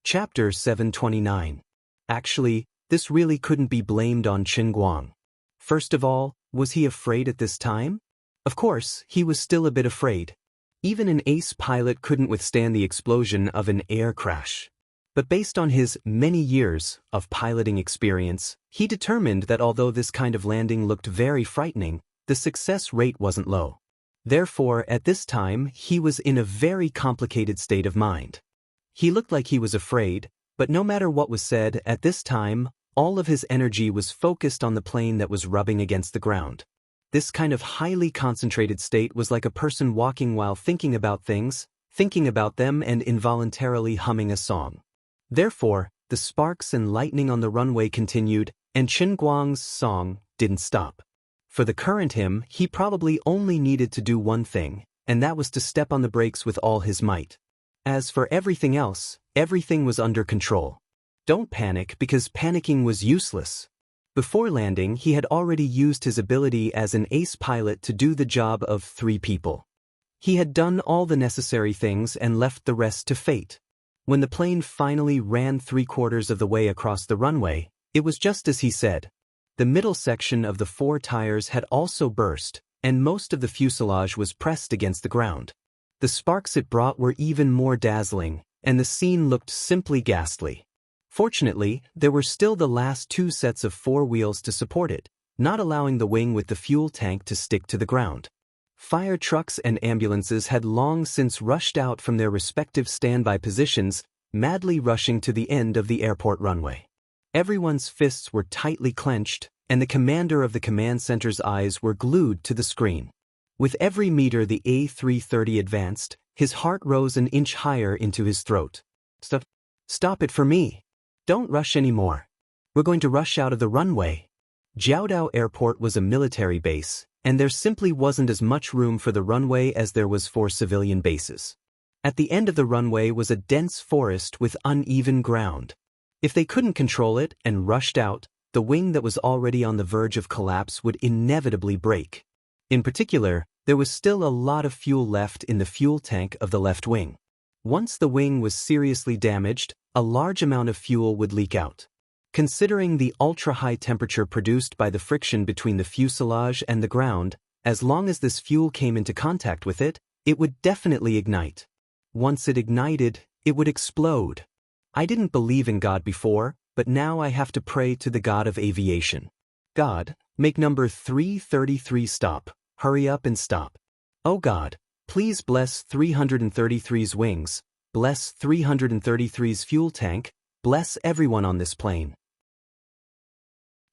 Chapter 729. Actually, this really couldn't be blamed on Qin Guang. First of all, was he afraid at this time? Of course, he was still a bit afraid. Even an ace pilot couldn't withstand the explosion of an air crash. But based on his many years of piloting experience, he determined that although this kind of landing looked very frightening, the success rate wasn't low. Therefore, at this time, he was in a very complicated state of mind. He looked like he was afraid, but no matter what was said, at this time, all of his energy was focused on the plane that was rubbing against the ground. This kind of highly concentrated state was like a person walking while thinking about things, thinking about them and involuntarily humming a song. Therefore, the sparks and lightning on the runway continued, and Qin Guang's song didn't stop. For the current him, he probably only needed to do one thing, and that was to step on the brakes with all his might. As for everything else, everything was under control. Don't panic because panicking was useless. Before landing, he had already used his ability as an ace pilot to do the job of 3 people. He had done all the necessary things and left the rest to fate. When the plane finally ran 3/4 of the way across the runway, it was just as he said. The middle section of the 4 tires had also burst, and most of the fuselage was pressed against the ground. The sparks it brought were even more dazzling, and the scene looked simply ghastly. Fortunately, there were still the last 2 sets of 4 wheels to support it, not allowing the wing with the fuel tank to stick to the ground. Fire trucks and ambulances had long since rushed out from their respective standby positions, madly rushing to the end of the airport runway. Everyone's fists were tightly clenched, and the commander of the command center's eyes were glued to the screen. With every meter the A330 advanced, his heart rose an inch higher into his throat. Stop it for me. Don't rush anymore. We're going to rush out of the runway. Jiaodao Airport was a military base, and there simply wasn't as much room for the runway as there was for civilian bases. At the end of the runway was a dense forest with uneven ground. If they couldn't control it and rushed out, the wing that was already on the verge of collapse would inevitably break. In particular, there was still a lot of fuel left in the fuel tank of the left wing. Once the wing was seriously damaged, a large amount of fuel would leak out. Considering the ultra-high temperature produced by the friction between the fuselage and the ground, as long as this fuel came into contact with it, it would definitely ignite. Once it ignited, it would explode. I didn't believe in God before, but now I have to pray to the God of aviation. God, make number 333 stop. Hurry up and stop. Oh God, please bless 333's wings, bless 333's fuel tank, bless everyone on this plane.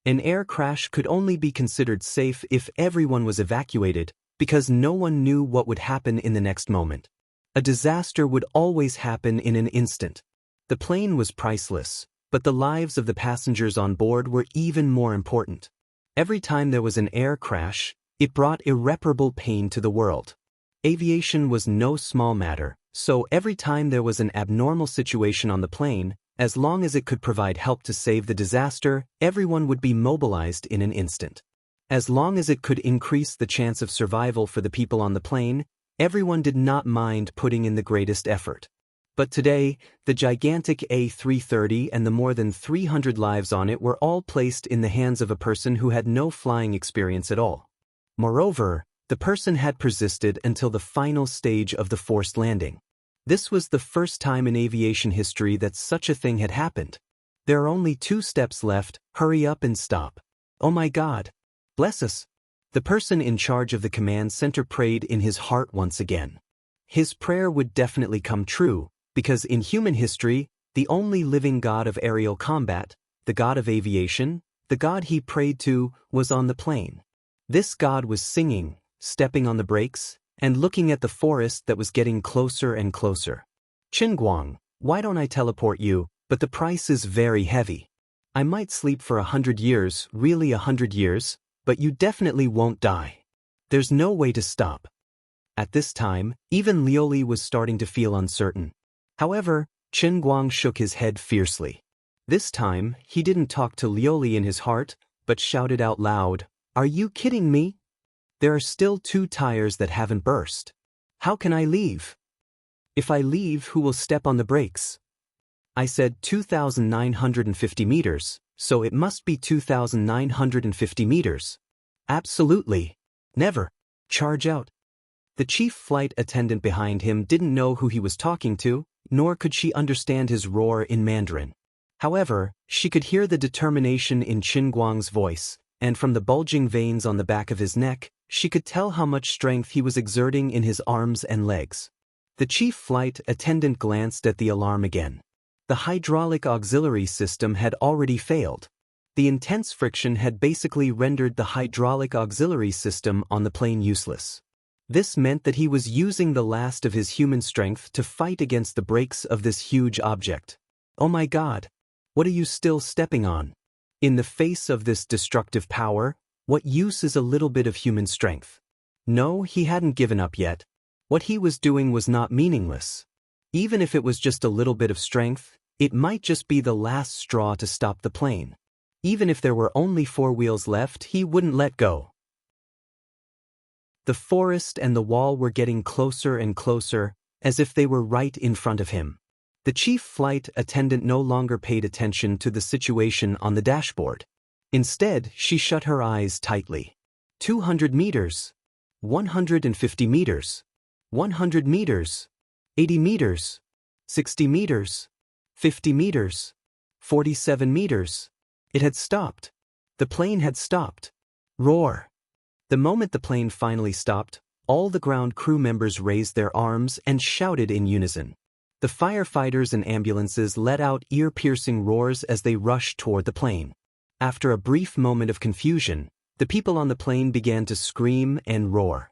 An air crash could only be considered safe if everyone was evacuated, because no one knew what would happen in the next moment. A disaster would always happen in an instant. The plane was priceless, but the lives of the passengers on board were even more important. Every time there was an air crash, it brought irreparable pain to the world. Aviation was no small matter, so every time there was an abnormal situation on the plane, as long as it could provide help to save the disaster, everyone would be mobilized in an instant. As long as it could increase the chance of survival for the people on the plane, everyone did not mind putting in the greatest effort. But today, the gigantic A330 and the more than 300 lives on it were all placed in the hands of a person who had no flying experience at all. Moreover, the person had persisted until the final stage of the forced landing. This was the first time in aviation history that such a thing had happened. There are only 2 steps left, hurry up and stop. Oh my God. Bless us. The person in charge of the command center prayed in his heart once again. His prayer would definitely come true, because in human history, the only living god of aerial combat, the god of aviation, the god he prayed to, was on the plane. This god was singing, stepping on the brakes, and looking at the forest that was getting closer and closer. Qin Guang, why don't I teleport you, but the price is very heavy. I might sleep for 100 years, really 100 years, but you definitely won't die. There's no way to stop. At this time, even Lioli was starting to feel uncertain. However, Qin Guang shook his head fiercely. This time, he didn't talk to Lioli in his heart, but shouted out loud, "Are you kidding me? There are still 2 tires that haven't burst. How can I leave? If I leave, who will step on the brakes? I said 2,950 meters, so it must be 2,950 meters. Absolutely. Never. Charge out. The chief flight attendant behind him didn't know who he was talking to, nor could she understand his roar in Mandarin. However, she could hear the determination in Qin Guang's voice, and from the bulging veins on the back of his neck, she could tell how much strength he was exerting in his arms and legs. The chief flight attendant glanced at the alarm again. The hydraulic auxiliary system had already failed. The intense friction had basically rendered the hydraulic auxiliary system on the plane useless. This meant that he was using the last of his human strength to fight against the brakes of this huge object. Oh my God! What are you still stepping on? In the face of this destructive power, what use is a little bit of human strength? No, he hadn't given up yet. What he was doing was not meaningless. Even if it was just a little bit of strength, it might just be the last straw to stop the plane. Even if there were only 4 wheels left, he wouldn't let go. The forest and the wall were getting closer and closer, as if they were right in front of him. The chief flight attendant no longer paid attention to the situation on the dashboard. Instead, she shut her eyes tightly. 200 meters. 150 meters. 100 meters. 80 meters. 60 meters. 50 meters. 47 meters. It had stopped. The plane had stopped. Roar. The moment the plane finally stopped, all the ground crew members raised their arms and shouted in unison. The firefighters and ambulances let out ear-piercing roars as they rushed toward the plane. After a brief moment of confusion, the people on the plane began to scream and roar.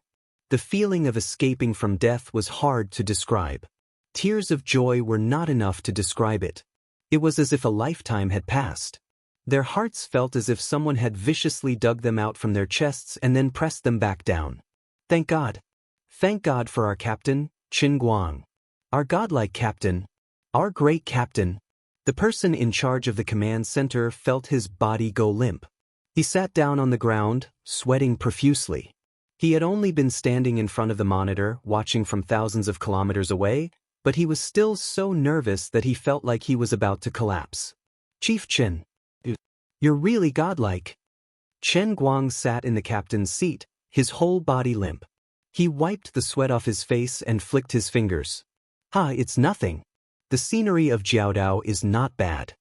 The feeling of escaping from death was hard to describe. Tears of joy were not enough to describe it. It was as if a lifetime had passed. Their hearts felt as if someone had viciously dug them out from their chests and then pressed them back down. Thank God. Thank God for our captain, Qin Guang. Our godlike captain. Our great captain. The person in charge of the command center felt his body go limp. He sat down on the ground, sweating profusely. He had only been standing in front of the monitor, watching from thousands of kilometers away, but he was still so nervous that he felt like he was about to collapse. Chief Qin. You're really godlike. Chen Guang sat in the captain's seat, his whole body limp. He wiped the sweat off his face and flicked his fingers. It's nothing. The scenery of Jiaodao is not bad.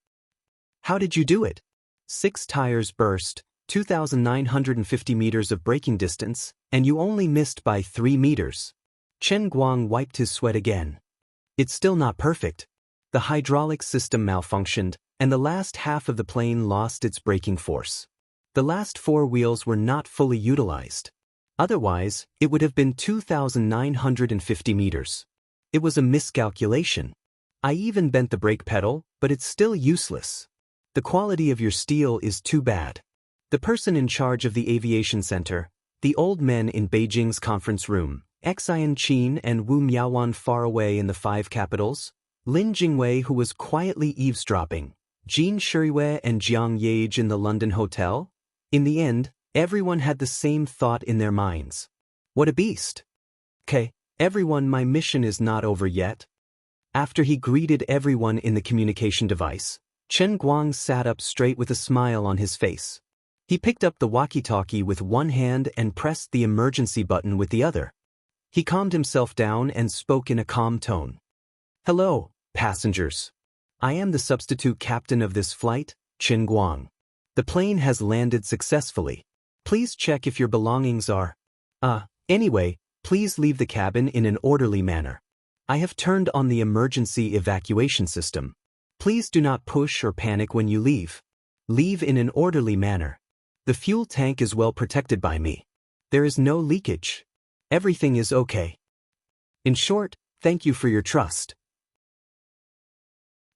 How did you do it? 6 tires burst, 2,950 meters of braking distance, and you only missed by 3 meters. Chen Guang wiped his sweat again. It's still not perfect. The hydraulic system malfunctioned, and the last half of the plane lost its braking force. The last 4 wheels were not fully utilized. Otherwise, it would have been 2,950 meters. It was a miscalculation. I even bent the brake pedal, but it's still useless. The quality of your steel is too bad. The person in charge of the aviation center, the old men in Beijing's conference room, Xian Qin and Wu Miaowan far away in the 5 capitals, Lin Jingwei who was quietly eavesdropping, Jin Shuriwei and Jiang Yage in the London hotel. In the end, everyone had the same thought in their minds. What a beast! Okay, everyone, my mission is not over yet. After he greeted everyone in the communication device, Chen Guang sat up straight with a smile on his face. He picked up the walkie-talkie with one hand and pressed the emergency button with the other. He calmed himself down and spoke in a calm tone. Hello, passengers. I am the substitute captain of this flight, Qin Guang. The plane has landed successfully. Please check if your belongings are... Anyway, please leave the cabin in an orderly manner. I have turned on the emergency evacuation system. Please do not push or panic when you leave. Leave in an orderly manner. The fuel tank is well protected by me. There is no leakage. Everything is okay. In short, thank you for your trust.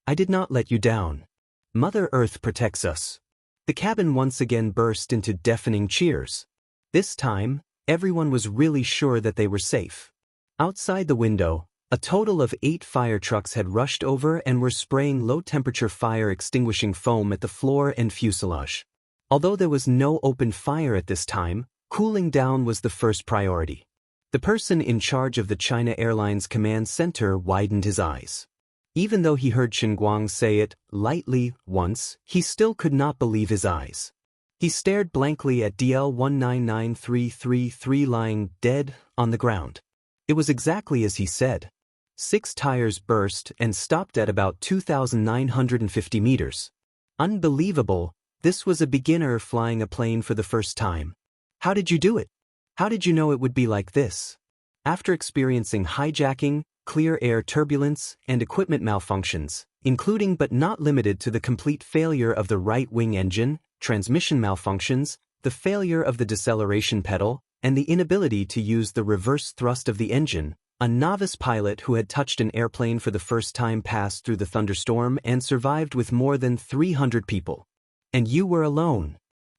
I did not let you down. Mother Earth protects us. The cabin once again burst into deafening cheers. This time, everyone was really sure that they were safe. Outside the window, a total of 8 fire trucks had rushed over and were spraying low-temperature fire-extinguishing foam at the floor and fuselage. Although there was no open fire at this time, cooling down was the first priority. The person in charge of the China Airlines command center widened his eyes. Even though he heard Qinguang say it lightly once, he still could not believe his eyes. He stared blankly at DL199333 lying dead on the ground. It was exactly as he said. 6 tires burst and stopped at about 2,950 meters. Unbelievable, this was a beginner flying a plane for the first time. How did you do it? How did you know it would be like this? After experiencing hijacking, clear air turbulence, and equipment malfunctions, including but not limited to the complete failure of the right-wing engine, transmission malfunctions, the failure of the deceleration pedal, and the inability to use the reverse thrust of the engine, a novice pilot who had touched an airplane for the first time passed through the thunderstorm and survived with more than 300 people. And you were alone.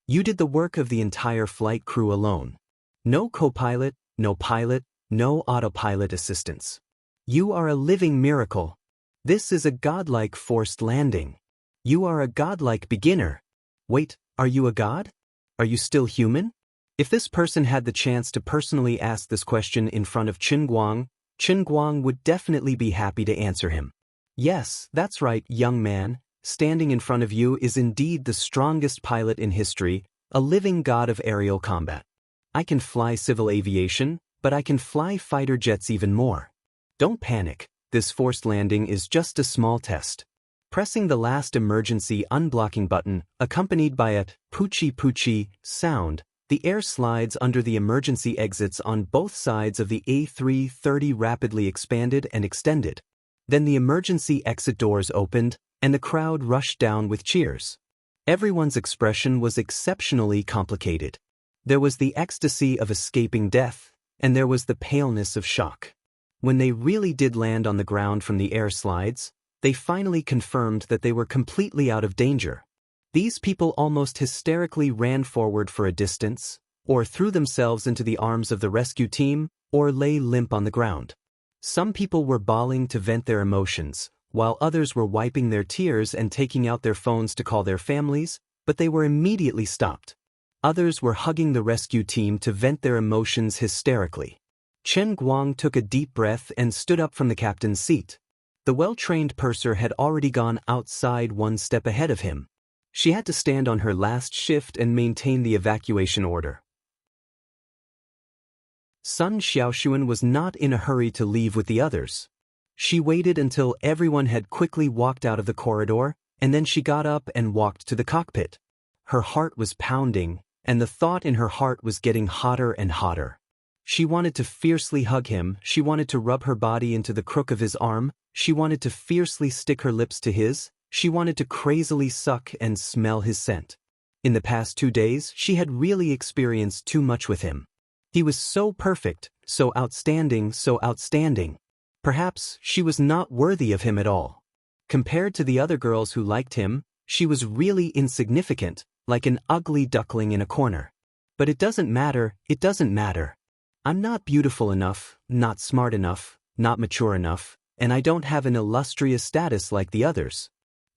You did the work of the entire flight crew alone. No co-pilot, no pilot, no autopilot assistance. You are a living miracle. This is a godlike forced landing. You are a godlike beginner. Wait, are you a god? Are you still human? If this person had the chance to personally ask this question in front of Qinguang, Qinguang would definitely be happy to answer him. Yes, that's right, young man. Standing in front of you is indeed the strongest pilot in history, a living god of aerial combat. I can fly civil aviation, but I can fly fighter jets even more. Don't panic, this forced landing is just a small test. Pressing the last emergency unblocking button, accompanied by a poochie poochie sound, the air slides under the emergency exits on both sides of the A330 rapidly expanded and extended. Then the emergency exit doors opened, and the crowd rushed down with cheers. Everyone's expression was exceptionally complicated. There was the ecstasy of escaping death, and there was the paleness of shock. When they really did land on the ground from the air slides, they finally confirmed that they were completely out of danger. These people almost hysterically ran forward for a distance, or threw themselves into the arms of the rescue team, or lay limp on the ground. Some people were bawling to vent their emotions, while others were wiping their tears and taking out their phones to call their families, but they were immediately stopped. Others were hugging the rescue team to vent their emotions hysterically. Qinguang took a deep breath and stood up from the captain's seat. The well-trained purser had already gone outside one step ahead of him. She had to stand on her last shift and maintain the evacuation order. Sun Xiaoxuan was not in a hurry to leave with the others. She waited until everyone had quickly walked out of the corridor, and then she got up and walked to the cockpit. Her heart was pounding, and the thought in her heart was getting hotter and hotter. She wanted to fiercely hug him, she wanted to rub her body into the crook of his arm, she wanted to fiercely stick her lips to his, she wanted to crazily suck and smell his scent. In the past 2 days, she had really experienced too much with him. He was so perfect, so outstanding, so outstanding. Perhaps she was not worthy of him at all. Compared to the other girls who liked him, she was really insignificant, like an ugly duckling in a corner. But it doesn't matter, it doesn't matter. I'm not beautiful enough, not smart enough, not mature enough, and I don't have an illustrious status like the others.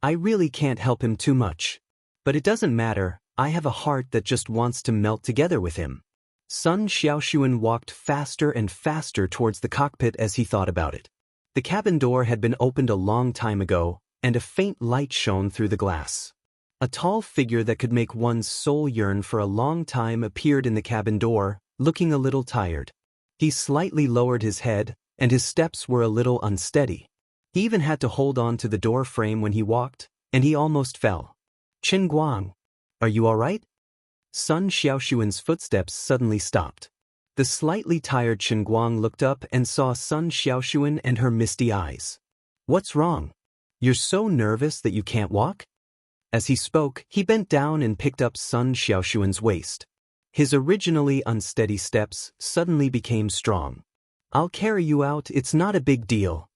I really can't help him too much. But it doesn't matter, I have a heart that just wants to melt together with him. Sun Xiaoxuan walked faster and faster towards the cockpit as he thought about it. The cabin door had been opened a long time ago, and a faint light shone through the glass. A tall figure that could make one's soul yearn for a long time appeared in the cabin door, looking a little tired. He slightly lowered his head, and his steps were a little unsteady. He even had to hold on to the door frame when he walked, and he almost fell. Qinguang, are you all right? Sun Xiaoxuan's footsteps suddenly stopped. The slightly tired Qinguang looked up and saw Sun Xiaoxuan and her misty eyes. What's wrong? You're so nervous that you can't walk? As he spoke, he bent down and picked up Sun Xiaoxuan's waist. His originally unsteady steps suddenly became strong. I'll carry you out, it's not a big deal.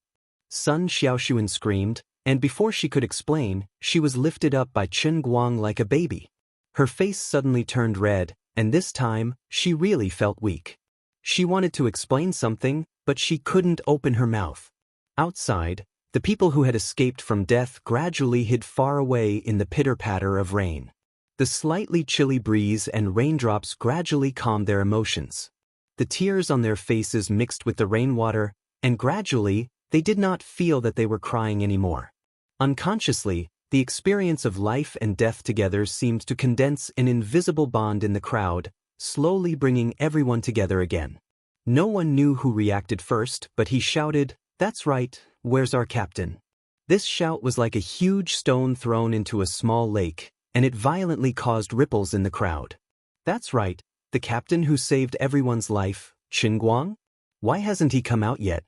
Sun Xiaoxuan screamed, and before she could explain, she was lifted up by Qinguang like a baby. Her face suddenly turned red, and this time, she really felt weak. She wanted to explain something, but she couldn't open her mouth. Outside, the people who had escaped from death gradually hid far away in the pitter-patter of rain. The slightly chilly breeze and raindrops gradually calmed their emotions. The tears on their faces mixed with the rainwater, and gradually, They did not feel that they were crying anymore. Unconsciously, the experience of life and death together seemed to condense an invisible bond in the crowd, slowly bringing everyone together again. No one knew who reacted first, but he shouted, "That's right, where's our captain?" This shout was like a huge stone thrown into a small lake, and it violently caused ripples in the crowd. That's right, the captain who saved everyone's life, Qin Guang? Why hasn't he come out yet?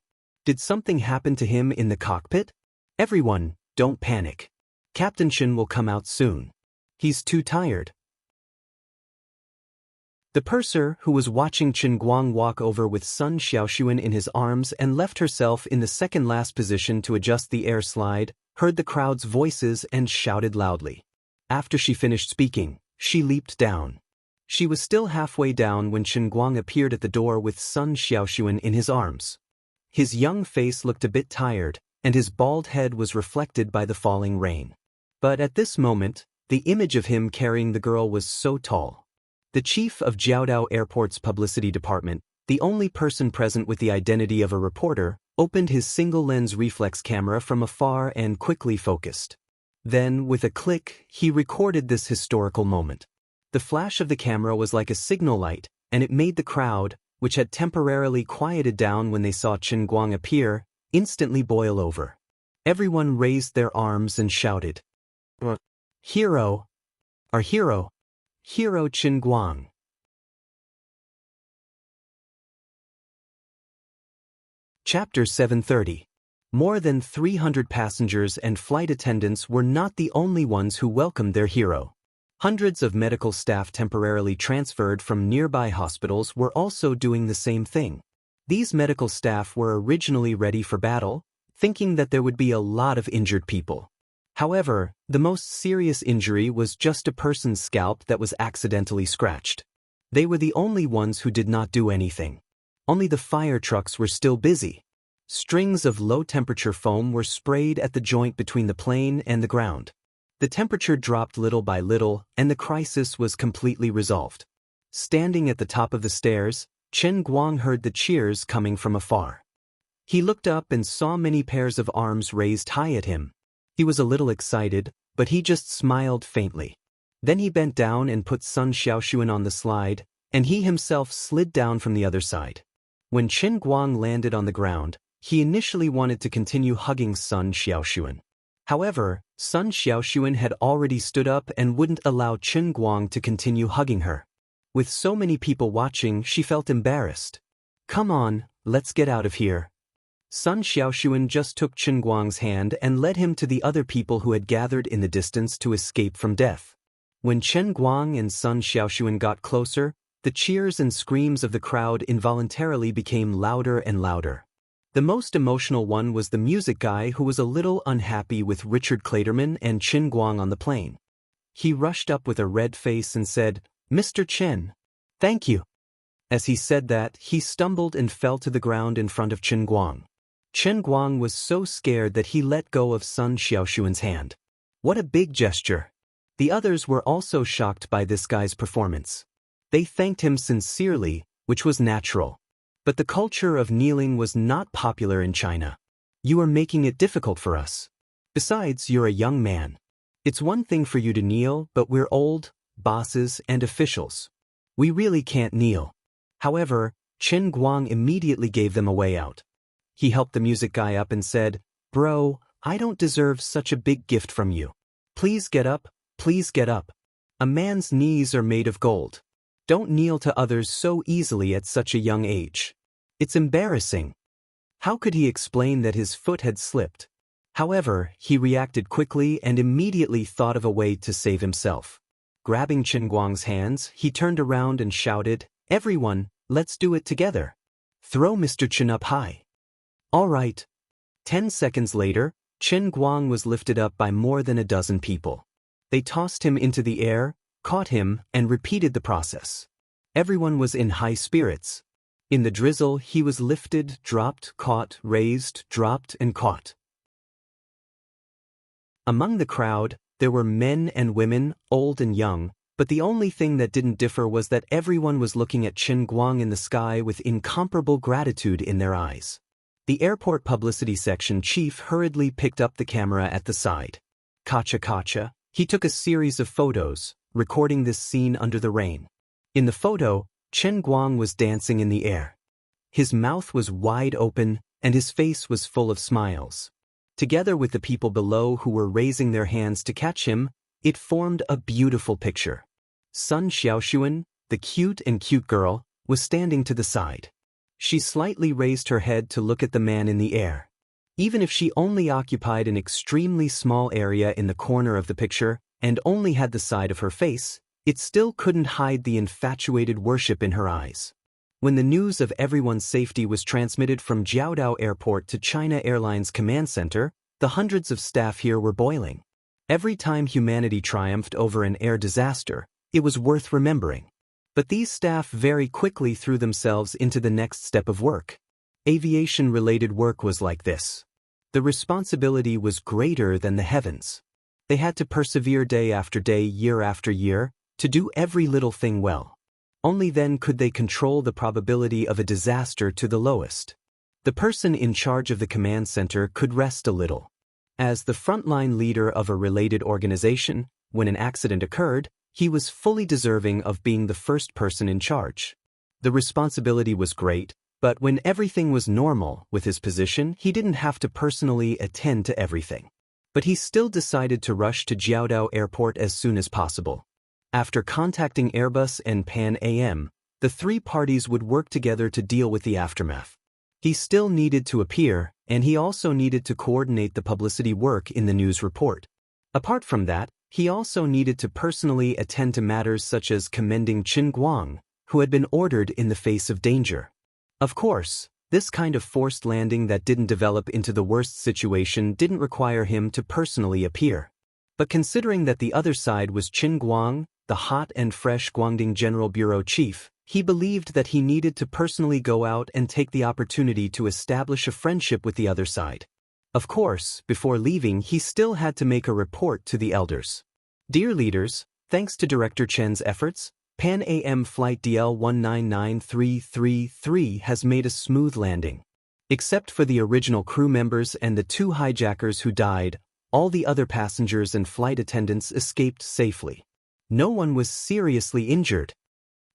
Did something happen to him in the cockpit? Everyone, don't panic. Captain Qin will come out soon. He's too tired. The purser, who was watching Qin Guang walk over with Sun Xiaoxuan in his arms and left herself in the second-last position to adjust the air slide, heard the crowd's voices and shouted loudly. After she finished speaking, she leaped down. She was still halfway down when Qin Guang appeared at the door with Sun Xiaoxuan in his arms. His young face looked a bit tired, and his bald head was reflected by the falling rain. But at this moment, the image of him carrying the girl was so tall. The chief of Jiaodao Airport's publicity department, the only person present with the identity of a reporter, opened his single-lens reflex camera from afar and quickly focused. Then, with a click, he recorded this historical moment. The flash of the camera was like a signal light, and it made the crowd, which had temporarily quieted down when they saw Qin Guang appear, instantly boil over. Everyone raised their arms and shouted, "Hero! Our hero! Hero Qin Guang!" Chapter 730. More than 300 passengers and flight attendants were not the only ones who welcomed their hero. Hundreds of medical staff temporarily transferred from nearby hospitals were also doing the same thing. These medical staff were originally ready for battle, thinking that there would be a lot of injured people. However, the most serious injury was just a person's scalp that was accidentally scratched. They were the only ones who did not do anything. Only the fire trucks were still busy. Strings of low-temperature foam were sprayed at the joint between the plane and the ground. The temperature dropped little by little, and the crisis was completely resolved. Standing at the top of the stairs, Qin Guang heard the cheers coming from afar. He looked up and saw many pairs of arms raised high at him. He was a little excited, but he just smiled faintly. Then he bent down and put Sun Xiaoxuan on the slide, and he himself slid down from the other side. When Qin Guang landed on the ground, he initially wanted to continue hugging Sun Xiaoxuan. However, Sun Xiaoxuan had already stood up and wouldn't allow Qin Guang to continue hugging her. With so many people watching, she felt embarrassed. "Come on, let's get out of here." Sun Xiaoxuan just took Qin Guang's hand and led him to the other people who had gathered in the distance to escape from death. When Qin Guang and Sun Xiaoxuan got closer, the cheers and screams of the crowd involuntarily became louder and louder. The most emotional one was the music guy who was a little unhappy with Richard Clayderman and Qin Guang on the plane. He rushed up with a red face and said, "Mr. Qin, thank you." As he said that, he stumbled and fell to the ground in front of Qin Guang. Qin Guang was so scared that he let go of Sun Xiaoxuan's hand. What a big gesture! The others were also shocked by this guy's performance. They thanked him sincerely, which was natural. But the culture of kneeling was not popular in China. "You are making it difficult for us. Besides, you're a young man. It's one thing for you to kneel, but we're old, bosses and officials. We really can't kneel." However, Qin Guang immediately gave them a way out. He helped the music guy up and said, "Bro, I don't deserve such a big gift from you. Please get up, please get up. A man's knees are made of gold. Don't kneel to others so easily at such a young age. It's embarrassing." How could he explain that his foot had slipped? However, he reacted quickly and immediately thought of a way to save himself. Grabbing Qin Guang's hands, he turned around and shouted, "Everyone, let's do it together. Throw Mr. Qin up high." All right. 10 seconds later, Qin Guang was lifted up by more than a dozen people. They tossed him into the air, caught him, and repeated the process. Everyone was in high spirits. In the drizzle, he was lifted, dropped, caught, raised, dropped, and caught. Among the crowd, there were men and women, old and young, but the only thing that didn't differ was that everyone was looking at Qin Guang in the sky with incomparable gratitude in their eyes. The airport publicity section chief hurriedly picked up the camera at the side. Kacha, he took a series of photos, recording this scene under the rain. In the photo, Chen Guang was dancing in the air. His mouth was wide open, and his face was full of smiles. Together with the people below who were raising their hands to catch him, it formed a beautiful picture. Sun Xiaoxuan, the cute girl, was standing to the side. She slightly raised her head to look at the man in the air. Even if she only occupied an extremely small area in the corner of the picture and only had the side of her face, it still couldn't hide the infatuated worship in her eyes. When the news of everyone's safety was transmitted from Jiaodao Airport to China Airlines Command Center, the hundreds of staff here were boiling. Every time humanity triumphed over an air disaster, it was worth remembering. But these staff very quickly threw themselves into the next step of work. Aviation-related work was like this. The responsibility was greater than the heavens. They had to persevere day after day, year after year, to do every little thing well. Only then could they control the probability of a disaster to the lowest. The person in charge of the command center could rest a little. As the frontline leader of a related organization, when an accident occurred, he was fully deserving of being the first person in charge. The responsibility was great, but when everything was normal with his position, he didn't have to personally attend to everything. But he still decided to rush to Jiaodao Airport as soon as possible. After contacting Airbus and Pan Am, the three parties would work together to deal with the aftermath. He still needed to appear, and he also needed to coordinate the publicity work in the news report. Apart from that, he also needed to personally attend to matters such as commending Chen Guang, who had been ordered in the face of danger. Of course, this kind of forced landing that didn't develop into the worst situation didn't require him to personally appear. But considering that the other side was Chen Guang, the hot and fresh Guangdong General Bureau chief, he believed that he needed to personally go out and take the opportunity to establish a friendship with the other side. Of course, before leaving, he still had to make a report to the elders. Dear leaders, thanks to Director Chen's efforts, Pan Am Flight DL199333 has made a smooth landing. Except for the original crew members and the two hijackers who died, all the other passengers and flight attendants escaped safely. No one was seriously injured.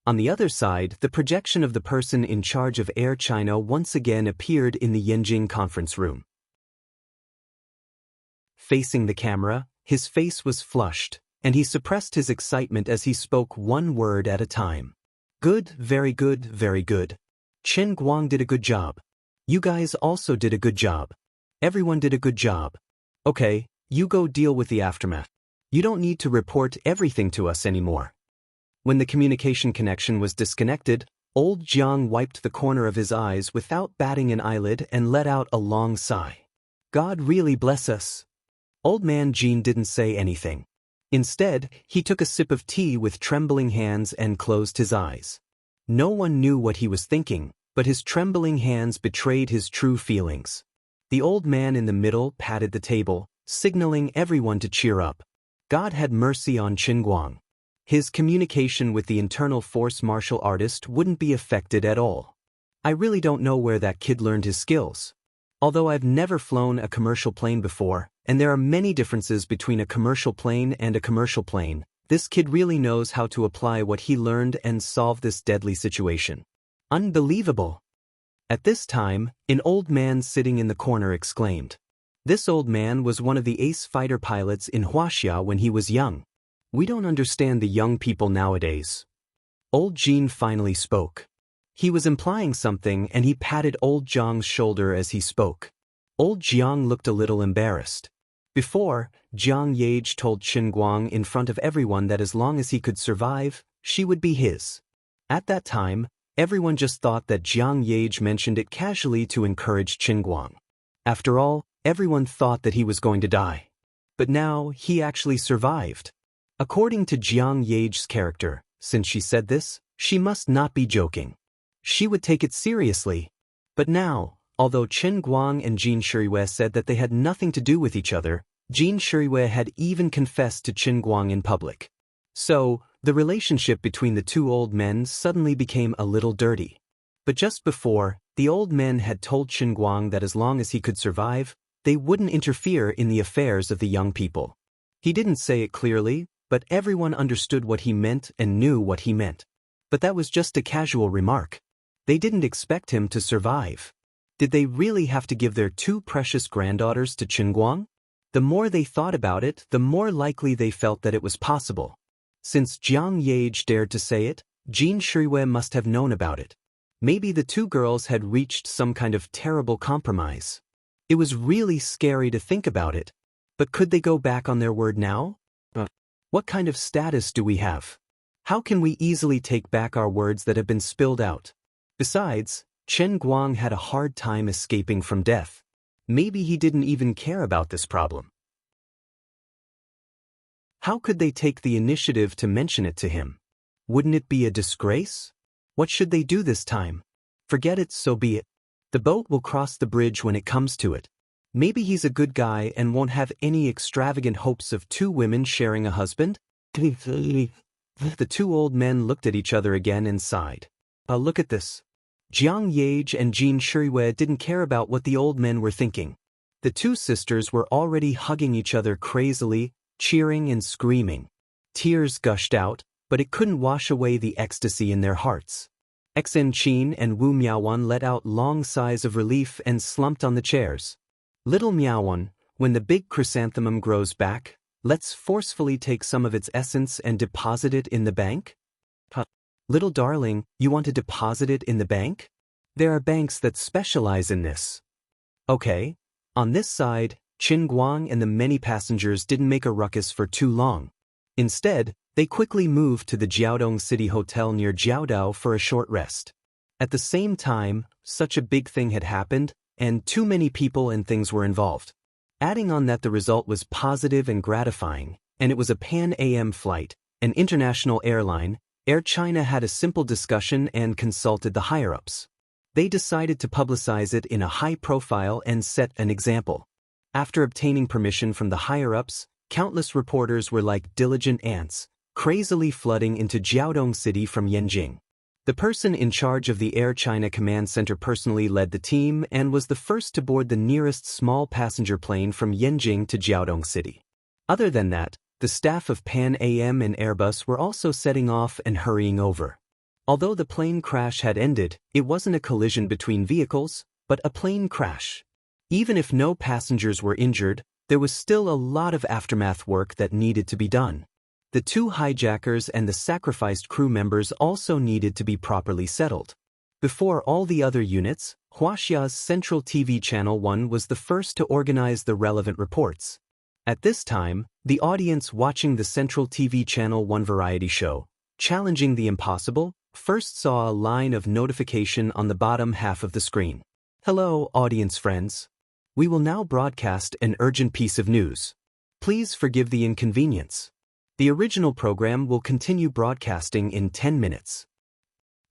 On the other side, the projection of the person in charge of Air China once again appeared in the Yanjing conference room. Facing the camera, his face was flushed, and he suppressed his excitement as he spoke one word at a time. Good, very good, very good. Chen Guang did a good job. You guys also did a good job. Everyone did a good job. Okay, you go deal with the aftermath. You don't need to report everything to us anymore. When the communication connection was disconnected, old Jiang wiped the corner of his eyes without batting an eyelid and let out a long sigh. God really bless us. Old man Jean didn't say anything. Instead, he took a sip of tea with trembling hands and closed his eyes. No one knew what he was thinking, but his trembling hands betrayed his true feelings. The old man in the middle patted the table, signaling everyone to cheer up. God had mercy on Chen Guang. His communication with the internal force martial artist wouldn't be affected at all. I really don't know where that kid learned his skills. Although I've never flown a commercial plane before, and there are many differences between a commercial plane and a commercial plane, this kid really knows how to apply what he learned and solve this deadly situation. Unbelievable! At this time, an old man sitting in the corner exclaimed. This old man was one of the ace fighter pilots in Wuxia when he was young. We don't understand the young people nowadays. Old Jean finally spoke. He was implying something and he patted old Jiang's shoulder as he spoke. Old Jiang looked a little embarrassed. Before, Jiang Yage told Chen Guang in front of everyone that as long as he could survive, she would be his. At that time, everyone just thought that Jiang Yage mentioned it casually to encourage Chen Guang. After all, everyone thought that he was going to die. But now, he actually survived. According to Jiang Yage's character, since she said this, she must not be joking. She would take it seriously. But now, although Chen Guang and Jin Shiriyue said that they had nothing to do with each other, Jin Shiriyue had even confessed to Chen Guang in public. So, the relationship between the two old men suddenly became a little dirty. But just before, The old men had told Xinguang that as long as he could survive, they wouldn't interfere in the affairs of the young people. He didn't say it clearly, but everyone understood what he meant and knew what he meant. But that was just a casual remark. They didn't expect him to survive. Did they really have to give their two precious granddaughters to Xinguang? The more they thought about it, the more likely they felt that it was possible. Since Jiang Yage dared to say it, Jin Shuiwei must have known about it. Maybe the two girls had reached some kind of terrible compromise. It was really scary to think about it. But could they go back on their word now? What kind of status do we have? How can we easily take back our words that have been spilled out? Besides, Chen Guang had a hard time escaping from death. Maybe he didn't even care about this problem. How could they take the initiative to mention it to him? Wouldn't it be a disgrace? What should they do this time? Forget it, so be it. The boat will cross the bridge when it comes to it. Maybe he's a good guy and won't have any extravagant hopes of two women sharing a husband? The two old men looked at each other again and sighed. Look at this. Jiang Yage and Jin Shuiwei didn't care about what the old men were thinking. The two sisters were already hugging each other crazily, cheering and screaming. Tears gushed out, but it couldn't wash away the ecstasy in their hearts. Xen Qin and Wu Miaowan let out long sighs of relief and slumped on the chairs. Little Miaowan, when the big chrysanthemum grows back, let's forcefully take some of its essence and deposit it in the bank? Little darling, you want to deposit it in the bank? There are banks that specialize in this. Okay. On this side, Qin Guang and the many passengers didn't make a ruckus for too long. Instead, they quickly moved to the Jiaodong City Hotel near Jiaodao for a short rest. At the same time, such a big thing had happened, and too many people and things were involved. Adding on that, the result was positive and gratifying, and it was a Pan-Am flight, an international airline. Air China had a simple discussion and consulted the higher-ups. They decided to publicize it in a high profile and set an example. After obtaining permission from the higher-ups, countless reporters were like diligent ants, crazily flooding into Jiaodong City from Yanjing. The person in charge of the Air China Command Center personally led the team and was the first to board the nearest small passenger plane from Yanjing to Jiaodong City. Other than that, the staff of Pan-Am and Airbus were also setting off and hurrying over. Although the plane crash had ended, it wasn't a collision between vehicles, but a plane crash. Even if no passengers were injured, there was still a lot of aftermath work that needed to be done. The two hijackers and the sacrificed crew members also needed to be properly settled. Before all the other units, Huaxia's Central TV Channel 1 was the first to organize the relevant reports. At this time, the audience watching the Central TV Channel 1 variety show, Challenging the Impossible, first saw a line of notification on the bottom half of the screen. Hello, audience friends. We will now broadcast an urgent piece of news. Please forgive the inconvenience. The original program will continue broadcasting in 10 minutes.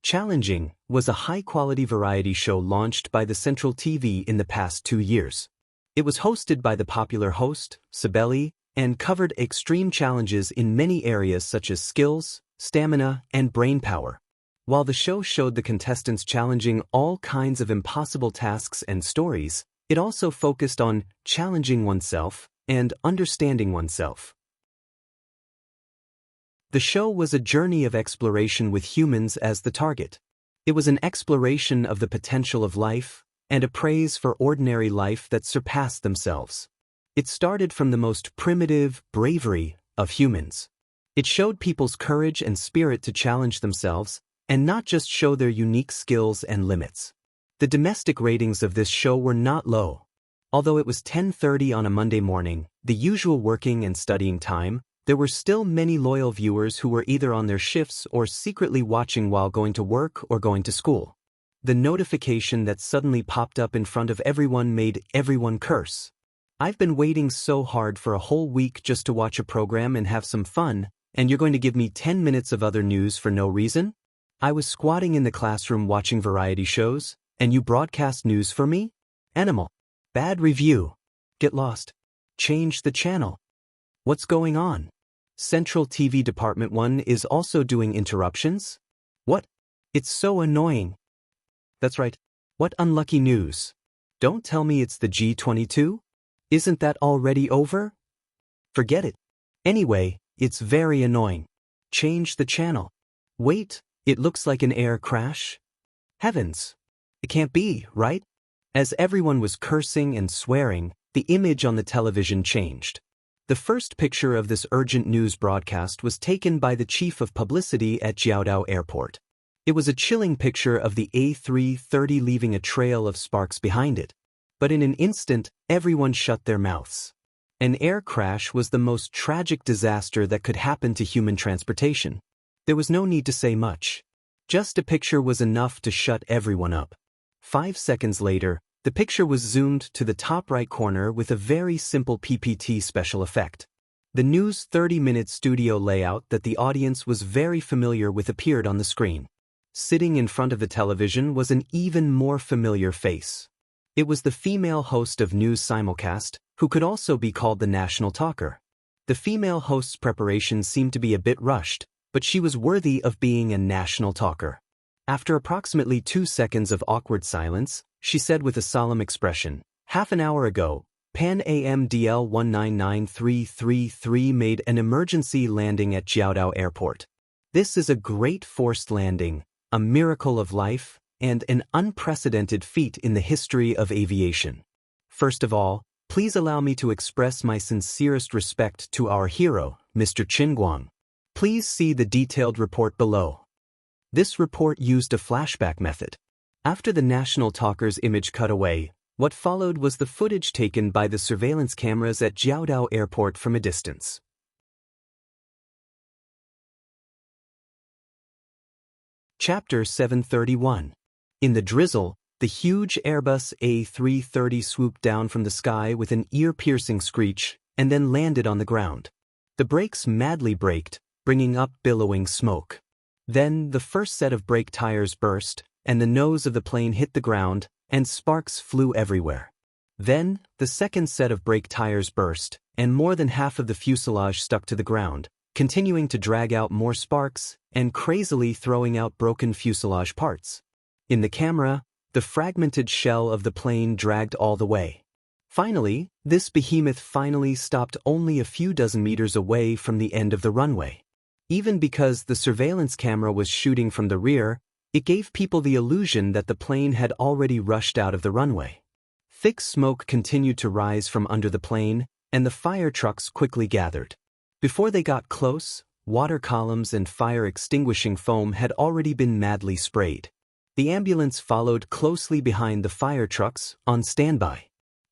Challenging was a high-quality variety show launched by the Central TV in the past 2 years. It was hosted by the popular host, Sibeli, and covered extreme challenges in many areas such as skills, stamina, and brain power. While the show showed the contestants challenging all kinds of impossible tasks and stories, it also focused on challenging oneself and understanding oneself. The show was a journey of exploration with humans as the target. It was an exploration of the potential of life and a praise for ordinary life that surpassed themselves. It started from the most primitive bravery of humans. It showed people's courage and spirit to challenge themselves and not just show their unique skills and limits. The domestic ratings of this show were not low. Although it was 10:30 on a Monday morning, the usual working and studying time, there were still many loyal viewers who were either on their shifts or secretly watching while going to work or going to school. The notification that suddenly popped up in front of everyone made everyone curse. I've been waiting so hard for a whole week just to watch a program and have some fun, and you're going to give me 10 minutes of other news for no reason? I was squatting in the classroom watching variety shows, and you broadcast news for me? Animal. Bad review. Get lost. Change the channel. What's going on? Central TV Department 1 is also doing interruptions? What? It's so annoying. That's right. What unlucky news? Don't tell me it's the G22? Isn't that already over? Forget it. Anyway, it's very annoying. Change the channel. Wait, it looks like an air crash? Heavens! It can't be, right? As everyone was cursing and swearing, the image on the television changed. The first picture of this urgent news broadcast was taken by the chief of publicity at Jiaodao Airport. It was a chilling picture of the A330 leaving a trail of sparks behind it. But in an instant, everyone shut their mouths. An air crash was the most tragic disaster that could happen to human transportation. There was no need to say much. Just a picture was enough to shut everyone up. 5 seconds later, the picture was zoomed to the top right corner with a very simple PPT special effect. The news 30-minute studio layout that the audience was very familiar with appeared on the screen. Sitting in front of the television was an even more familiar face. It was the female host of News Simulcast, who could also be called the national talker. The female host's preparation seemed to be a bit rushed, but she was worthy of being a national talker. After approximately 2 seconds of awkward silence, she said with a solemn expression, "Half an hour ago, Pan Am DL 199333 made an emergency landing at Jiaodao Airport. This is a great forced landing, a miracle of life, and an unprecedented feat in the history of aviation. First of all, please allow me to express my sincerest respect to our hero, Mr. Qin Guang. Please see the detailed report below." This report used a flashback method. After the national talker's image cut away, what followed was the footage taken by the surveillance cameras at Jiaodao Airport from a distance. Chapter 731. In the drizzle, the huge Airbus A330 swooped down from the sky with an ear-piercing screech and then landed on the ground. The brakes madly braked, bringing up billowing smoke. Then the first set of brake tires burst, and the nose of the plane hit the ground, and sparks flew everywhere. Then, the second set of brake tires burst, and more than half of the fuselage stuck to the ground, continuing to drag out more sparks, and crazily throwing out broken fuselage parts. In the camera, the fragmented shell of the plane dragged all the way. Finally, this behemoth finally stopped only a few dozen meters away from the end of the runway. Even because the surveillance camera was shooting from the rear, it gave people the illusion that the plane had already rushed out of the runway. Thick smoke continued to rise from under the plane, and the fire trucks quickly gathered. Before they got close, water columns and fire-extinguishing foam had already been madly sprayed. The ambulance followed closely behind the fire trucks, on standby.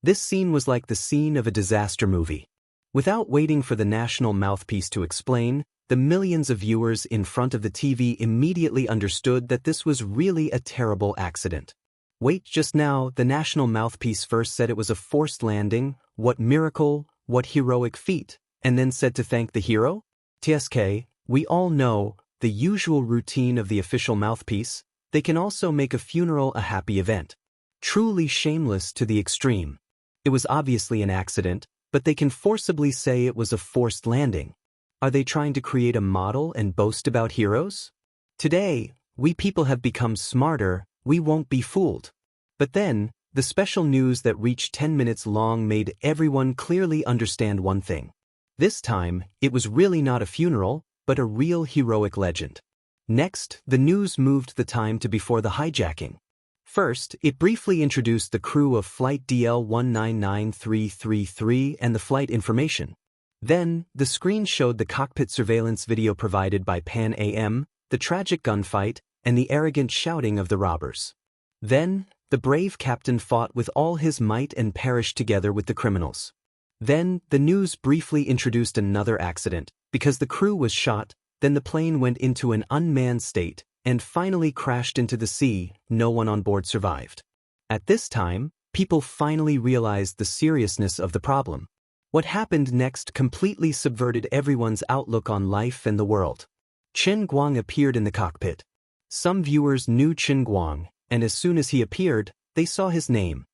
This scene was like the scene of a disaster movie. Without waiting for the national mouthpiece to explain, the millions of viewers in front of the TV immediately understood that this was really a terrible accident. Wait, just now, the national mouthpiece first said it was a forced landing, what miracle, what heroic feat, and then said to thank the hero? TSK, we all know, the usual routine of the official mouthpiece, they can also make a funeral a happy event. Truly shameless to the extreme. It was obviously an accident, but they can forcibly say it was a forced landing. Are they trying to create a model and boast about heroes? Today, we people have become smarter, we won't be fooled. But then, the special news that reached 10 minutes long made everyone clearly understand one thing. This time, it was really not a funeral, but a real heroic legend. Next, the news moved the time to before the hijacking. First, it briefly introduced the crew of Flight DL 199333 and the flight information. Then, the screen showed the cockpit surveillance video provided by Pan Am, the tragic gunfight, and the arrogant shouting of the robbers. Then, the brave captain fought with all his might and perished together with the criminals. Then, the news briefly introduced another accident, because the crew was shot, then the plane went into an unmanned state, and finally crashed into the sea, no one on board survived. At this time, people finally realized the seriousness of the problem. What happened next completely subverted everyone's outlook on life and the world. Qin Guang appeared in the cockpit. Some viewers knew Qin Guang, and as soon as he appeared, they saw his name.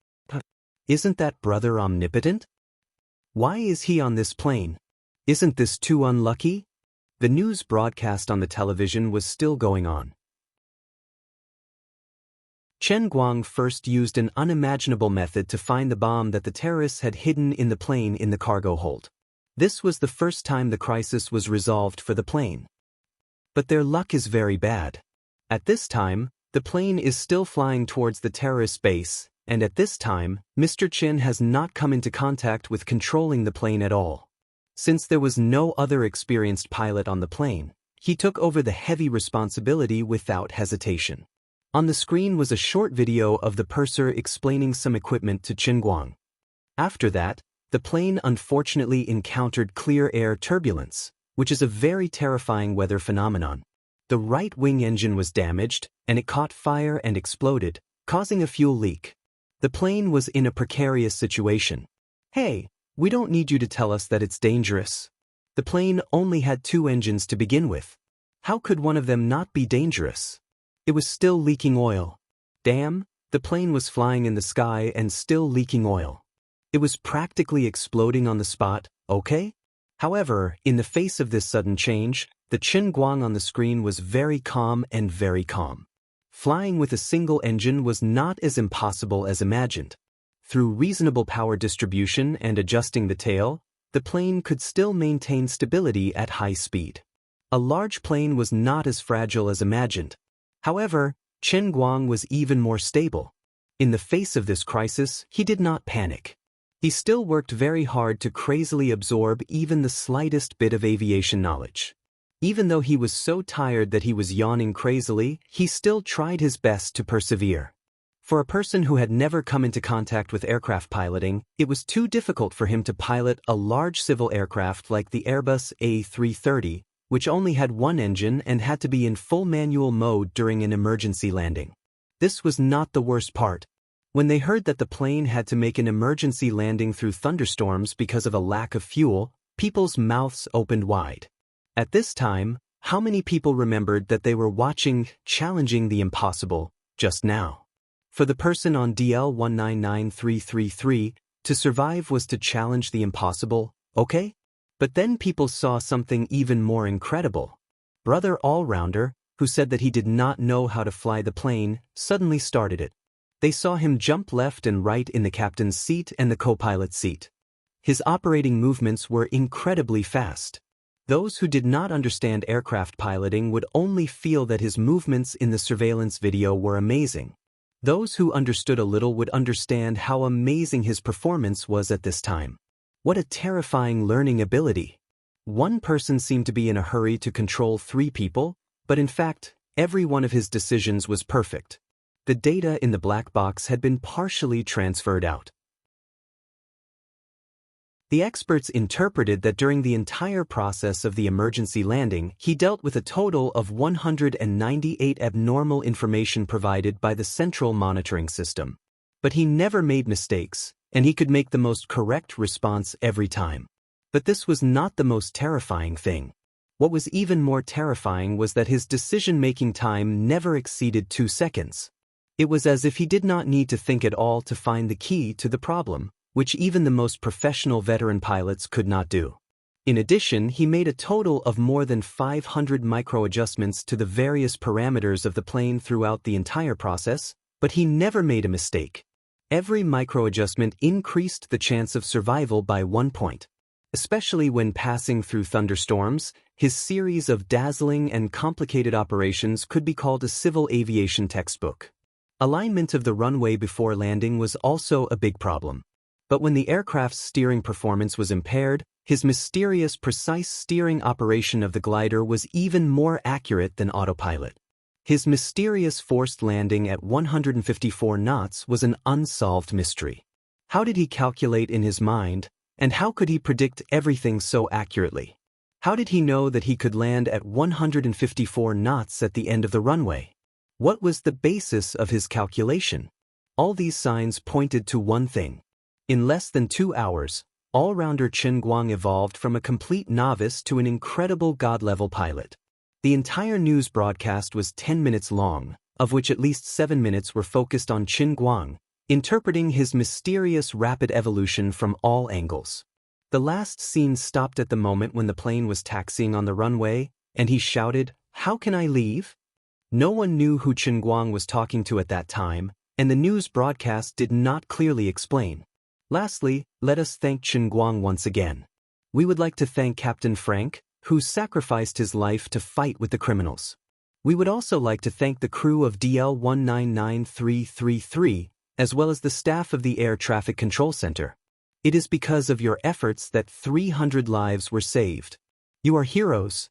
Isn't that brother omnipotent? Why is he on this plane? Isn't this too unlucky? The news broadcast on the television was still going on. Chen Guang first used an unimaginable method to find the bomb that the terrorists had hidden in the plane in the cargo hold. This was the first time the crisis was resolved for the plane. But their luck is very bad. At this time, the plane is still flying towards the terrorist base, and at this time, Mr. Chin has not come into contact with controlling the plane at all. Since there was no other experienced pilot on the plane, he took over the heavy responsibility without hesitation. On the screen was a short video of the purser explaining some equipment to Chen Guang. After that, the plane unfortunately encountered clear air turbulence, which is a very terrifying weather phenomenon. The right wing engine was damaged, and it caught fire and exploded, causing a fuel leak. The plane was in a precarious situation. Hey, we don't need you to tell us that it's dangerous. The plane only had 2 engines to begin with. How could one of them not be dangerous? It was still leaking oil. Damn, the plane was flying in the sky and still leaking oil. It was practically exploding on the spot, okay? However, in the face of this sudden change, the Chen Guang on the screen was very calm and very calm. Flying with a single engine was not as impossible as imagined. Through reasonable power distribution and adjusting the tail, the plane could still maintain stability at high speed. A large plane was not as fragile as imagined. However, Chen Guang was even more stable. In the face of this crisis, he did not panic. He still worked very hard to crazily absorb even the slightest bit of aviation knowledge. Even though he was so tired that he was yawning crazily, he still tried his best to persevere. For a person who had never come into contact with aircraft piloting, it was too difficult for him to pilot a large civil aircraft like the Airbus A330, which only had 1 engine and had to be in full manual mode during an emergency landing. This was not the worst part. When they heard that the plane had to make an emergency landing through thunderstorms because of a lack of fuel, people's mouths opened wide. At this time, how many people remembered that they were watching Challenging the Impossible just now? For the person on DL 199333, to survive was to challenge the impossible, okay? But then people saw something even more incredible. Brother Allrounder, who said that he did not know how to fly the plane, suddenly started it. They saw him jump left and right in the captain's seat and the co-pilot's seat. His operating movements were incredibly fast. Those who did not understand aircraft piloting would only feel that his movements in the surveillance video were amazing. Those who understood a little would understand how amazing his performance was at this time. What a terrifying learning ability. One person seemed to be in a hurry to control 3 people, but in fact, every one of his decisions was perfect. The data in the black box had been partially transferred out. The experts interpreted that during the entire process of the emergency landing, he dealt with a total of 198 abnormal information provided by the central monitoring system. But he never made mistakes, and he could make the most correct response every time. But this was not the most terrifying thing. What was even more terrifying was that his decision-making time never exceeded 2 seconds. It was as if he did not need to think at all to find the key to the problem, which even the most professional veteran pilots could not do. In addition, he made a total of more than 500 micro-adjustments to the various parameters of the plane throughout the entire process, but he never made a mistake. Every micro-adjustment increased the chance of survival by 1 point. Especially when passing through thunderstorms, his series of dazzling and complicated operations could be called a civil aviation textbook. Alignment of the runway before landing was also a big problem. But when the aircraft's steering performance was impaired, his mysterious precise steering operation of the glider was even more accurate than autopilot. His mysterious forced landing at 154 knots was an unsolved mystery. How did he calculate in his mind, and how could he predict everything so accurately? How did he know that he could land at 154 knots at the end of the runway? What was the basis of his calculation? All these signs pointed to one thing. In less than 2 hours, all-rounder Chen Guang evolved from a complete novice to an incredible god-level pilot. The entire news broadcast was 10 minutes long, of which at least 7 minutes were focused on Chen Guang, interpreting his mysterious rapid evolution from all angles. The last scene stopped at the moment when the plane was taxiing on the runway, and he shouted, "How can I leave?" No one knew who Chen Guang was talking to at that time, and the news broadcast did not clearly explain. Lastly, let us thank Chen Guang once again. We would like to thank Captain Frank, who sacrificed his life to fight with the criminals. We would also like to thank the crew of DL199333, as well as the staff of the Air Traffic Control Center. It is because of your efforts that 300 lives were saved. You are heroes.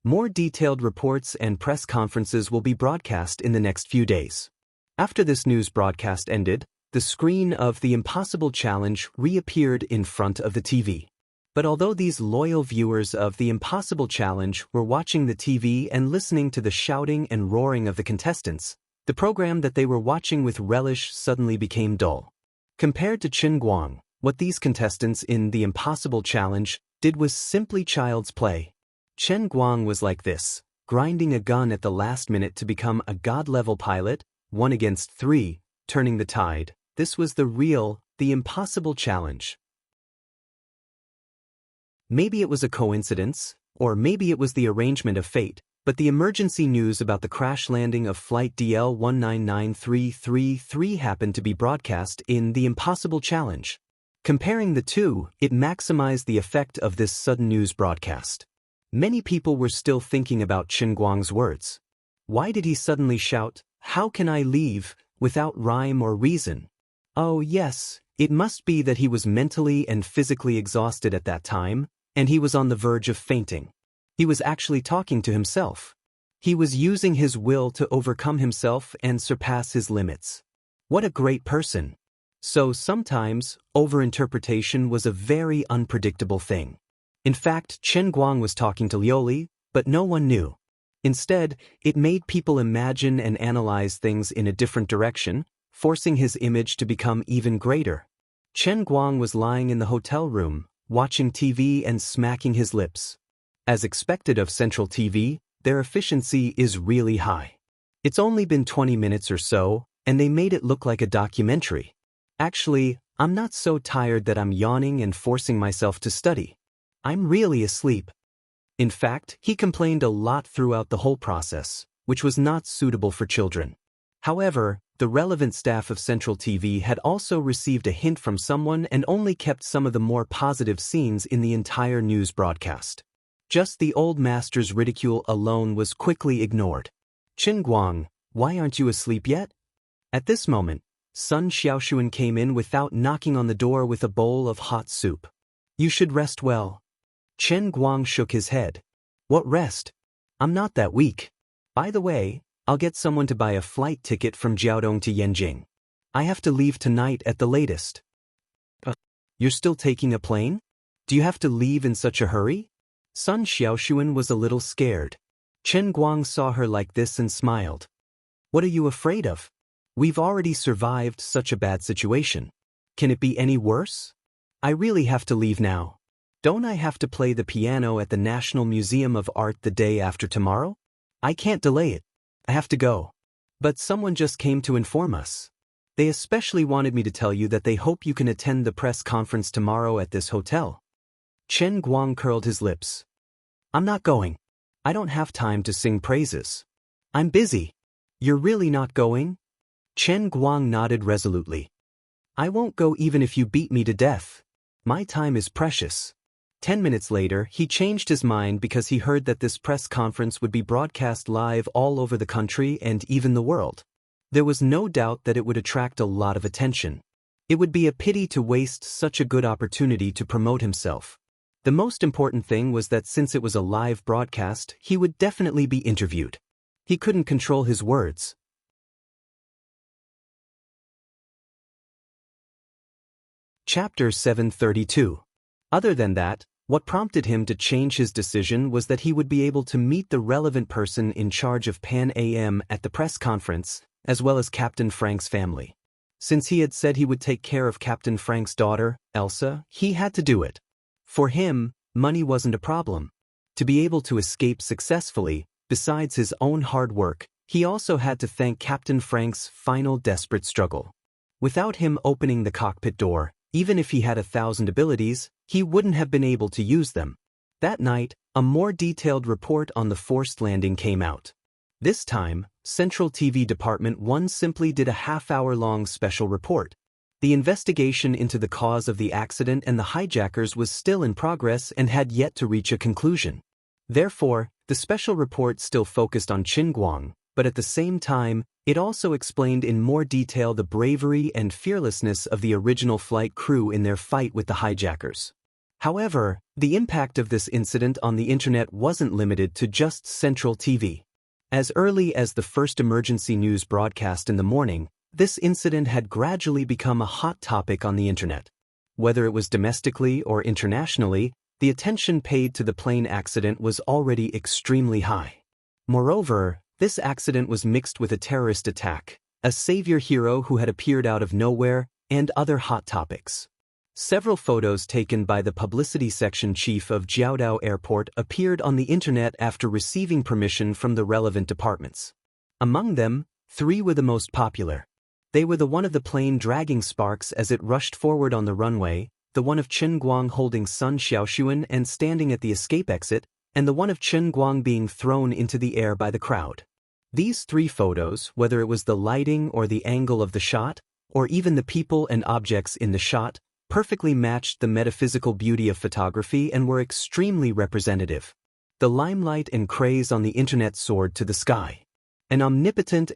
More detailed reports and press conferences will be broadcast in the next few days. After this news broadcast ended, the screen of the Impossible Challenge reappeared in front of the TV. But although these loyal viewers of the Impossible Challenge were watching the TV and listening to the shouting and roaring of the contestants, the program that they were watching with relish suddenly became dull. Compared to Chen Guang, what these contestants in the Impossible Challenge did was simply child's play. Chen Guang was like this, grinding a gun at the last minute to become a god-level pilot, 1 against 3, turning the tide. This was the Impossible Challenge. Maybe it was a coincidence, or maybe it was the arrangement of fate, but the emergency news about the crash landing of flight DL199333 happened to be broadcast in the Impossible Challenge. Comparing the two, it maximized the effect of this sudden news broadcast. Many people were still thinking about Chen Guang's words. Why did he suddenly shout, "How can I leave," without rhyme or reason? Oh yes, it must be that he was mentally and physically exhausted at that time, and he was on the verge of fainting. He was actually talking to himself. He was using his will to overcome himself and surpass his limits. What a great person. So sometimes, overinterpretation was a very unpredictable thing. In fact, Chen Guang was talking to Liuli, but no one knew. Instead, it made people imagine and analyze things in a different direction, forcing his image to become even greater. Chen Guang was lying in the hotel room, watching TV and smacking his lips. As expected of Central TV, their efficiency is really high. It's only been 20 minutes or so, and they made it look like a documentary. Actually, I'm not so tired that I'm yawning and forcing myself to study. I'm really asleep. In fact, he complained a lot throughout the whole process, which was not suitable for children. However, the relevant staff of Central TV had also received a hint from someone and only kept some of the more positive scenes in the entire news broadcast. Just the old master's ridicule alone was quickly ignored. Chen Guang, why aren't you asleep yet? At this moment, Sun Xiaoxuan came in without knocking on the door with a bowl of hot soup. You should rest well. Chen Guang shook his head. What rest? I'm not that weak. By the way, I'll get someone to buy a flight ticket from Jiaodong to Yanjing. I have to leave tonight at the latest. You're still taking a plane? Do you have to leave in such a hurry? Sun Xiaoxuan was a little scared. Chen Guang saw her like this and smiled. What are you afraid of? We've already survived such a bad situation. Can it be any worse? I really have to leave now. Don't I have to play the piano at the National Museum of Art the day after tomorrow? I can't delay it. I have to go. But someone just came to inform us. They especially wanted me to tell you that they hope you can attend the press conference tomorrow at this hotel. Chen Guang curled his lips. I'm not going. I don't have time to sing praises. I'm busy. You're really not going? Chen Guang nodded resolutely. I won't go even if you beat me to death. My time is precious. 10 minutes later, he changed his mind because he heard that this press conference would be broadcast live all over the country and even the world. There was no doubt that it would attract a lot of attention. It would be a pity to waste such a good opportunity to promote himself. The most important thing was that since it was a live broadcast, he would definitely be interviewed. He couldn't control his words. Chapter 732. Other than that, what prompted him to change his decision was that he would be able to meet the relevant person in charge of Pan Am at the press conference, as well as Captain Frank's family. Since he had said he would take care of Captain Frank's daughter, Elsa, he had to do it. For him, money wasn't a problem. To be able to escape successfully, besides his own hard work, he also had to thank Captain Frank's final desperate struggle. Without him opening the cockpit door, even if he had 1,000 abilities, he wouldn't have been able to use them. That night, a more detailed report on the forced landing came out. This time, Central TV Department 1 simply did a half-hour-long special report. The investigation into the cause of the accident and the hijackers was still in progress and had yet to reach a conclusion. Therefore, the special report still focused on Qin Guang, but at the same time, it also explained in more detail the bravery and fearlessness of the original flight crew in their fight with the hijackers. However, the impact of this incident on the internet wasn't limited to just Central TV. As early as the first emergency news broadcast in the morning, this incident had gradually become a hot topic on the internet. Whether it was domestically or internationally, the attention paid to the plane accident was already extremely high. Moreover, this accident was mixed with a terrorist attack, a savior hero who had appeared out of nowhere, and other hot topics. Several photos taken by the publicity section chief of Jiaodao Airport appeared on the internet after receiving permission from the relevant departments. Among them, 3 were the most popular. They were the one of the plane dragging sparks as it rushed forward on the runway, the one of Qin Guang holding Sun Xiaoxuan and standing at the escape exit, and the one of Qin Guang being thrown into the air by the crowd. These 3 photos, whether it was the lighting or the angle of the shot, or even the people and objects in the shot, perfectly matched the metaphysical beauty of photography and were extremely representative. The limelight and craze on the internet soared to the sky. An omnipotent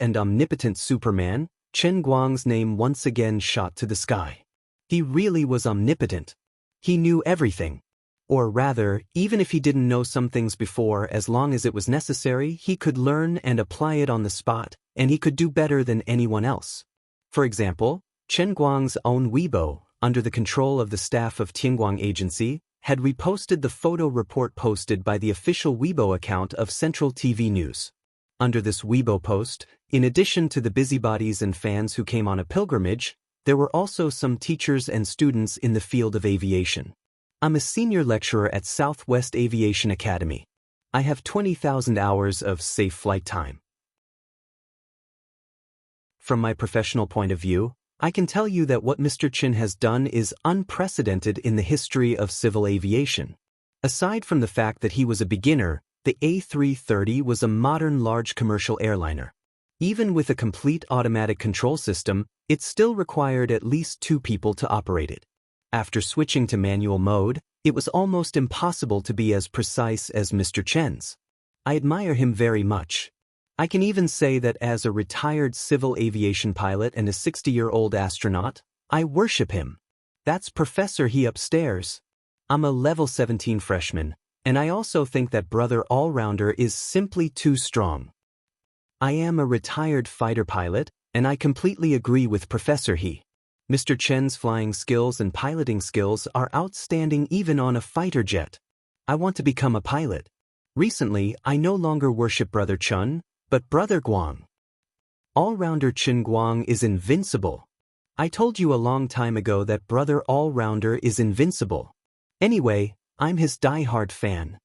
Superman, Qin Guang's name once again shot to the sky. He really was omnipotent. He knew everything. Or rather, even if he didn't know some things before, as long as it was necessary, he could learn and apply it on the spot, and he could do better than anyone else. For example, Qin Guang's own Weibo, under the control of the staff of Tianguang Agency, had reposted the photo report posted by the official Weibo account of Central TV News. Under this Weibo post, in addition to the busybodies and fans who came on a pilgrimage, there were also some teachers and students in the field of aviation. I'm a senior lecturer at Southwest Aviation Academy. I have 20,000 hours of safe flight time. From my professional point of view, I can tell you that what Mr. Qin has done is unprecedented in the history of civil aviation. Aside from the fact that he was a beginner, the A330 was a modern large commercial airliner. Even with a complete automatic control system, it still required at least 2 people to operate it. After switching to manual mode, it was almost impossible to be as precise as Mr. Chen's. I admire him very much. I can even say that as a retired civil aviation pilot and a 60-year-old astronaut, I worship him. That's Professor He upstairs. I'm a level 17 freshman, and I also think that Brother All-Rounder is simply too strong. I am a retired fighter pilot, and I completely agree with Professor He. Mr. Chen's flying skills and piloting skills are outstanding even on a fighter jet. I want to become a pilot. Recently, I no longer worship Brother Chun, but Brother Guang. All-Rounder Qin Guang is invincible. I told you a long time ago that Brother All-Rounder is invincible. Anyway, I'm his die-hard fan.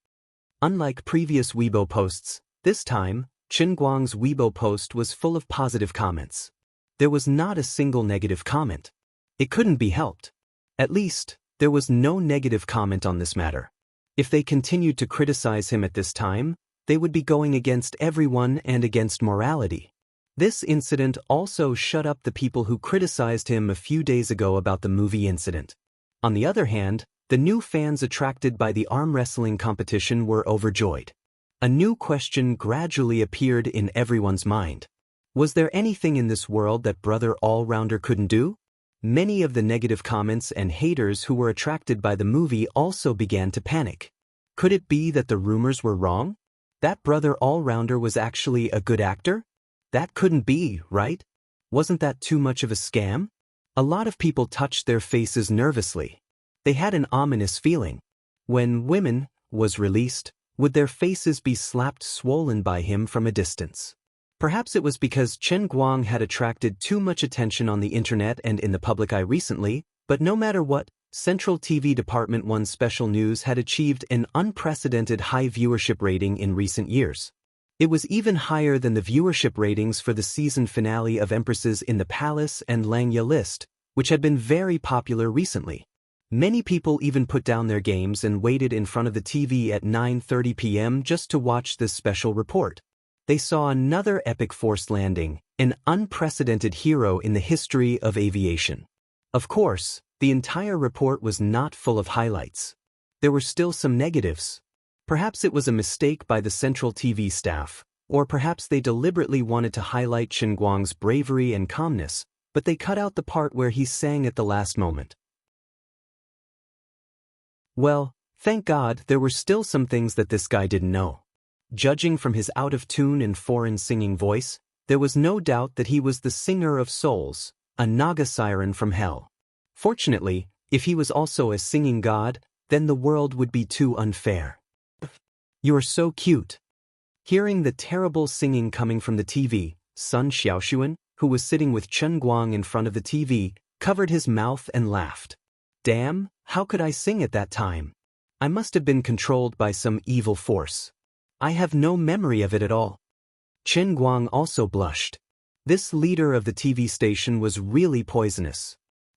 Unlike previous Weibo posts, this time, Qin Guang's Weibo post was full of positive comments. There was not a single negative comment. It couldn't be helped. At least, there was no negative comment on this matter. If they continued to criticize him at this time, they would be going against everyone and against morality. This incident also shut up the people who criticized him a few days ago about the movie incident. On the other hand, the new fans attracted by the arm wrestling competition were overjoyed. A new question gradually appeared in everyone's mind. Was there anything in this world that Brother All-Rounder couldn't do? Many of the negative comments and haters who were attracted by the movie also began to panic. Could it be that the rumors were wrong? That Brother All-Rounder was actually a good actor? That couldn't be, right? Wasn't that too much of a scam? A lot of people touched their faces nervously. They had an ominous feeling. When Women was released, would their faces be slapped swollen by him from a distance? Perhaps it was because Qin Guang had attracted too much attention on the internet and in the public eye recently, but no matter what, Central TV Department 1 Special News had achieved an unprecedented high viewership rating in recent years. It was even higher than the viewership ratings for the season finale of Empresses in the Palace and Langya List, which had been very popular recently. Many people even put down their games and waited in front of the TV at 9:30 p.m. just to watch this special report. They saw another epic forced landing, an unprecedented hero in the history of aviation. Of course, the entire report was not full of highlights. There were still some negatives. Perhaps it was a mistake by the central TV staff, or perhaps they deliberately wanted to highlight Chen Guang's bravery and calmness, but they cut out the part where he sang at the last moment. Well, thank God there were still some things that this guy didn't know. Judging from his out-of-tune and foreign singing voice, there was no doubt that he was the singer of souls, a Naga siren from hell. Fortunately, if he was also a singing god, then the world would be too unfair. "You're so cute." Hearing the terrible singing coming from the TV, Sun Xiaoshuan, who was sitting with Chen Guang in front of the TV, covered his mouth and laughed. "Damn, how could I sing at that time? I must have been controlled by some evil force. I have no memory of it at all." Chen Guang also blushed. This leader of the TV station was really poisonous.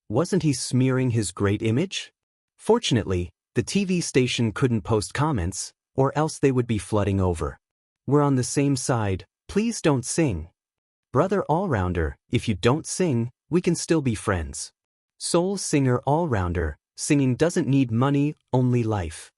Wasn't he smearing his great image? Fortunately, the TV station couldn't post comments, or else they would be flooding over. "We're on the same side, please don't sing." "Brother all-rounder, if you don't sing, we can still be friends." "Soul singer all-rounder, singing doesn't need money, only life."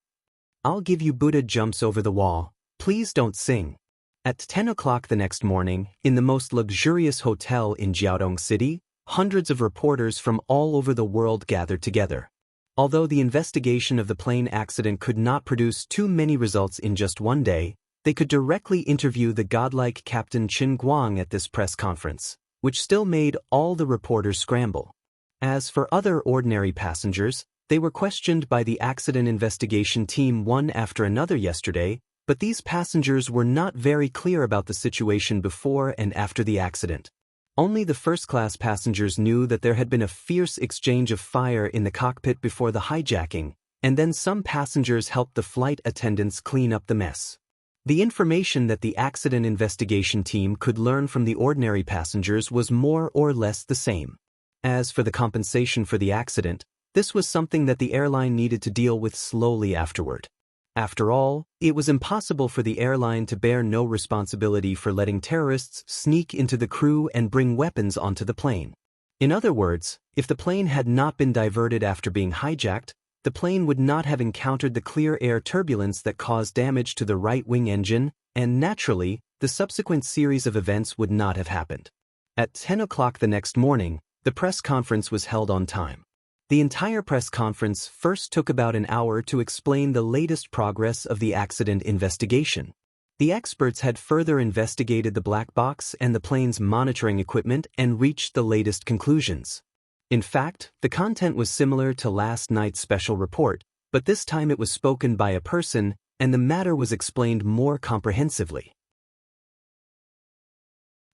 "I'll give you Buddha jumps over the wall, please don't sing." At 10 o'clock the next morning, in the most luxurious hotel in Jiaodong City, hundreds of reporters from all over the world gathered together. Although the investigation of the plane accident could not produce too many results in just one day, they could directly interview the godlike Captain Chen Guang at this press conference, which still made all the reporters scramble. As for other ordinary passengers, they were questioned by the accident investigation team one after another yesterday, but these passengers were not very clear about the situation before and after the accident. Only the first-class passengers knew that there had been a fierce exchange of fire in the cockpit before the hijacking, and then some passengers helped the flight attendants clean up the mess. The information that the accident investigation team could learn from the ordinary passengers was more or less the same. As for the compensation for the accident, this was something that the airline needed to deal with slowly afterward. After all, it was impossible for the airline to bear no responsibility for letting terrorists sneak into the crew and bring weapons onto the plane. In other words, if the plane had not been diverted after being hijacked, the plane would not have encountered the clear air turbulence that caused damage to the right-wing engine, and naturally, the subsequent series of events would not have happened. At 10 o'clock the next morning, the press conference was held on time. The entire press conference first took about an hour to explain the latest progress of the accident investigation. The experts had further investigated the black box and the plane's monitoring equipment and reached the latest conclusions. In fact, the content was similar to last night's special report, but this time it was spoken by a person, and the matter was explained more comprehensively.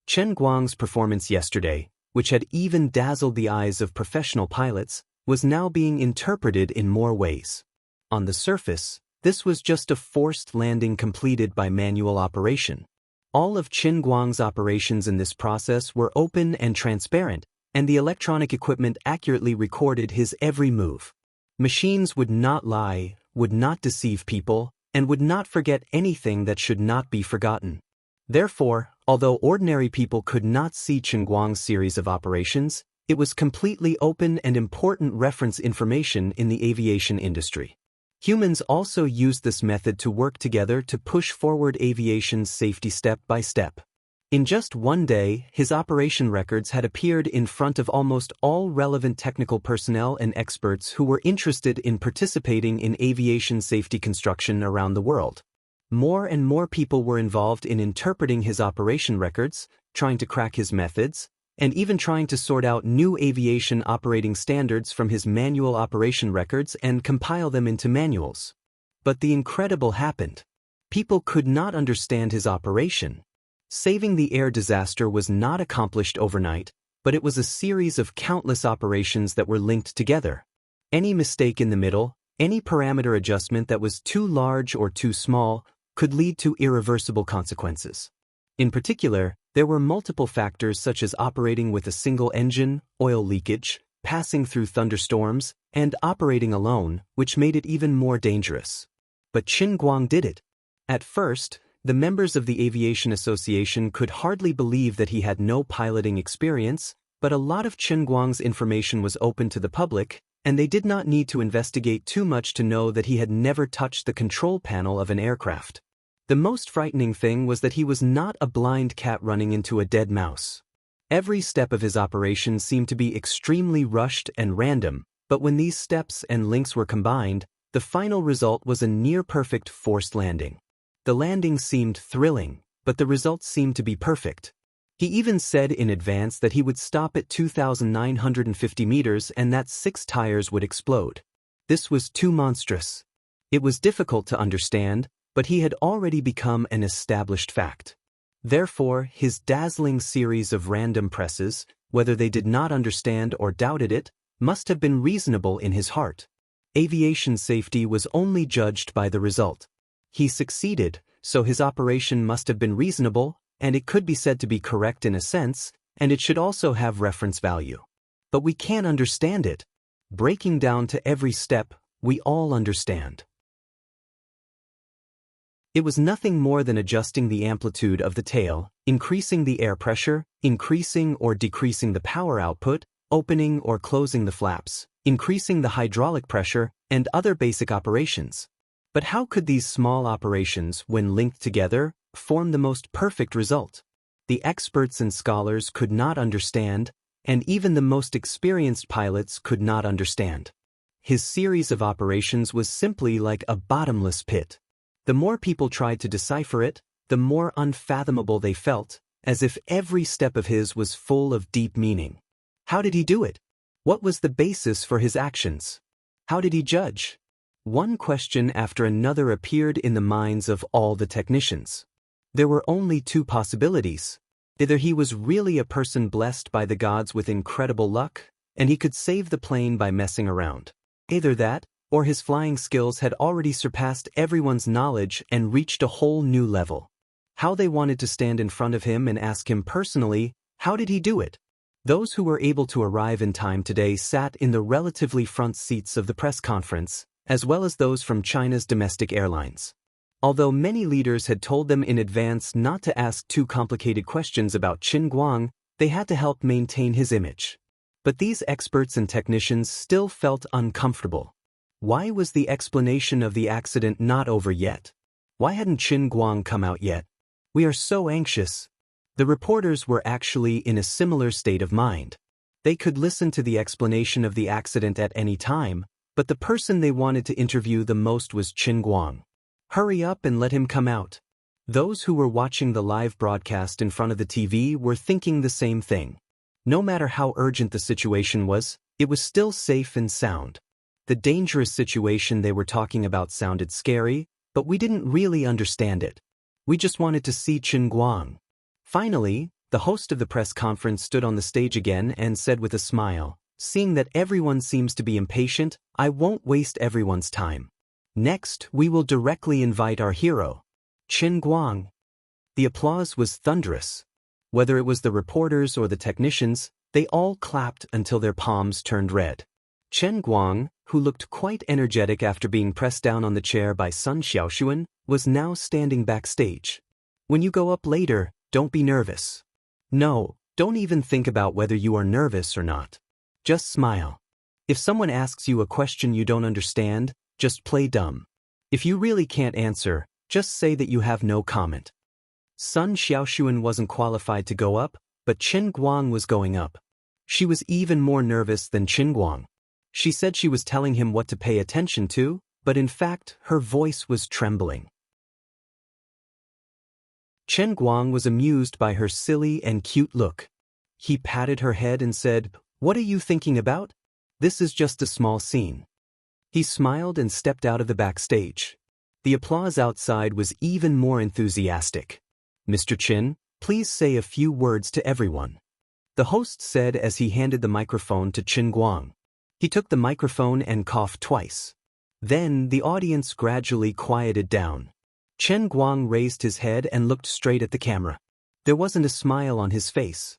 Chen Guang's performance yesterday, which had even dazzled the eyes of professional pilots, was now being interpreted in more ways. On the surface, this was just a forced landing completed by manual operation. All of Chen Guang's operations in this process were open and transparent, and the electronic equipment accurately recorded his every move. Machines would not lie, would not deceive people, and would not forget anything that should not be forgotten. Therefore, although ordinary people could not see Chen Guang's series of operations, it was completely open and important reference information in the aviation industry. Humans also used this method to work together to push forward aviation's safety step by step. In just one day, his operation records had appeared in front of almost all relevant technical personnel and experts who were interested in participating in aviation safety construction around the world. More and more people were involved in interpreting his operation records, trying to crack his methods, and even trying to sort out new aviation operating standards from his manual operation records and compile them into manuals. But the incredible happened. People could not understand his operation. Saving the air disaster was not accomplished overnight, but it was a series of countless operations that were linked together. Any mistake in the middle, any parameter adjustment that was too large or too small, could lead to irreversible consequences. In particular, there were multiple factors such as operating with a single engine, oil leakage, passing through thunderstorms, and operating alone, which made it even more dangerous. But Chen Guang did it. At first, the members of the Aviation Association could hardly believe that he had no piloting experience, but a lot of Chen Guang's information was open to the public, and they did not need to investigate too much to know that he had never touched the control panel of an aircraft. The most frightening thing was that he was not a blind cat running into a dead mouse. Every step of his operation seemed to be extremely rushed and random, but when these steps and links were combined, the final result was a near-perfect forced landing. The landing seemed thrilling, but the results seemed to be perfect. He even said in advance that he would stop at 2,950 meters and that 6 tires would explode. This was too monstrous. It was difficult to understand, but he had already become an established fact. Therefore, his dazzling series of random presses, whether they did not understand or doubted it, must have been reasonable in his heart. Aviation safety was only judged by the result. He succeeded, so his operation must have been reasonable, and it could be said to be correct in a sense, and it should also have reference value. But we can't understand it. Breaking down to every step, we all understand. It was nothing more than adjusting the amplitude of the tail, increasing the air pressure, increasing or decreasing the power output, opening or closing the flaps, increasing the hydraulic pressure, and other basic operations. But how could these small operations, when linked together, form the most perfect result? The experts and scholars could not understand, and even the most experienced pilots could not understand. His series of operations was simply like a bottomless pit. The more people tried to decipher it, the more unfathomable they felt, as if every step of his was full of deep meaning. How did he do it? What was the basis for his actions? How did he judge? One question after another appeared in the minds of all the technicians. There were only 2 possibilities. Either he was really a person blessed by the gods with incredible luck, and he could save the plane by messing around. Either that, or his flying skills had already surpassed everyone's knowledge and reached a whole new level. How they wanted to stand in front of him and ask him personally, how did he do it? Those who were able to arrive in time today sat in the relatively front seats of the press conference, as well as those from China's domestic airlines. Although many leaders had told them in advance not to ask too complicated questions about Chen Guang, they had to help maintain his image. But these experts and technicians still felt uncomfortable. Why was the explanation of the accident not over yet? Why hadn't Chen Guang come out yet? We are so anxious. The reporters were actually in a similar state of mind. They could listen to the explanation of the accident at any time, but the person they wanted to interview the most was Chen Guang. Hurry up and let him come out. Those who were watching the live broadcast in front of the TV were thinking the same thing. No matter how urgent the situation was, it was still safe and sound. The dangerous situation they were talking about sounded scary, but we didn't really understand it. We just wanted to see Chen Guang. Finally, the host of the press conference stood on the stage again and said with a smile, "Seeing that everyone seems to be impatient, I won't waste everyone's time. Next, we will directly invite our hero, Chen Guang." The applause was thunderous. Whether it was the reporters or the technicians, they all clapped until their palms turned red. Chen Guang, who looked quite energetic after being pressed down on the chair by Sun Xiaoxuan, was now standing backstage. "When you go up later, don't be nervous. No, don't even think about whether you are nervous or not. Just smile. If someone asks you a question you don't understand, just play dumb. If you really can't answer, just say that you have no comment." Sun Xiaoxuan wasn't qualified to go up, but Chen Guang was going up. She was even more nervous than Chen Guang. She said she was telling him what to pay attention to, but in fact, her voice was trembling. Chen Guang was amused by her silly and cute look. He patted her head and said, "What are you thinking about? This is just a small scene." He smiled and stepped out of the backstage. The applause outside was even more enthusiastic. "Mr. Chen, please say a few words to everyone," the host said as he handed the microphone to Chen Guang. He took the microphone and coughed twice. Then the audience gradually quieted down. Chen Guang raised his head and looked straight at the camera. There wasn't a smile on his face.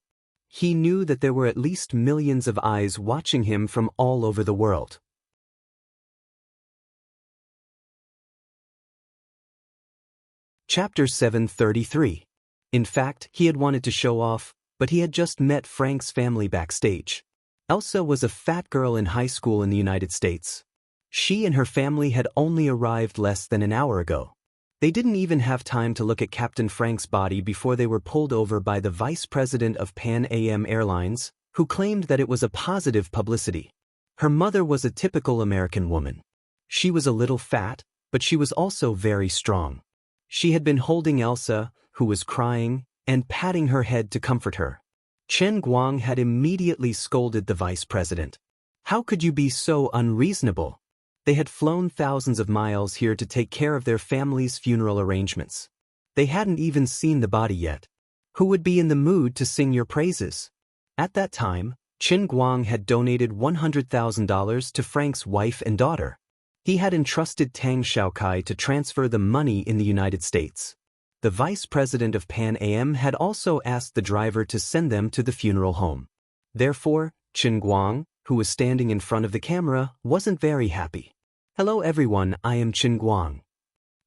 He knew that there were at least millions of eyes watching him from all over the world. Chapter 733. In fact, he had wanted to show off, but he had just met Frank's family backstage. Elsa was a fat girl in high school in the United States. She and her family had only arrived less than an hour ago. They didn't even have time to look at Captain Frank's body before they were pulled over by the vice president of Pan Am Airlines, who claimed that it was a positive publicity. Her mother was a typical American woman. She was a little fat, but she was also very strong. She had been holding Elsa, who was crying, and patting her head to comfort her. Chen Guang had immediately scolded the vice president. How could you be so unreasonable? They had flown thousands of miles here to take care of their family's funeral arrangements. They hadn't even seen the body yet. Who would be in the mood to sing your praises? At that time, Chen Guang had donated $100,000 to Frank's wife and daughter. He had entrusted Tang Xiaokai to transfer the money in the United States. The vice president of Pan Am had also asked the driver to send them to the funeral home. Therefore, Chen Guang, who was standing in front of the camera, wasn't very happy. Hello everyone, I am Chen Guang.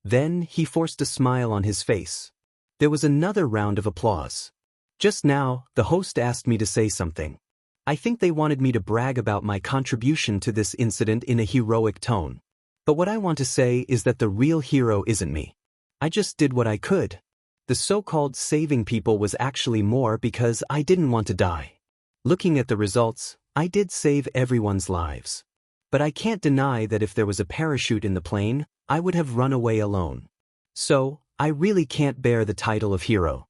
Then he forced a smile on his face. There was another round of applause. Just now, the host asked me to say something. I think they wanted me to brag about my contribution to this incident in a heroic tone. But what I want to say is that the real hero isn't me. I just did what I could. The so-called saving people was actually more because I didn't want to die. Looking at the results, I did save everyone's lives. But I can't deny that if there was a parachute in the plane, I would have run away alone. So, I really can't bear the title of hero.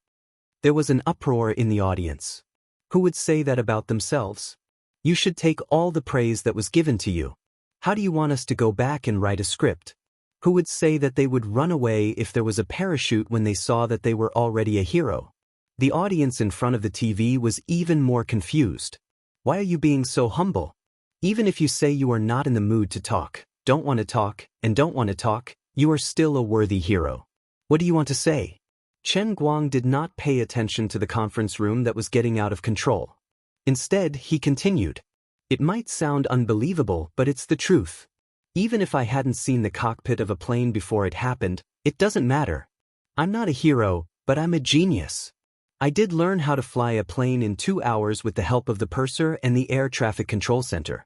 There was an uproar in the audience. Who would say that about themselves? You should take all the praise that was given to you. How do you want us to go back and write a script? Who would say that they would run away if there was a parachute when they saw that they were already a hero? The audience in front of the TV was even more confused. Why are you being so humble? Even if you say you are not in the mood to talk, don't want to talk, and don't want to talk, you are still a worthy hero. What do you want to say? Chen Guang did not pay attention to the conference room that was getting out of control. Instead, he continued. It might sound unbelievable, but it's the truth. Even if I hadn't seen the cockpit of a plane before it happened, it doesn't matter. I'm not a hero, but I'm a genius. I did learn how to fly a plane in 2 hours with the help of the purser and the air traffic control center.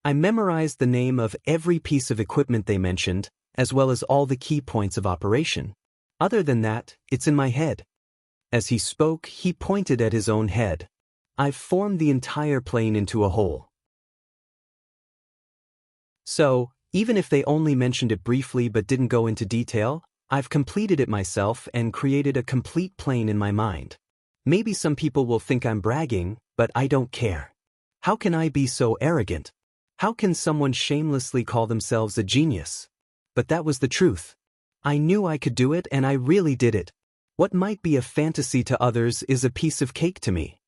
I memorized the name of every piece of equipment they mentioned, as well as all the key points of operation. Other than that, it's in my head. As he spoke, he pointed at his own head. I've formed the entire plane into a whole. So, even if they only mentioned it briefly but didn't go into detail, I've completed it myself and created a complete plane in my mind. Maybe some people will think I'm bragging, but I don't care. How can I be so arrogant? How can someone shamelessly call themselves a genius? But that was the truth. I knew I could do it and I really did it. What might be a fantasy to others is a piece of cake to me.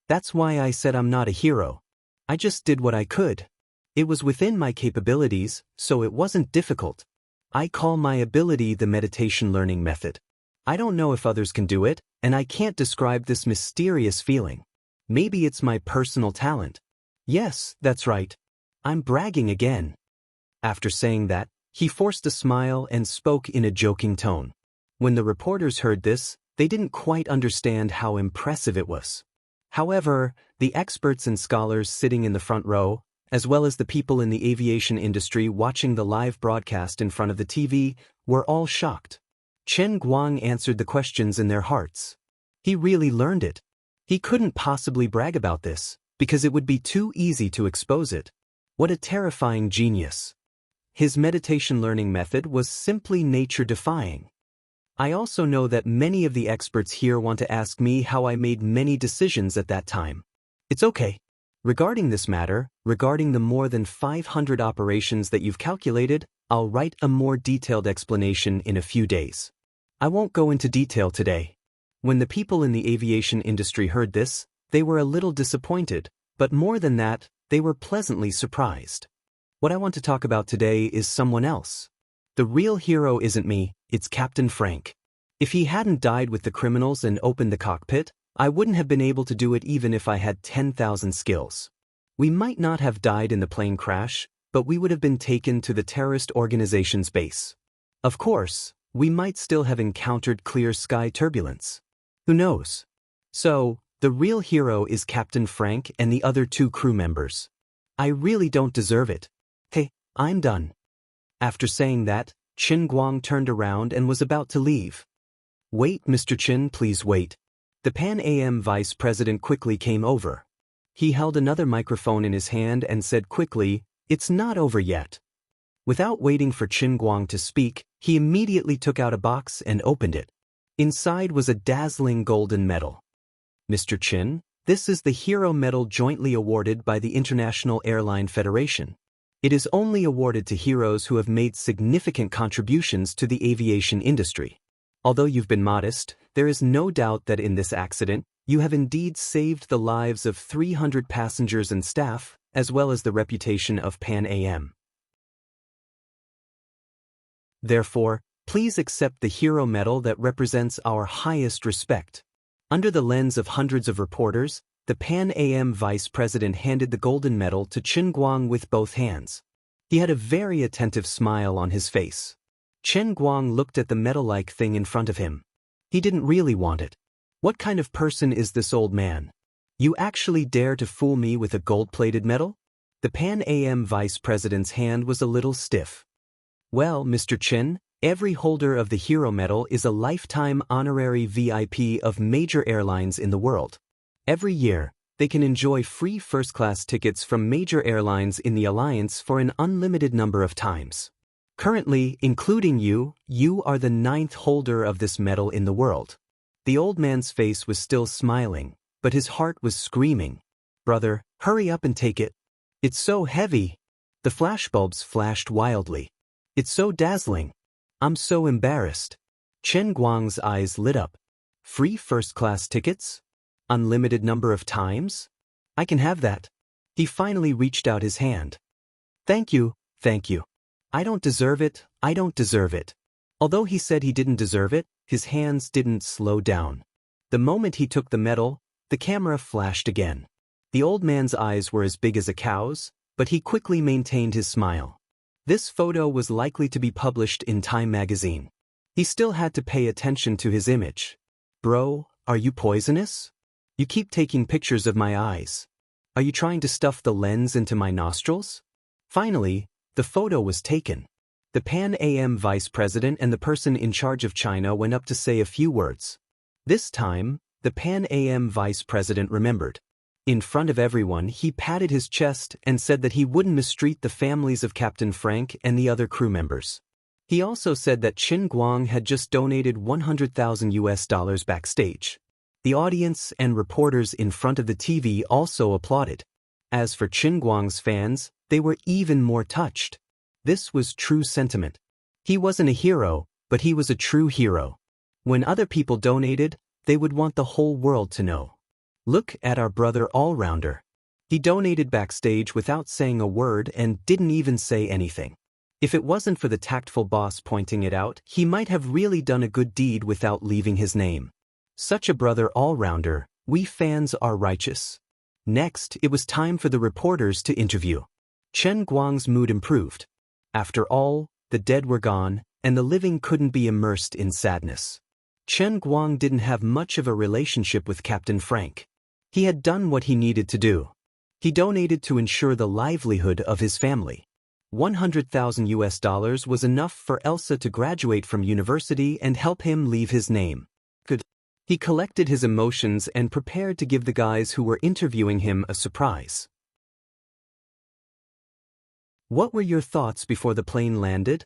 That's why I said I'm not a hero. I just did what I could. It was within my capabilities, so it wasn't difficult. I call my ability the meditation learning method. I don't know if others can do it, and I can't describe this mysterious feeling. Maybe it's my personal talent. Yes, that's right. I'm bragging again. After saying that, he forced a smile and spoke in a joking tone. When the reporters heard this, they didn't quite understand how impressive it was. However, the experts and scholars sitting in the front row, as well as the people in the aviation industry watching the live broadcast in front of the TV, were all shocked. Chen Guang answered the questions in their hearts. He really learned it. He couldn't possibly brag about this, because it would be too easy to expose it. What a terrifying genius. His meditation learning method was simply nature-defying. I also know that many of the experts here want to ask me how I made many decisions at that time. It's okay. Regarding this matter, regarding the more than 500 operations that you've calculated, I'll write a more detailed explanation in a few days. I won't go into detail today. When the people in the aviation industry heard this, they were a little disappointed, but more than that, they were pleasantly surprised. What I want to talk about today is someone else. The real hero isn't me, it's Captain Frank. If he hadn't died with the criminals and opened the cockpit, I wouldn't have been able to do it even if I had 10,000 skills. We might not have died in the plane crash, but we would have been taken to the terrorist organization's base. Of course, we might still have encountered clear sky turbulence. Who knows? So, the real hero is Captain Frank and the other 2 crew members. I really don't deserve it. Hey, I'm done. After saying that, Qin Guang turned around and was about to leave. Wait, Mr. Qin, please wait. The Pan Am vice president quickly came over. He held another microphone in his hand and said quickly, "It's not over yet." Without waiting for Qin Guang to speak, he immediately took out a box and opened it. Inside was a dazzling golden medal. Mr. Qin, this is the Hero Medal jointly awarded by the International Airline Federation. It is only awarded to heroes who have made significant contributions to the aviation industry. Although you've been modest, there is no doubt that in this accident, you have indeed saved the lives of 300 passengers and staff, as well as the reputation of Pan Am. Therefore, please accept the Hero Medal that represents our highest respect. Under the lens of hundreds of reporters, the Pan Am vice president handed the golden medal to Qin Guang with both hands. He had a very attentive smile on his face. Qin Guang looked at the medal-like thing in front of him. He didn't really want it. What kind of person is this old man? You actually dare to fool me with a gold-plated medal? The Pan Am vice president's hand was a little stiff. Well, Mr. Qin, every holder of the Hero Medal is a lifetime honorary VIP of major airlines in the world. Every year, they can enjoy free first-class tickets from major airlines in the alliance for an unlimited number of times. Currently, including you are the 9th holder of this medal in the world. The old man's face was still smiling, but his heart was screaming. Brother, hurry up and take it. It's so heavy. The flashbulbs flashed wildly. It's so dazzling. I'm so embarrassed. Qin Guang's eyes lit up. Free first-class tickets? Unlimited number of times? I can have that. He finally reached out his hand. Thank you, thank you. I don't deserve it, I don't deserve it. Although he said he didn't deserve it, his hands didn't slow down. The moment he took the medal, the camera flashed again. The old man's eyes were as big as a cow's, but he quickly maintained his smile. This photo was likely to be published in Time magazine. He still had to pay attention to his image. Bro, are you poisonous? You keep taking pictures of my eyes. Are you trying to stuff the lens into my nostrils? Finally, the photo was taken. The Pan Am vice president and the person in charge of China went up to say a few words. This time, the Pan Am vice president remembered. In front of everyone, he patted his chest and said that he wouldn't mistreat the families of Captain Frank and the other crew members. He also said that Qin Guang had just donated $100,000 backstage. The audience and reporters in front of the TV also applauded. As for Qin Guang's fans, they were even more touched. This was true sentiment. He wasn't a hero, but he was a true hero. When other people donated, they would want the whole world to know. Look at our brother all-rounder. He donated backstage without saying a word and didn't even say anything. If it wasn't for the tactful boss pointing it out, he might have really done a good deed without leaving his name. Such a brother all-rounder, we fans are righteous. Next, it was time for the reporters to interview. Qin Guang's mood improved. After all, the dead were gone, and the living couldn't be immersed in sadness. Qin Guang didn't have much of a relationship with Captain Frank. He had done what he needed to do. He donated to ensure the livelihood of his family. $100,000 was enough for Elsa to graduate from university and help him leave his name. Good. He collected his emotions and prepared to give the guys who were interviewing him a surprise. What were your thoughts before the plane landed?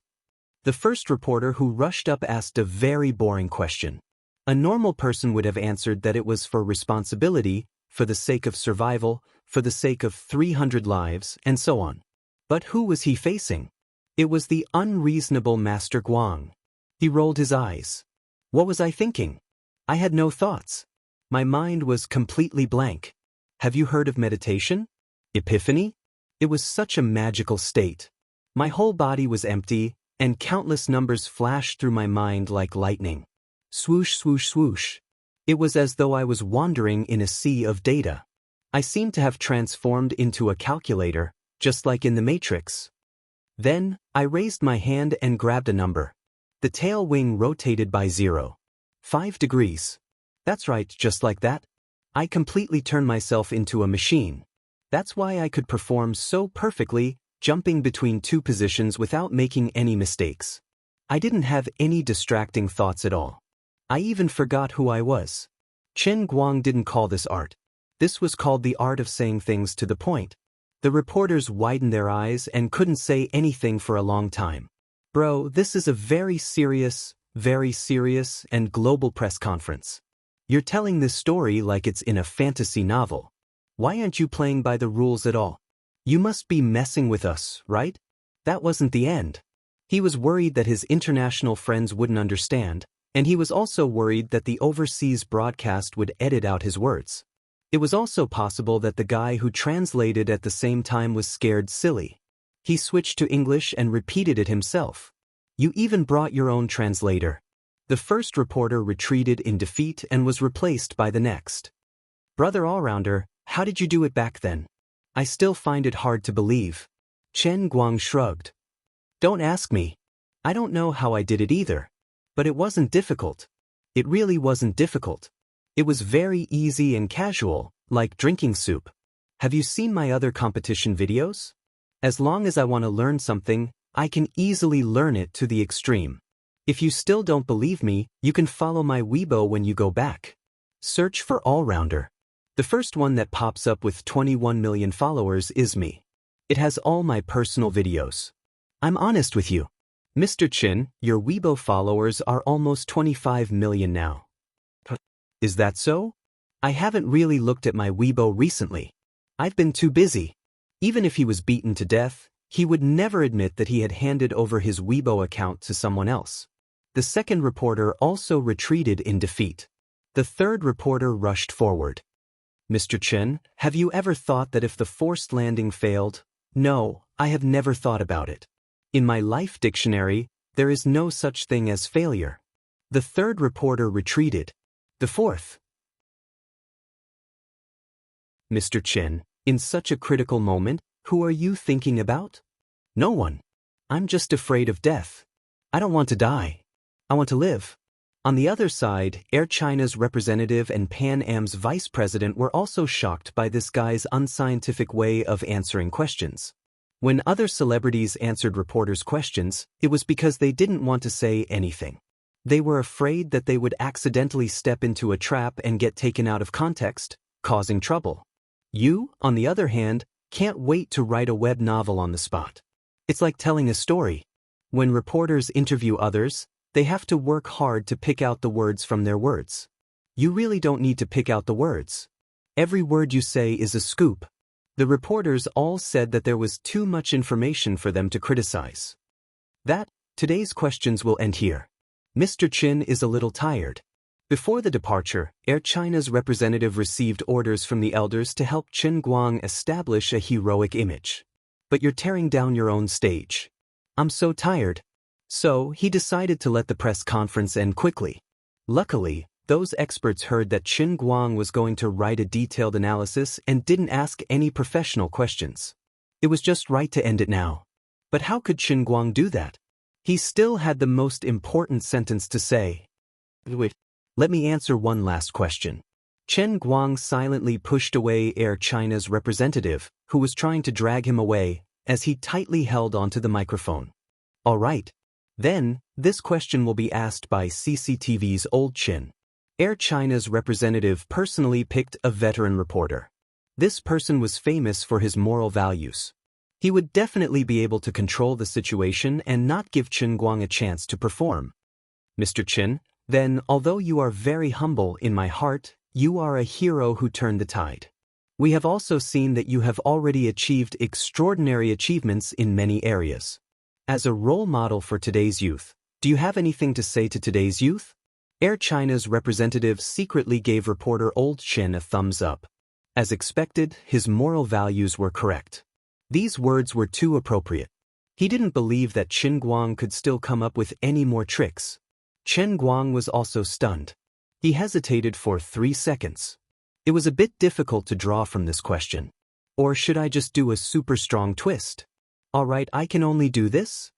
The first reporter who rushed up asked a very boring question. A normal person would have answered that it was for responsibility, for the sake of survival, for the sake of 300 lives, and so on. But who was he facing? It was the unreasonable Master Guang. He rolled his eyes. What was I thinking? I had no thoughts. My mind was completely blank. Have you heard of meditation? Epiphany? It was such a magical state. My whole body was empty, and countless numbers flashed through my mind like lightning. Swoosh, swoosh, swoosh. It was as though I was wandering in a sea of data. I seemed to have transformed into a calculator, just like in the Matrix. Then, I raised my hand and grabbed a number. The tail wing rotated by 0.5 degrees. That's right, just like that. I completely turned myself into a machine. That's why I could perform so perfectly, jumping between two positions without making any mistakes. I didn't have any distracting thoughts at all. I even forgot who I was. Chen Guang didn't call this art. This was called the art of saying things to the point. The reporters widened their eyes and couldn't say anything for a long time. Bro, this is a very serious and global press conference. You're telling this story like it's in a fantasy novel. Why aren't you playing by the rules at all? You must be messing with us, right? That wasn't the end. He was worried that his international friends wouldn't understand, and he was also worried that the overseas broadcast would edit out his words. It was also possible that the guy who translated at the same time was scared silly. He switched to English and repeated it himself. You even brought your own translator. The first reporter retreated in defeat and was replaced by the next. Brother Allrounder, how did you do it back then? I still find it hard to believe. Chen Guang shrugged. Don't ask me. I don't know how I did it either. But it wasn't difficult. It really wasn't difficult. It was very easy and casual, like drinking soup. Have you seen my other competition videos? As long as I want to learn something, I can easily learn it to the extreme. If you still don't believe me, you can follow my Weibo when you go back. Search for Allrounder. The first one that pops up with 21 million followers is me. It has all my personal videos. I'm honest with you. Mr. Chin, your Weibo followers are almost 25 million now. Is that so? I haven't really looked at my Weibo recently. I've been too busy. Even if he was beaten to death, he would never admit that he had handed over his Weibo account to someone else. The second reporter also retreated in defeat. The third reporter rushed forward. Mr. Chen, have you ever thought that if the forced landing failed? No, I have never thought about it. In my life dictionary, there is no such thing as failure. The third reporter retreated. The fourth. Mr. Chen, in such a critical moment, who are you thinking about? No one. I'm just afraid of death. I don't want to die. I want to live. On the other side, Air China's representative and Pan Am's vice president were also shocked by this guy's unscientific way of answering questions. When other celebrities answered reporters' questions, it was because they didn't want to say anything. They were afraid that they would accidentally step into a trap and get taken out of context, causing trouble. You, on the other hand, can't wait to write a web novel on the spot. It's like telling a story. When reporters interview others, they have to work hard to pick out the words from their words. You really don't need to pick out the words. Every word you say is a scoop. The reporters all said that there was too much information for them to criticize. Today's questions will end here. Mr. Chin is a little tired. Before the departure, Air China's representative received orders from the elders to help Chen Guang establish a heroic image. But you're tearing down your own stage. I'm so tired. So, he decided to let the press conference end quickly. Luckily, those experts heard that Chen Guang was going to write a detailed analysis and didn't ask any professional questions. It was just right to end it now. But how could Chen Guang do that? He still had the most important sentence to say. Wait, let me answer one last question. Chen Guang silently pushed away Air China's representative, who was trying to drag him away, as he tightly held onto the microphone. All right. Then, this question will be asked by CCTV's Old Chin. Air China's representative personally picked a veteran reporter. This person was famous for his moral values. He would definitely be able to control the situation and not give Chen Guang a chance to perform. Mr. Chin, then, although you are very humble in my heart, you are a hero who turned the tide. We have also seen that you have already achieved extraordinary achievements in many areas. As a role model for today's youth, do you have anything to say to today's youth? Air China's representative secretly gave reporter Old Chen a thumbs up. As expected, his moral values were correct. These words were too appropriate. He didn't believe that Chen Guang could still come up with any more tricks. Chen Guang was also stunned. He hesitated for 3 seconds. It was a bit difficult to draw from this question. Or should I just do a super strong twist? All right, I can only do this?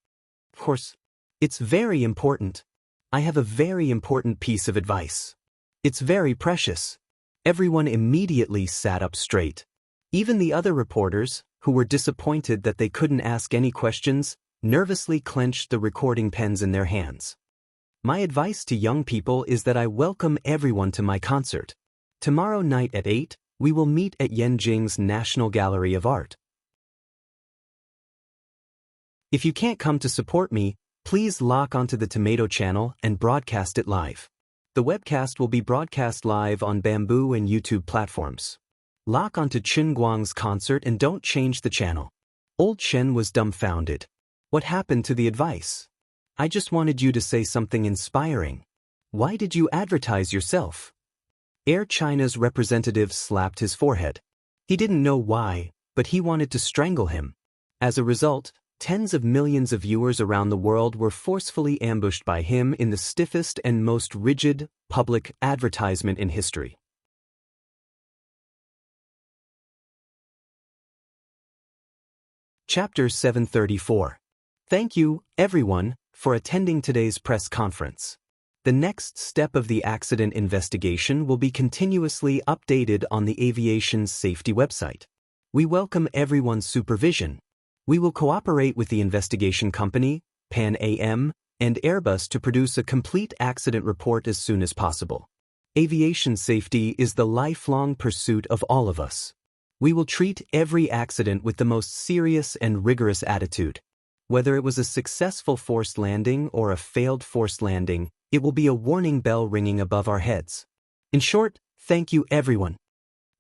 Of course. It's very important. I have a very important piece of advice. It's very precious. Everyone immediately sat up straight. Even the other reporters, who were disappointed that they couldn't ask any questions, nervously clenched the recording pens in their hands. My advice to young people is that I welcome everyone to my concert. Tomorrow night at 8, we will meet at Yanjing's National Gallery of Art. If you can't come to support me, please log onto the Tomato channel and broadcast it live. The webcast will be broadcast live on Bamboo and YouTube platforms. Log onto Chen Guang's concert and don't change the channel. Old Chen was dumbfounded. What happened to the advice? I just wanted you to say something inspiring. Why did you advertise yourself? Air China's representative slapped his forehead. He didn't know why, but he wanted to strangle him. As a result, tens of millions of viewers around the world were forcefully ambushed by him in the stiffest and most rigid public advertisement in history. Chapter 734. Thank you, everyone, for attending today's press conference. The next step of the accident investigation will be continuously updated on the aviation safety website. We welcome everyone's supervision. We will cooperate with the investigation company, Pan Am, and Airbus to produce a complete accident report as soon as possible. Aviation safety is the lifelong pursuit of all of us. We will treat every accident with the most serious and rigorous attitude. Whether it was a successful forced landing or a failed forced landing, it will be a warning bell ringing above our heads. In short, thank you everyone.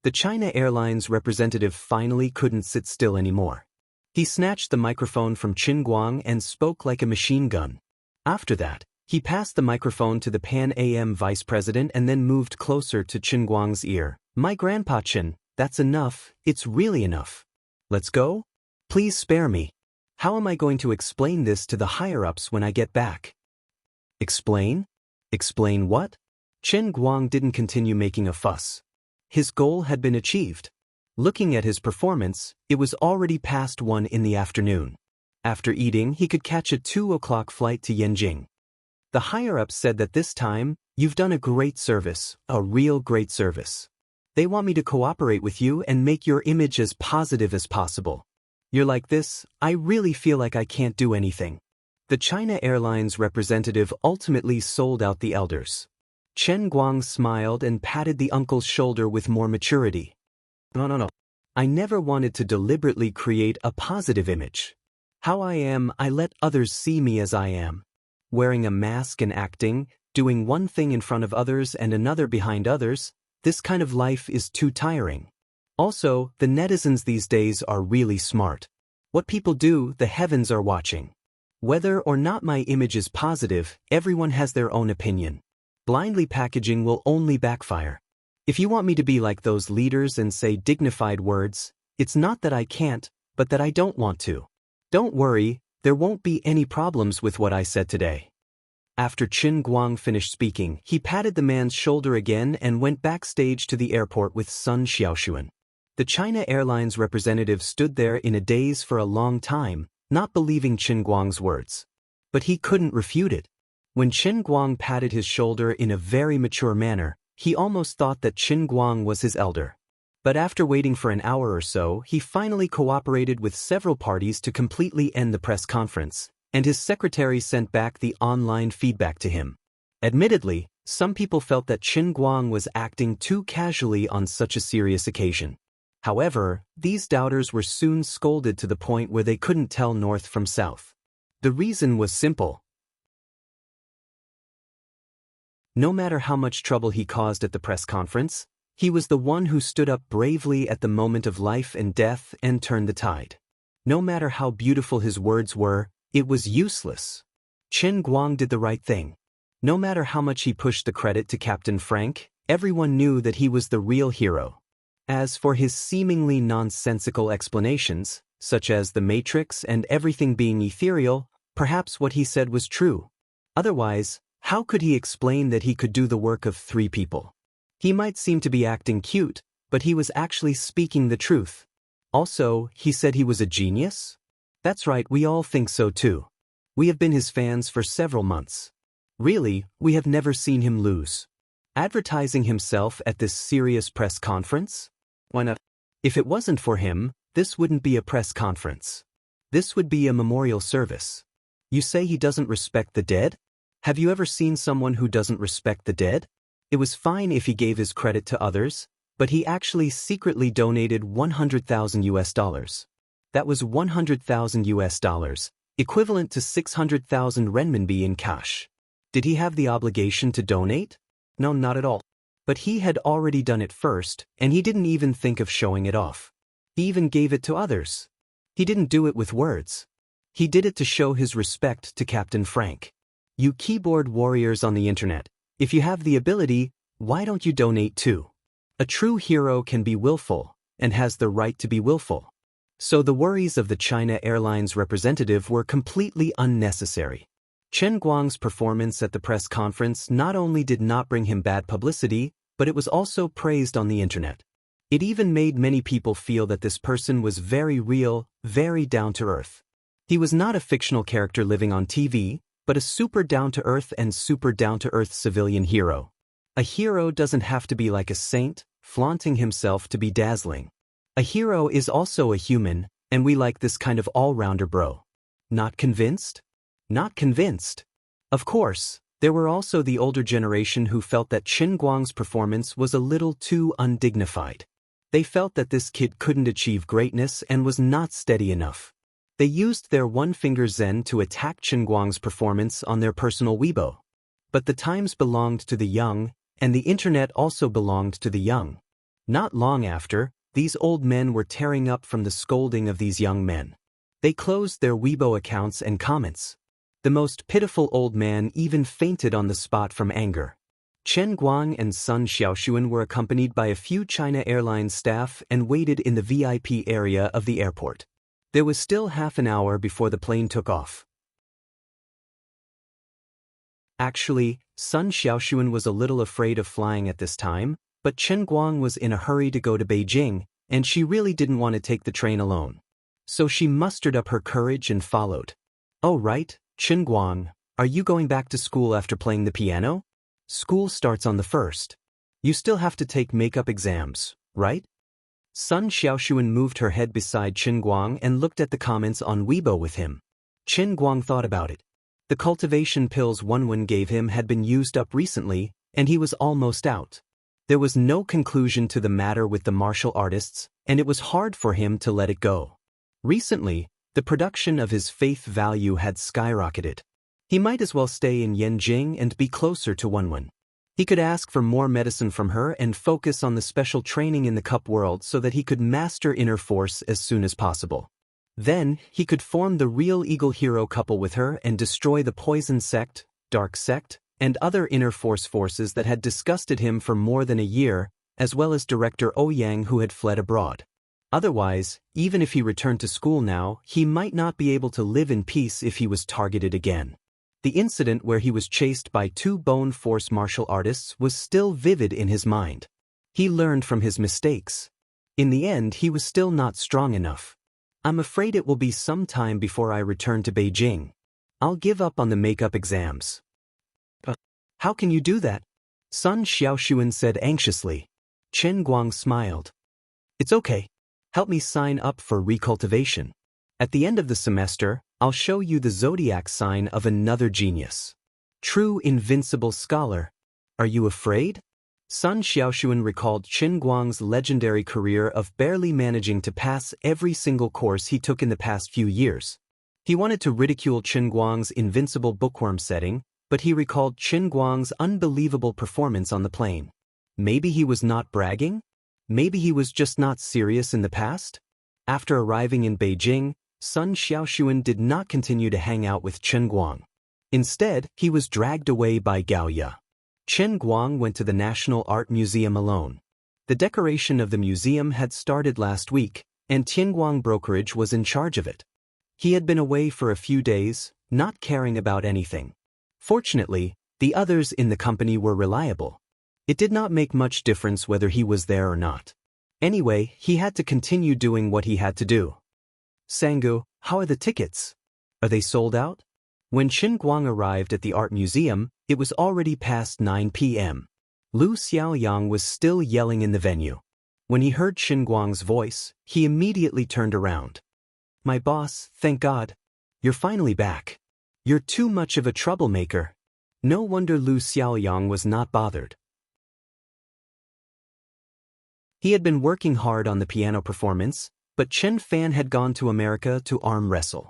The China Airlines representative finally couldn't sit still anymore. He snatched the microphone from Qin Guang and spoke like a machine gun. After that, he passed the microphone to the Pan Am vice president and then moved closer to Qin Guang's ear. My grandpa Qin, that's enough, it's really enough. Let's go? Please spare me. How am I going to explain this to the higher-ups when I get back? Explain? Explain what? Qin Guang didn't continue making a fuss. His goal had been achieved. Looking at his performance, it was already past 1 in the afternoon. After eating, he could catch a 2 o'clock flight to Yanjing. The higher-ups said that this time, you've done a great service, a real great service. They want me to cooperate with you and make your image as positive as possible. You're like this, I really feel like I can't do anything. The China Airlines representative ultimately sold out the elders. Chen Guang smiled and patted the uncle's shoulder with more maturity. No. I never wanted to deliberately create a positive image. How I am, I let others see me as I am. Wearing a mask and acting, doing one thing in front of others and another behind others, this kind of life is too tiring. Also, the netizens these days are really smart. What people do, the heavens are watching. Whether or not my image is positive, everyone has their own opinion. Blindly packaging will only backfire. If you want me to be like those leaders and say dignified words, it's not that I can't, but that I don't want to. Don't worry, there won't be any problems with what I said today. After Qin Guang finished speaking, he patted the man's shoulder again and went backstage to the airport with Sun Xiaoshuan. The China Airlines representative stood there in a daze for a long time, not believing Qin Guang's words. But he couldn't refute it. When Qin Guang patted his shoulder in a very mature manner, he almost thought that Qin Guang was his elder. But after waiting for an hour or so, he finally cooperated with several parties to completely end the press conference, and his secretary sent back the online feedback to him. Admittedly, some people felt that Qin Guang was acting too casually on such a serious occasion. However, these doubters were soon scolded to the point where they couldn't tell north from south. The reason was simple. No matter how much trouble he caused at the press conference, he was the one who stood up bravely at the moment of life and death and turned the tide. No matter how beautiful his words were, it was useless. Qin Guang did the right thing. No matter how much he pushed the credit to Captain Frank, everyone knew that he was the real hero. As for his seemingly nonsensical explanations, such as the Matrix and everything being ethereal, perhaps what he said was true. Otherwise, how could he explain that he could do the work of 3 people? He might seem to be acting cute, but he was actually speaking the truth. Also, he said he was a genius? That's right, we all think so too. We have been his fans for several months. Really, we have never seen him lose. Advertising himself at this serious press conference? Why not? If it wasn't for him, this wouldn't be a press conference. This would be a memorial service. You say he doesn't respect the dead? Have you ever seen someone who doesn't respect the dead? It was fine if he gave his credit to others, but he actually secretly donated 100,000 US dollars. That was 100,000 US dollars, equivalent to 600,000 renminbi in cash. Did he have the obligation to donate? No, not at all. But he had already done it first, and he didn't even think of showing it off. He even gave it to others. He didn't do it with words. He did it to show his respect to Captain Frank. You keyboard warriors on the internet, if you have the ability, why don't you donate too? A true hero can be willful, and has the right to be willful. So the worries of the China Airlines representative were completely unnecessary. Chen Guang's performance at the press conference not only did not bring him bad publicity, but it was also praised on the internet. It even made many people feel that this person was very real, very down-to-earth. He was not a fictional character living on TV, but a super down-to-earth and super down-to-earth civilian hero. A hero doesn't have to be like a saint, flaunting himself to be dazzling. A hero is also a human, and we like this kind of all-rounder bro. Not convinced? Not convinced. Of course, there were also the older generation who felt that Chen Guang's performance was a little too undignified. They felt that this kid couldn't achieve greatness and was not steady enough. They used their one-finger zen to attack Chen Guang's performance on their personal Weibo. But the times belonged to the young, and the internet also belonged to the young. Not long after, these old men were tearing up from the scolding of these young men. They closed their Weibo accounts and comments. The most pitiful old man even fainted on the spot from anger. Chen Guang and son Xiaoxuan were accompanied by a few China Airlines staff and waited in the VIP area of the airport. There was still half an hour before the plane took off. Actually, son Xiaoxuan was a little afraid of flying at this time, but Chen Guang was in a hurry to go to Beijing, and she really didn't want to take the train alone. So she mustered up her courage and followed. Oh right, Chen Guang, are you going back to school after playing the piano? School starts on the 1st. You still have to take makeup exams, right? Sun Xiaoxuan moved her head beside Chen Guang and looked at the comments on Weibo with him. Chen Guang thought about it. The cultivation pills Wenwen gave him had been used up recently, and he was almost out. There was no conclusion to the matter with the martial artists, and it was hard for him to let it go. Recently, the production of his faith value had skyrocketed. He might as well stay in Yanjing and be closer to Wenwen. He could ask for more medicine from her and focus on the special training in the cup world so that he could master inner force as soon as possible. Then, he could form the real eagle hero couple with her and destroy the poison sect, dark sect, and other inner force forces that had disgusted him for more than a year, as well as director Ouyang who had fled abroad. Otherwise, even if he returned to school now, he might not be able to live in peace if he was targeted again. The incident where he was chased by 2 Bone Force martial artists was still vivid in his mind. He learned from his mistakes. In the end, he was still not strong enough. I'm afraid it will be some time before I return to Beijing. I'll give up on the makeup exams. How can you do that? Sun Xiaoxuan said anxiously. Chen Guang smiled. It's okay. Help me sign up for recultivation. At the end of the semester, I'll show you the zodiac sign of another genius. True invincible scholar. Are you afraid? Sun Xiaoxuan recalled Chen Guang's legendary career of barely managing to pass every single course he took in the past few years. He wanted to ridicule Chen Guang's invincible bookworm setting, but he recalled Chen Guang's unbelievable performance on the plane. Maybe he was not bragging? Maybe he was just not serious in the past? After arriving in Beijing, Sun Xiaoxuan did not continue to hang out with Chen Guang. Instead, he was dragged away by Gao Ye. Chen Guang went to the National Art Museum alone. The decoration of the museum had started last week, and Tianguang Brokerage was in charge of it. He had been away for a few days, not caring about anything. Fortunately, the others in the company were reliable. It did not make much difference whether he was there or not. Anyway, he had to continue doing what he had to do. Sangu, how are the tickets? Are they sold out? When Qin Guang arrived at the art museum, it was already past 9 p.m. Lu Xiaoyang was still yelling in the venue. When he heard Qin Guang's voice, he immediately turned around. "My boss, thank God. You're finally back. You're too much of a troublemaker." No wonder Lu Xiaoyang was not bothered. He had been working hard on the piano performance, but Chen Fan had gone to America to arm wrestle.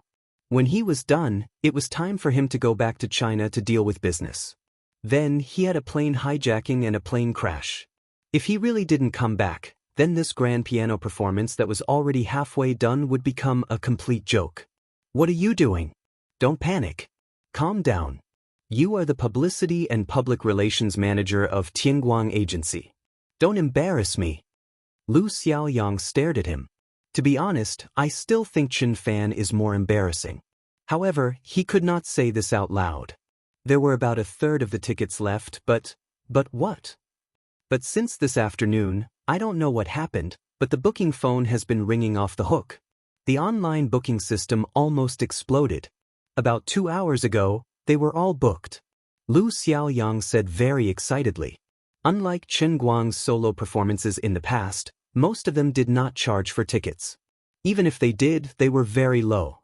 When he was done, it was time for him to go back to China to deal with business. Then he had a plane hijacking and a plane crash. If he really didn't come back, then this grand piano performance that was already halfway done would become a complete joke. "What are you doing? Don't panic. Calm down. You are the publicity and public relations manager of Tianguang Agency. Don't embarrass me." Lu Xiaoyang stared at him. To be honest, I still think Chen Fan is more embarrassing. However, he could not say this out loud. There were about a third of the tickets left, but what? But since this afternoon, I don't know what happened, but the booking phone has been ringing off the hook. The online booking system almost exploded. About 2 hours ago, they were all booked. Lu Xiaoyang said very excitedly. Unlike Chen Guang's solo performances in the past, most of them did not charge for tickets. Even if they did, they were very low.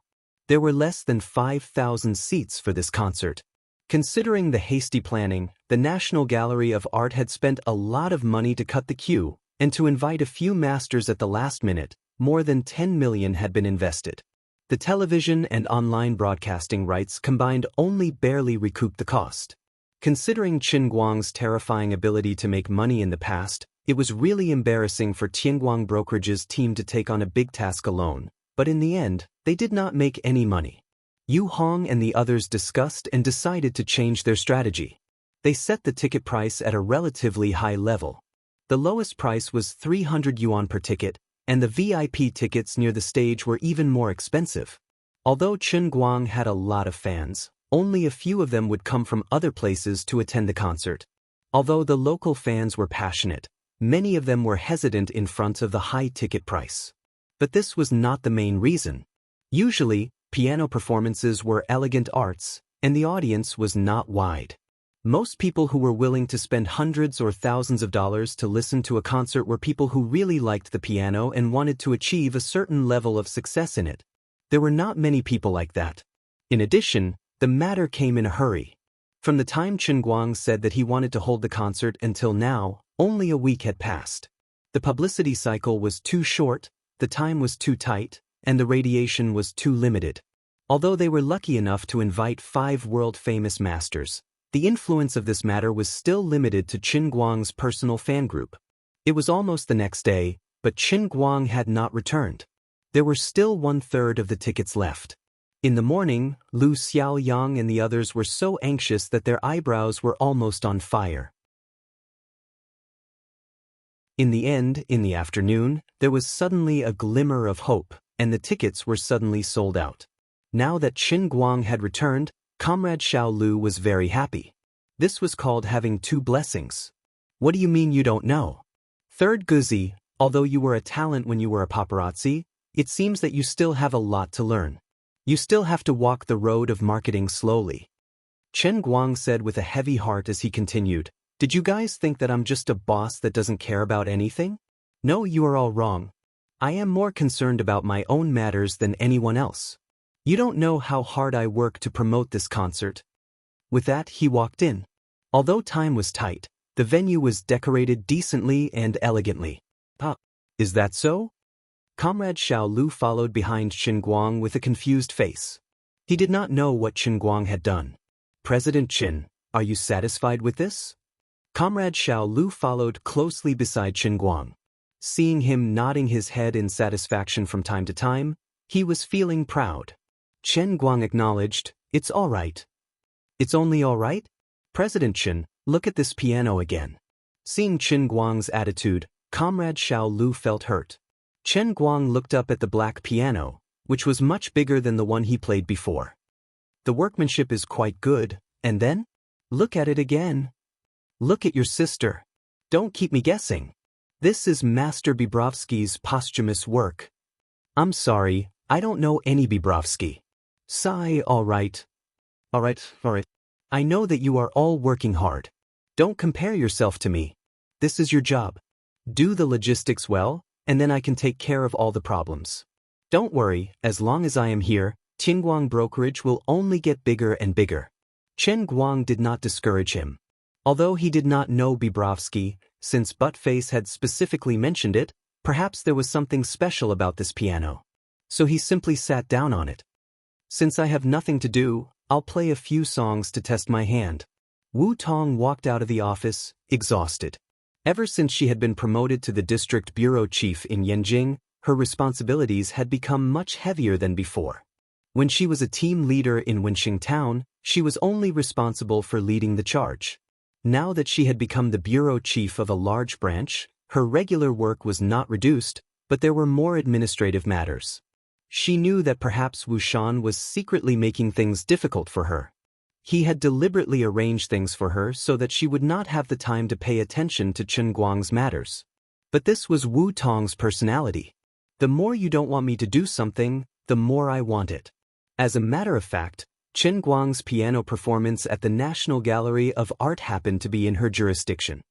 There were less than 5,000 seats for this concert. Considering the hasty planning, the National Gallery of Art had spent a lot of money to cut the queue, and to invite a few masters at the last minute, more than 10 million had been invested. The television and online broadcasting rights combined only barely recouped the cost. Considering Qin Guang's terrifying ability to make money in the past, it was really embarrassing for Tianguang Brokerage's team to take on a big task alone, but in the end, they did not make any money. Yu Hong and the others discussed and decided to change their strategy. They set the ticket price at a relatively high level. The lowest price was 300 yuan per ticket, and the VIP tickets near the stage were even more expensive. Although Qin Guang had a lot of fans, only a few of them would come from other places to attend the concert. Although the local fans were passionate, many of them were hesitant in front of the high ticket price. But this was not the main reason. Usually, piano performances were elegant arts, and the audience was not wide. Most people who were willing to spend hundreds or thousands of dollars to listen to a concert were people who really liked the piano and wanted to achieve a certain level of success in it. There were not many people like that. In addition, the matter came in a hurry. From the time Qin Guang said that he wanted to hold the concert until now, only a week had passed. The publicity cycle was too short, the time was too tight, and the radiation was too limited. Although they were lucky enough to invite 5 world-famous masters, the influence of this matter was still limited to Qin Guang's personal fan group. It was almost the next day, but Qin Guang had not returned. There were still 1/3 of the tickets left. In the morning, Lu Xiaoyang and the others were so anxious that their eyebrows were almost on fire. In the end, in the afternoon, there was suddenly a glimmer of hope, and the tickets were suddenly sold out. Now that Qin Guang had returned, Comrade Xiao Lu was very happy. This was called having 2 blessings. What do you mean you don't know? Third Guzi, although you were a talent when you were a paparazzi, it seems that you still have a lot to learn. You still have to walk the road of marketing slowly. Chen Guang said with a heavy heart as he continued, "Did you guys think that I'm just a boss that doesn't care about anything? No, you are all wrong. I am more concerned about my own matters than anyone else. You don't know how hard I work to promote this concert." With that, he walked in. Although time was tight, the venue was decorated decently and elegantly. Is that so? Comrade Xiao Lu followed behind Qin Guang with a confused face. He did not know what Qin Guang had done. "President Qin, are you satisfied with this?" Comrade Xiao Lu followed closely beside Qin Guang. Seeing him nodding his head in satisfaction from time to time, he was feeling proud. Qin Guang acknowledged, "It's all right." "It's only all right? President Qin, look at this piano again." Seeing Qin Guang's attitude, Comrade Xiao Lu felt hurt. Qin Guang looked up at the black piano, which was much bigger than the one he played before. "The workmanship is quite good, and then? Look at it again. Look at your sister. Don't keep me guessing. This is Master Bobrovsky's posthumous work." "I'm sorry, I don't know any Bobrovsky." "Sigh, all right." Alright. I know that you are all working hard. Don't compare yourself to me. This is your job. Do the logistics well, and then I can take care of all the problems. Don't worry, as long as I am here, Qingguang brokerage will only get bigger and bigger. Chen Guang did not discourage him. Although he did not know Bobrovsky, since Buttface had specifically mentioned it, perhaps there was something special about this piano. So he simply sat down on it. Since I have nothing to do, I'll play a few songs to test my hand. Wu Tong walked out of the office, exhausted. Ever since she had been promoted to the district bureau chief in Yanjing, her responsibilities had become much heavier than before. When she was a team leader in Wenxing Town, she was only responsible for leading the charge. Now that she had become the bureau chief of a large branch, her regular work was not reduced, but there were more administrative matters. She knew that perhaps Wu Shan was secretly making things difficult for her. He had deliberately arranged things for her so that she would not have the time to pay attention to Chen Guang's matters. But this was Wu Tong's personality. The more you don't want me to do something, the more I want it. As a matter of fact, Chen Guang's piano performance at the National Gallery of Art happened to be in her jurisdiction.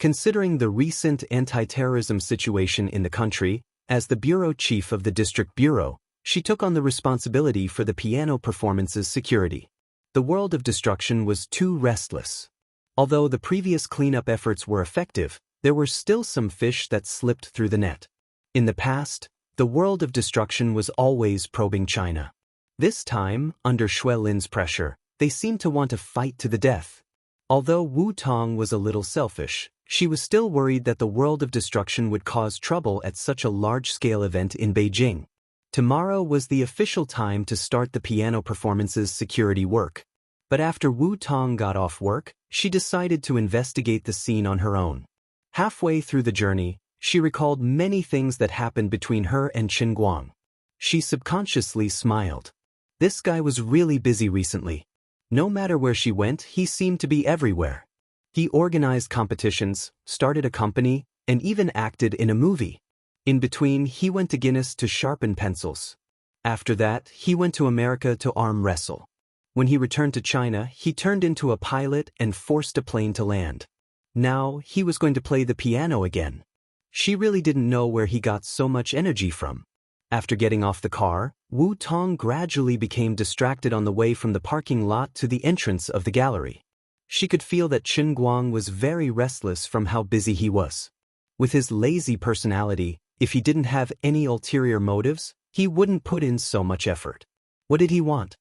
Considering the recent anti-terrorism situation in the country, as the bureau chief of the district bureau, she took on the responsibility for the piano performance's security. The world of destruction was too restless. Although the previous cleanup efforts were effective, there were still some fish that slipped through the net. In the past, the world of destruction was always probing China. This time, under Shui Lin's pressure, they seemed to want to fight to the death. Although Wu Tong was a little selfish, she was still worried that the world of destruction would cause trouble at such a large-scale event in Beijing. Tomorrow was the official time to start the piano performance's security work. But after Wu Tong got off work, she decided to investigate the scene on her own. Halfway through the journey, she recalled many things that happened between her and Chen Guang. She subconsciously smiled. This guy was really busy recently. No matter where she went, he seemed to be everywhere. He organized competitions, started a company, and even acted in a movie. In between, he went to Guinness to sharpen pencils. After that, he went to America to arm wrestle. When he returned to China, he turned into a pilot and forced a plane to land. Now, he was going to play the piano again. She really didn't know where he got so much energy from. After getting off the car, Wu Tong gradually became distracted on the way from the parking lot to the entrance of the gallery. She could feel that Chen Guang was very restless from how busy he was. With his lazy personality, if he didn't have any ulterior motives, he wouldn't put in so much effort. What did he want?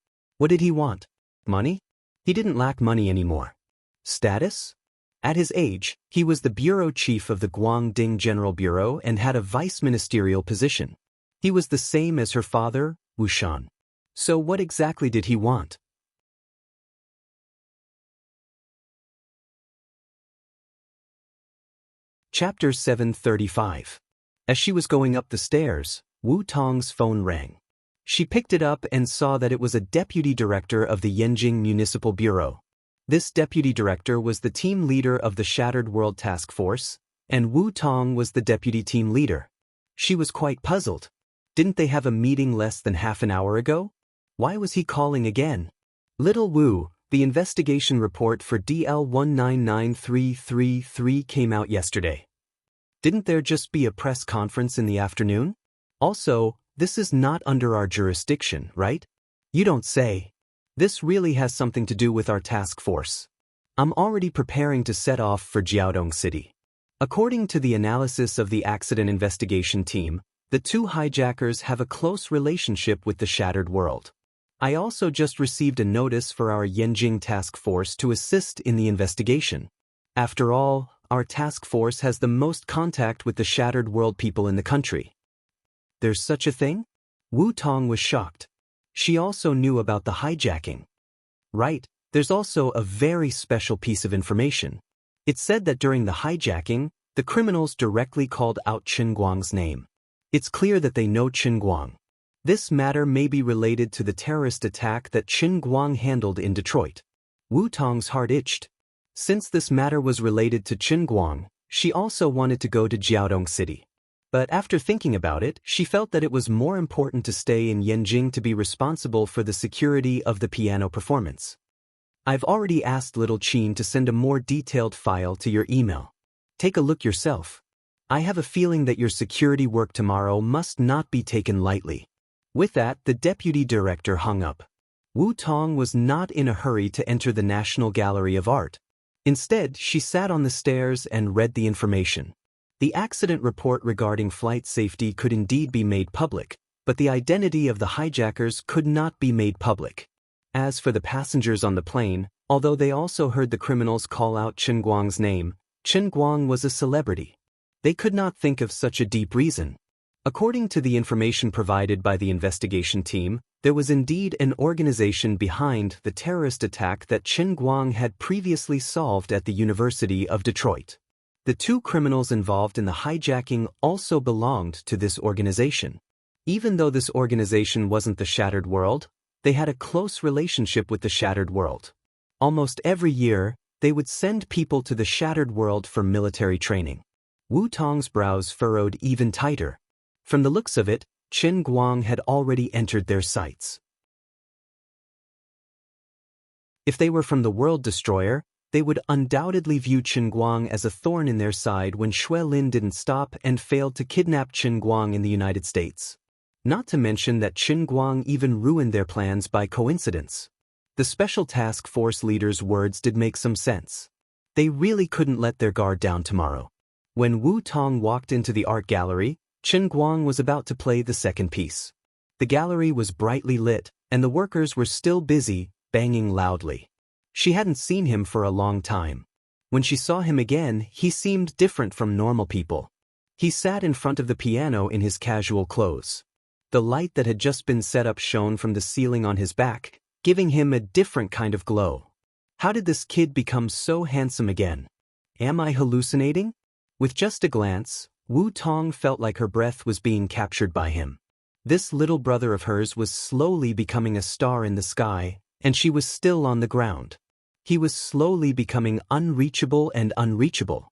Money? He didn't lack money anymore. Status? At his age, he was the bureau chief of the Guangding General Bureau and had a vice-ministerial position. He was the same as her father, Wu Shan. So what exactly did he want? Chapter 735. As she was going up the stairs, Wu Tong's phone rang. She picked it up and saw that it was a deputy director of the Yanjing Municipal Bureau. This deputy director was the team leader of the Shattered World Task Force, and Wu Tong was the deputy team leader. She was quite puzzled. Didn't they have a meeting less than half an hour ago? Why was he calling again? Little Wu, the investigation report for DL 199333 came out yesterday. Didn't there just be a press conference in the afternoon? Also, this is not under our jurisdiction, right? You don't say. This really has something to do with our task force. I'm already preparing to set off for Jiaodong City. According to the analysis of the accident investigation team, the two hijackers have a close relationship with the Shattered World. I also just received a notice for our Yanjing task force to assist in the investigation. After all, our task force has the most contact with the Shattered World people in the country. There's such a thing? Wu Tong was shocked. She also knew about the hijacking. Right, there's also a very special piece of information. It said that during the hijacking, the criminals directly called out Chen Guang's name. It's clear that they know Chen Guang. This matter may be related to the terrorist attack that Chen Guang handled in Detroit. Wu Tong's heart itched. Since this matter was related to Chen Guang, she also wanted to go to Jiaodong City. But after thinking about it, she felt that it was more important to stay in Yanjing to be responsible for the security of the piano performance. I've already asked little Qin to send a more detailed file to your email. Take a look yourself. I have a feeling that your security work tomorrow must not be taken lightly. With that, the deputy director hung up. Wu Tong was not in a hurry to enter the National Gallery of Art. Instead, she sat on the stairs and read the information. The accident report regarding flight safety could indeed be made public, but the identity of the hijackers could not be made public. As for the passengers on the plane, although they also heard the criminals call out Chen Guang's name, Chen Guang was a celebrity. They could not think of such a deep reason. According to the information provided by the investigation team, there was indeed an organization behind the terrorist attack that Chen Guang had previously solved at the University of Detroit. The two criminals involved in the hijacking also belonged to this organization. Even though this organization wasn't the Shattered World, they had a close relationship with the Shattered World. Almost every year, they would send people to the Shattered World for military training. Wu Tong's brows furrowed even tighter. From the looks of it, Chen Guang had already entered their sights. If they were from the World Destroyer, they would undoubtedly view Chen Guang as a thorn in their side when Wang Lin didn't stop and failed to kidnap Chen Guang in the United States. Not to mention that Chen Guang even ruined their plans by coincidence. The Special Task Force leader's words did make some sense. They really couldn't let their guard down tomorrow. When Wu Tong walked into the art gallery, Chen Guang was about to play the second piece. The gallery was brightly lit, and the workers were still busy, banging loudly. She hadn't seen him for a long time. When she saw him again, he seemed different from normal people. He sat in front of the piano in his casual clothes. The light that had just been set up shone from the ceiling on his back, giving him a different kind of glow. How did this kid become so handsome again? Am I hallucinating? With just a glance, Wu Tong felt like her breath was being captured by him. This little brother of hers was slowly becoming a star in the sky, and she was still on the ground. He was slowly becoming unreachable and unreachable.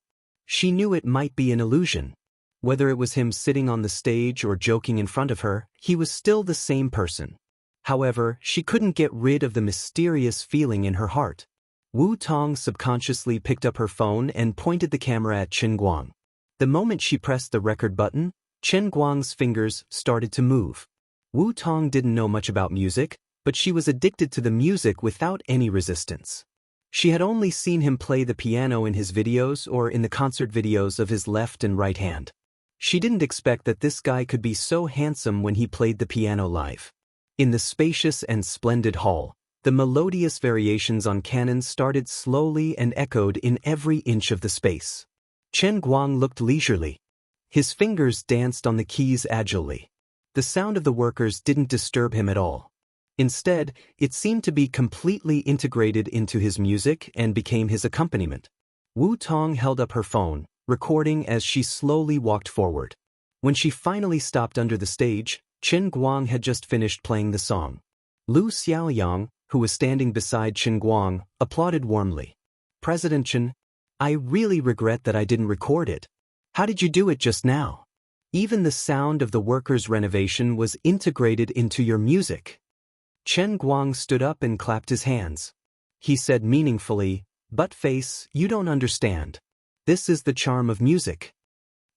She knew it might be an illusion. Whether it was him sitting on the stage or joking in front of her, he was still the same person. However, she couldn't get rid of the mysterious feeling in her heart. Wu Tong subconsciously picked up her phone and pointed the camera at Chen Guang. The moment she pressed the record button, Chen Guang's fingers started to move. Wu Tong didn't know much about music, but she was addicted to the music without any resistance. She had only seen him play the piano in his videos or in the concert videos of his left and right hand. She didn't expect that this guy could be so handsome when he played the piano live. In the spacious and splendid hall, the melodious variations on cannons started slowly and echoed in every inch of the space. Chen Guang looked leisurely. His fingers danced on the keys agilely. The sound of the workers didn't disturb him at all. Instead, it seemed to be completely integrated into his music and became his accompaniment. Wu Tong held up her phone, recording as she slowly walked forward. When she finally stopped under the stage, Chen Guang had just finished playing the song. Lu Xiaoyang, who was standing beside Chen Guang, applauded warmly. "President Chen, I really regret that I didn't record it. How did you do it just now? Even the sound of the workers' renovation was integrated into your music." Chen Guang stood up and clapped his hands. He said meaningfully, "Buttface, you don't understand. This is the charm of music."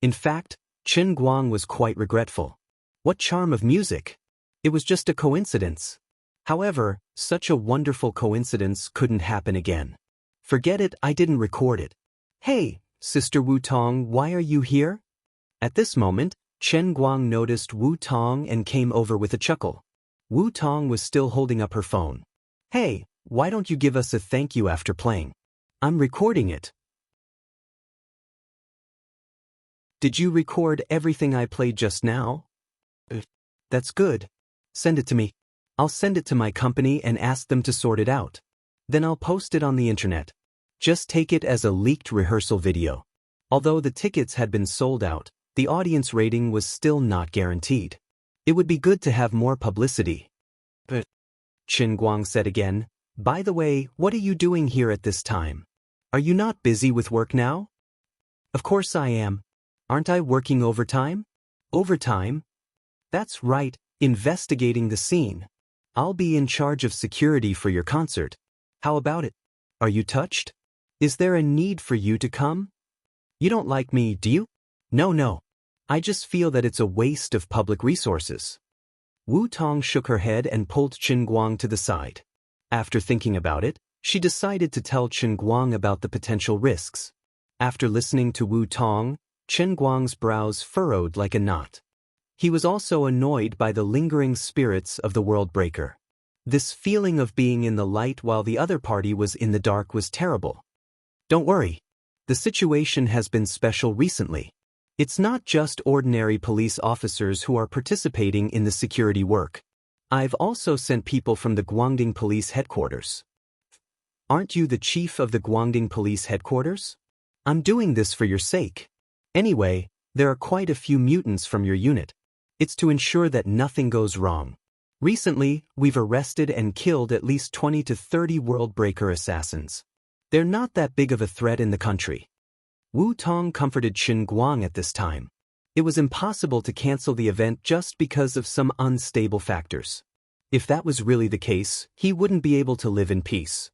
In fact, Chen Guang was quite regretful. What charm of music? It was just a coincidence. However, such a wonderful coincidence couldn't happen again. "Forget it, I didn't record it." "Hey, Sister Wu Tong, why are you here?" At this moment, Chen Guang noticed Wu Tong and came over with a chuckle. Wu Tong was still holding up her phone. "Hey, why don't you give us a thank you after playing? I'm recording it." "Did you record everything I played just now?" "That's good. Send it to me. I'll send it to my company and ask them to sort it out. Then I'll post it on the internet. Just take it as a leaked rehearsal video." Although the tickets had been sold out, the audience rating was still not guaranteed. It would be good to have more publicity. "But," Chen Guang said again, "by the way, what are you doing here at this time? Are you not busy with work now?" "Of course I am. Aren't I working overtime?" Overtime? That's right, investigating the scene. I'll be in charge of security for your concert. How about it? Are you touched? Is there a need for you to come? You don't like me, do you? No. I just feel that it's a waste of public resources. Wu Tong shook her head and pulled Qin Guang to the side. After thinking about it, she decided to tell Qin Guang about the potential risks. After listening to Wu Tong, Qin Guang's brows furrowed like a knot. He was also annoyed by the lingering spirits of the world breaker. This feeling of being in the light while the other party was in the dark was terrible. Don't worry. The situation has been special recently. It's not just ordinary police officers who are participating in the security work. I've also sent people from the Guangdong Police Headquarters. Aren't you the chief of the Guangdong Police Headquarters? I'm doing this for your sake. Anyway, there are quite a few mutants from your unit. It's to ensure that nothing goes wrong. Recently, we've arrested and killed at least 20 to 30 world breaker assassins. They're not that big of a threat in the country. Wu Tong comforted Qin Guang at this time. It was impossible to cancel the event just because of some unstable factors. If that was really the case, he wouldn't be able to live in peace.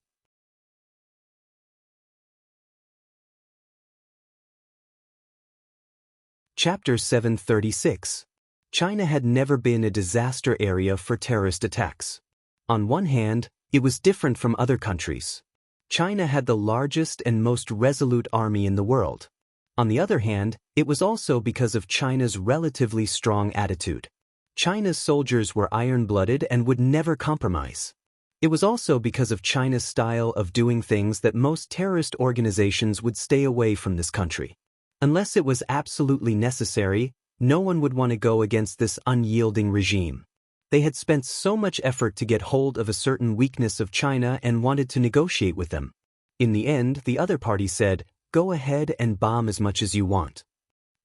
Chapter 736. China had never been a disaster area for terrorist attacks. On one hand, it was different from other countries. China had the largest and most resolute army in the world. On the other hand, it was also because of China's relatively strong attitude. China's soldiers were iron-blooded and would never compromise. It was also because of China's style of doing things that most terrorist organizations would stay away from this country. Unless it was absolutely necessary, no one would want to go against this unyielding regime. They had spent so much effort to get hold of a certain weakness of China and wanted to negotiate with them. In the end, the other party said, "Go ahead and bomb as much as you want.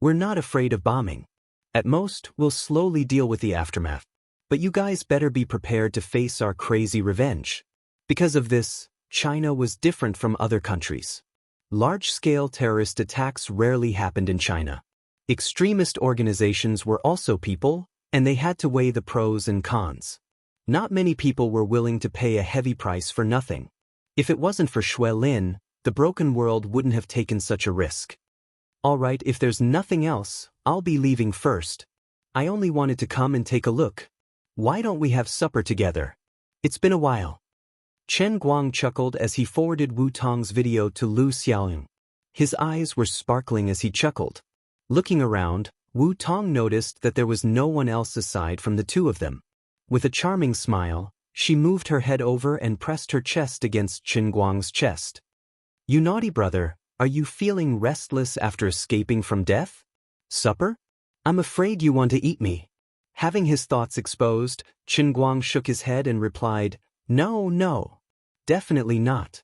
We're not afraid of bombing. At most, we'll slowly deal with the aftermath. But you guys better be prepared to face our crazy revenge." Because of this, China was different from other countries. Large-scale terrorist attacks rarely happened in China. Extremist organizations were also people, and they had to weigh the pros and cons. Not many people were willing to pay a heavy price for nothing. If it wasn't for Wang Lin, the broken world wouldn't have taken such a risk. All right, if there's nothing else, I'll be leaving first. I only wanted to come and take a look. Why don't we have supper together? It's been a while. Qin Guang chuckled as he forwarded Wu Tong's video to Lu Xiaoying. His eyes were sparkling as he chuckled. Looking around, Wu Tong noticed that there was no one else aside from the two of them. With a charming smile, she moved her head over and pressed her chest against Qin Guang's chest. "You naughty brother, are you feeling restless after escaping from death? Supper? I'm afraid you want to eat me." Having his thoughts exposed, Qin Guang shook his head and replied, No, definitely not.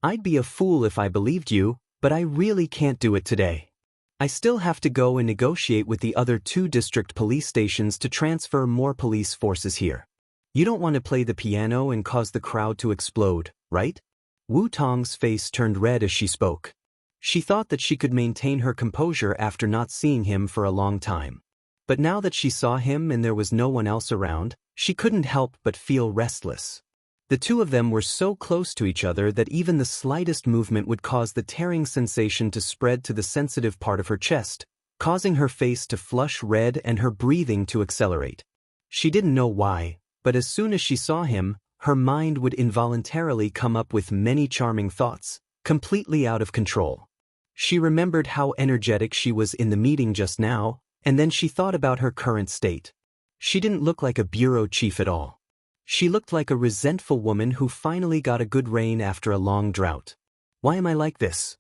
I'd be a fool if I believed you, but I really can't do it today. I still have to go and negotiate with the other 2 district police stations to transfer more police forces here. You don't want to play the piano and cause the crowd to explode, right? Wu Tong's face turned red as she spoke. She thought that she could maintain her composure after not seeing him for a long time. But now that she saw him and there was no one else around, she couldn't help but feel restless. The two of them were so close to each other that even the slightest movement would cause the tearing sensation to spread to the sensitive part of her chest, causing her face to flush red and her breathing to accelerate. She didn't know why, but as soon as she saw him, her mind would involuntarily come up with many charming thoughts, completely out of control. She remembered how energetic she was in the meeting just now, and then she thought about her current state. She didn't look like a bureau chief at all. She looked like a resentful woman who finally got a good rain after a long drought. Why am I like this?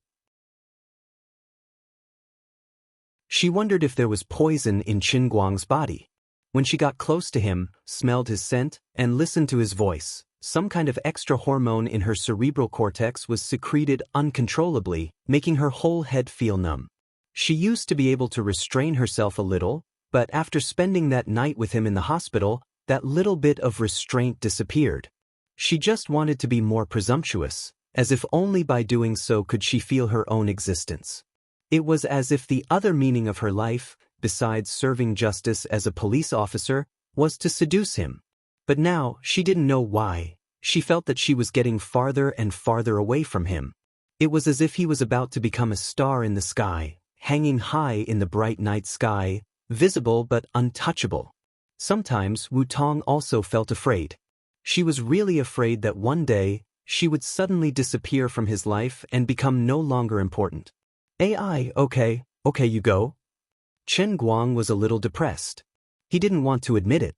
She wondered if there was poison in Qin Guang's body. When she got close to him, smelled his scent, and listened to his voice, some kind of extra hormone in her cerebral cortex was secreted uncontrollably, making her whole head feel numb. She used to be able to restrain herself a little, but after spending that night with him in the hospital, that little bit of restraint disappeared. She just wanted to be more presumptuous, as if only by doing so could she feel her own existence. It was as if the other meaning of her life, besides serving justice as a police officer, was to seduce him. But now, she didn't know why. She felt that she was getting farther and farther away from him. It was as if he was about to become a star in the sky, hanging high in the bright night sky, visible but untouchable. Sometimes Wu Tong also felt afraid. She was really afraid that one day, she would suddenly disappear from his life and become no longer important. "AI, okay, you go." Chen Guang was a little depressed. He didn't want to admit it.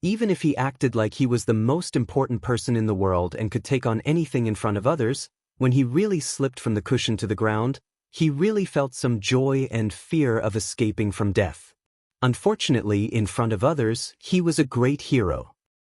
Even if he acted like he was the most important person in the world and could take on anything in front of others, when he really slipped from the cushion to the ground, he really felt some joy and fear of escaping from death. Unfortunately, in front of others, he was a great hero.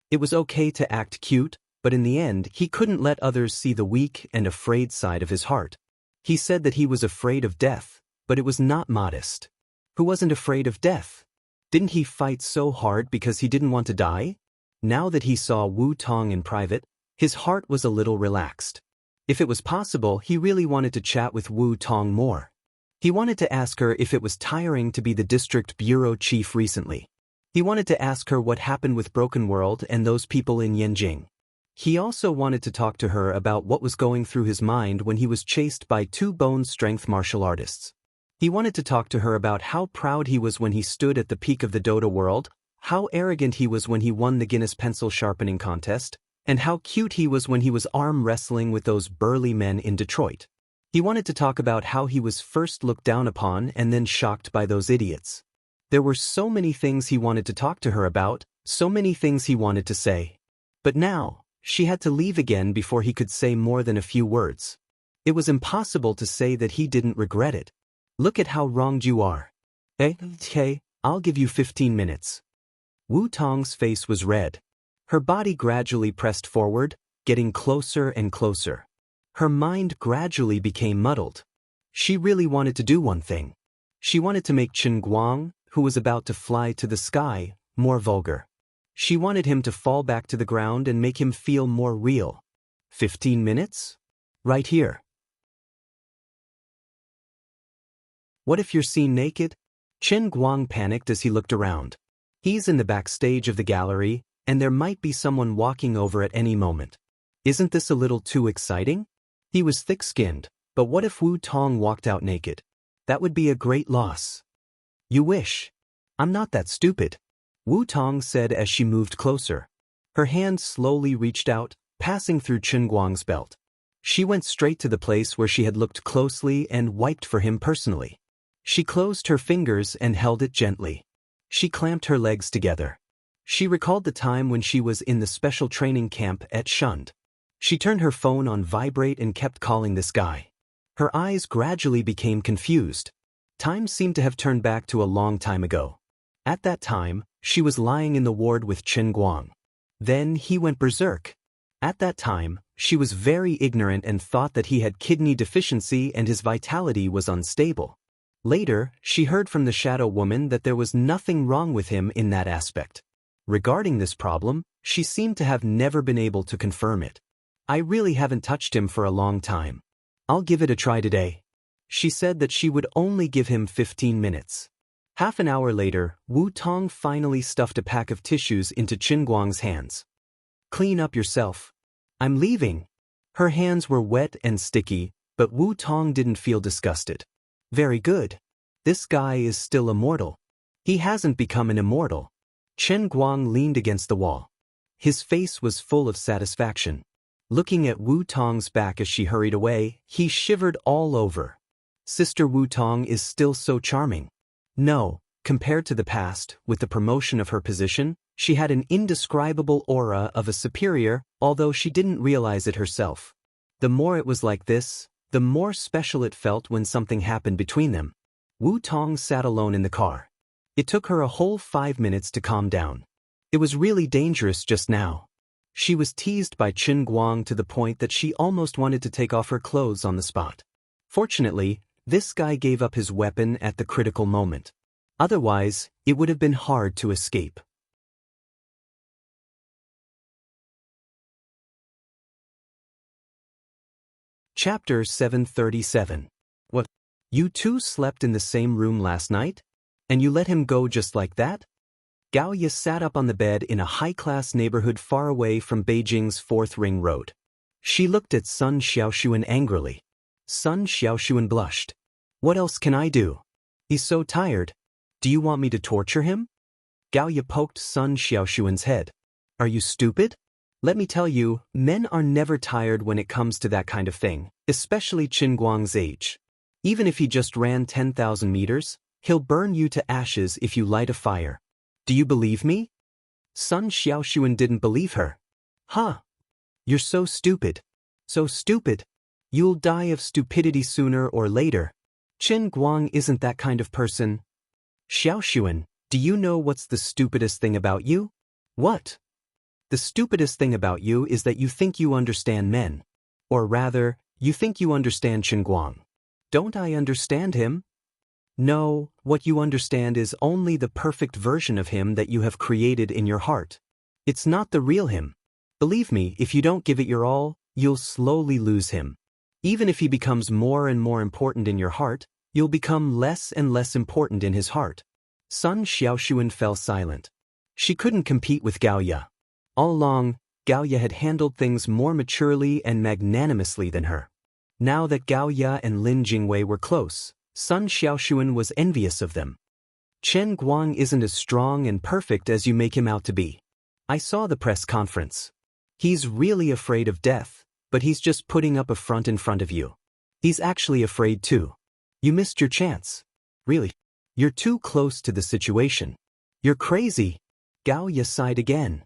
It was okay to act cute, but in the end, he couldn't let others see the weak and afraid side of his heart. He said that he was afraid of death, but it was not modest. Who wasn't afraid of death? Didn't he fight so hard because he didn't want to die? Now that he saw Wu Tong in private, his heart was a little relaxed. If it was possible, he really wanted to chat with Wu Tong more. He wanted to ask her if it was tiring to be the district bureau chief recently. He wanted to ask her what happened with Broken World and those people in Yanjing. He also wanted to talk to her about what was going through his mind when he was chased by two bone-strength martial artists. He wanted to talk to her about how proud he was when he stood at the peak of the Dota world, how arrogant he was when he won the Guinness pencil sharpening contest, and how cute he was when he was arm wrestling with those burly men in Detroit. He wanted to talk about how he was first looked down upon and then shocked by those idiots. There were so many things he wanted to talk to her about, so many things he wanted to say. But now, she had to leave again before he could say more than a few words. It was impossible to say that he didn't regret it. "Look at how wronged you are." "Okay, I'll give you 15 minutes. Wu Tong's face was red. Her body gradually pressed forward, getting closer and closer. Her mind gradually became muddled. She really wanted to do one thing. She wanted to make Chen Guang, who was about to fly to the sky, more vulgar. She wanted him to fall back to the ground and make him feel more real. 15 minutes? Right here. What if you're seen naked? Chen Guang panicked as he looked around. He's in the backstage of the gallery, and there might be someone walking over at any moment. Isn't this a little too exciting? He was thick-skinned, but what if Wu Tong walked out naked? That would be a great loss. "You wish. I'm not that stupid," Wu Tong said as she moved closer. Her hand slowly reached out, passing through Chen Guang's belt. She went straight to the place where she had looked closely and wiped for him personally. She closed her fingers and held it gently. She clamped her legs together. She recalled the time when she was in the special training camp at Shund. She turned her phone on vibrate and kept calling this guy. Her eyes gradually became confused. Time seemed to have turned back to a long time ago. At that time, she was lying in the ward with Chen Guang. Then he went berserk. At that time, she was very ignorant and thought that he had kidney deficiency and his vitality was unstable. Later, she heard from the Shadow Woman that there was nothing wrong with him in that aspect. Regarding this problem, she seemed to have never been able to confirm it. "I really haven't touched him for a long time. I'll give it a try today." She said that she would only give him 15 minutes. Half an hour later, Wu Tong finally stuffed a pack of tissues into Chen Guang's hands. "Clean up yourself. I'm leaving." Her hands were wet and sticky, but Wu Tong didn't feel disgusted. "Very good. This guy is still immortal. He hasn't become an immortal." Chen Guang leaned against the wall. His face was full of satisfaction. Looking at Wu Tong's back as she hurried away, he shivered all over. Sister Wu Tong is still so charming. No, compared to the past, with the promotion of her position, she had an indescribable aura of a superior, although she didn't realize it herself. The more it was like this, the more special it felt when something happened between them. Wu Tong sat alone in the car. It took her a whole 5 minutes to calm down. It was really dangerous just now. She was teased by Chen Guang to the point that she almost wanted to take off her clothes on the spot. Fortunately, this guy gave up his weapon at the critical moment. Otherwise, it would have been hard to escape. Chapter 737. What? You two slept in the same room last night? And you let him go just like that? Gao Ye sat up on the bed in a high-class neighborhood far away from Beijing's 4th Ring Road. She looked at Sun Xiaoshuan angrily. Sun Xiaoshuan blushed. What else can I do? He's so tired. Do you want me to torture him? Gao Ye poked Sun Xiaoshuan's head. Are you stupid? Let me tell you, men are never tired when it comes to that kind of thing, especially Qin Guang's age. Even if he just ran 10,000 meters, he'll burn you to ashes if you light a fire. Do you believe me? Sun Xiaoshuan didn't believe her. Huh. You're so stupid. So stupid. You'll die of stupidity sooner or later. Qin Guang isn't that kind of person. Xiaoshuan, do you know what's the stupidest thing about you? What? The stupidest thing about you is that you think you understand men. Or rather, you think you understand Qin Guang. Don't I understand him? No, what you understand is only the perfect version of him that you have created in your heart. It's not the real him. Believe me, if you don't give it your all, you'll slowly lose him. Even if he becomes more and more important in your heart, you'll become less and less important in his heart. Sun Xiaoshuan fell silent. She couldn't compete with Gao Ye. All along, Gao Ye had handled things more maturely and magnanimously than her. Now that Gao Ye and Lin Jingwei were close, Sun Xiaoshuan was envious of them. Qin Guang isn't as strong and perfect as you make him out to be. I saw the press conference. He's really afraid of death, but he's just putting up a front in front of you. He's actually afraid too. You missed your chance. Really. You're too close to the situation. You're crazy. Gao Ye sighed again.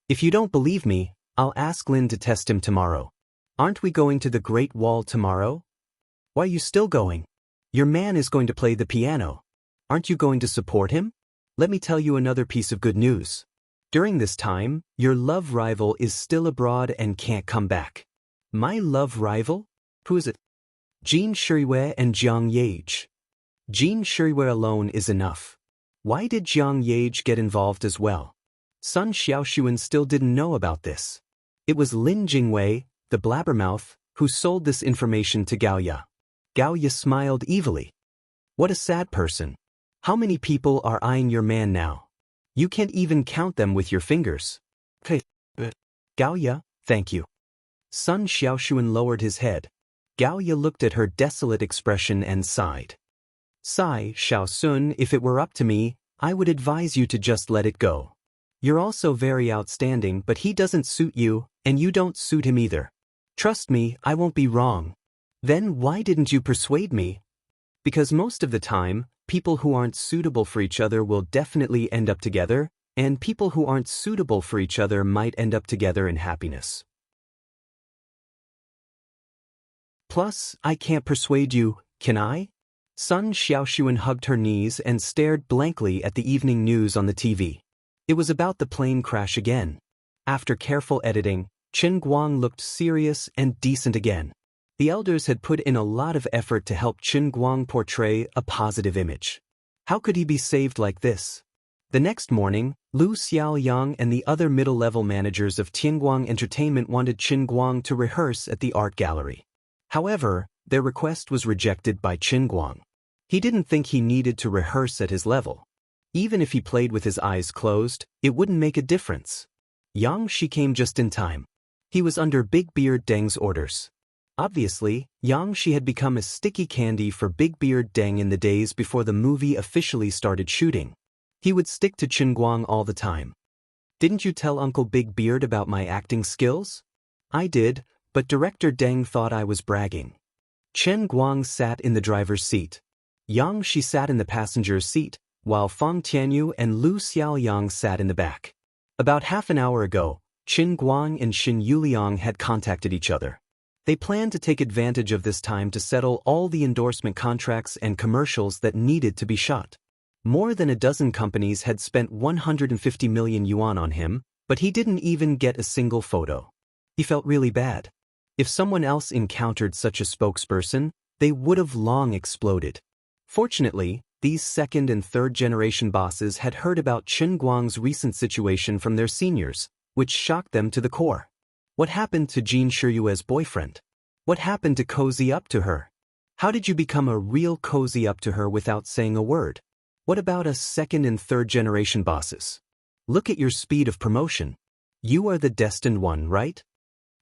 If you don't believe me, I'll ask Lin to test him tomorrow. Aren't we going to the Great Wall tomorrow? Why are you still going? Your man is going to play the piano. Aren't you going to support him? Let me tell you another piece of good news. During this time, your love rival is still abroad and can't come back. My love rival? Who is it? Jin Shuriwei and Jiang Yage. Jin Shuriwei alone is enough. Why did Jiang Yage get involved as well? Sun Xiaoshuan still didn't know about this. It was Lin Jingwei, the blabbermouth, who sold this information to Gao Ye. Gao Ye smiled evilly. What a sad person. How many people are eyeing your man now? You can't even count them with your fingers. Gao Ye, thank you. Sun Xiaoshuan lowered his head. Gao Ye looked at her desolate expression and sighed. Sigh, Xiaosun, if it were up to me, I would advise you to just let it go. You're also very outstanding, but he doesn't suit you, and you don't suit him either. Trust me, I won't be wrong. Then why didn't you persuade me? Because most of the time, people who aren't suitable for each other will definitely end up together, and people who aren't suitable for each other might end up together in happiness. Plus, I can't persuade you, can I? Sun Xiaoshuan hugged her knees and stared blankly at the evening news on the TV. It was about the plane crash again. After careful editing, Qin Guang looked serious and decent again. The elders had put in a lot of effort to help Qin Guang portray a positive image. How could he be saved like this? The next morning, Lu Xiaoyang and the other middle-level managers of Tianguang Entertainment wanted Qin Guang to rehearse at the art gallery. However, their request was rejected by Qin Guang. He didn't think he needed to rehearse at his level. Even if he played with his eyes closed, it wouldn't make a difference. Yang Shi came just in time. He was under Big Beard Deng's orders. Obviously, Yang Shi had become a sticky candy for Big Beard Deng in the days before the movie officially started shooting. He would stick to Qin Guang all the time. Didn't you tell Uncle Big Beard about my acting skills? I did, but Director Deng thought I was bragging. Qin Guang sat in the driver's seat. Yang Shi sat in the passenger's seat, while Fang Tianyu and Lu Xiaoyang sat in the back. About half an hour ago, Qin Guang and Xin Yuliang had contacted each other. They planned to take advantage of this time to settle all the endorsement contracts and commercials that needed to be shot. More than a dozen companies had spent 150 million yuan on him, but he didn't even get a single photo. He felt really bad. If someone else encountered such a spokesperson, they would have long exploded. Fortunately, these second and third generation bosses had heard about Qin Guang's recent situation from their seniors, which shocked them to the core. What happened to Jin Shiyue's boyfriend? What happened to cozy up to her? How did you become a real cozy up to her without saying a word? What about us second and third generation bosses? Look at your speed of promotion. You are the destined one, right?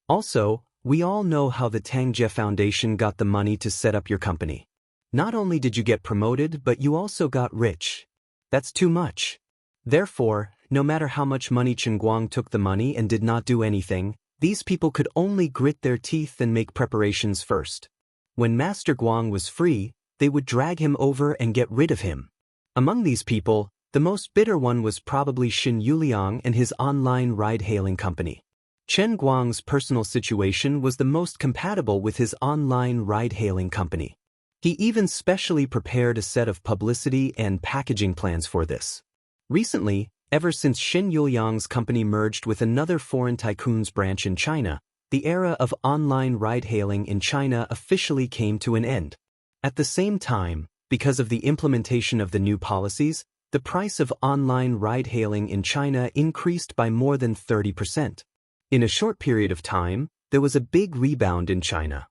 Also, we all know how the Tangjie Foundation got the money to set up your company. Not only did you get promoted, but you also got rich. That's too much. Therefore, no matter how much money Chen Guang took the money and did not do anything, these people could only grit their teeth and make preparations first. When Master Guang was free, they would drag him over and get rid of him. Among these people, the most bitter one was probably Xin Yuliang and his online ride-hailing company. Chen Guang's personal situation was the most compatible with his online ride-hailing company. He even specially prepared a set of publicity and packaging plans for this. Recently, ever since Xin Yuliang's company merged with another foreign tycoon's branch in China, the era of online ride-hailing in China officially came to an end. At the same time, because of the implementation of the new policies, the price of online ride-hailing in China increased by more than 30%. In a short period of time, there was a big rebound in China.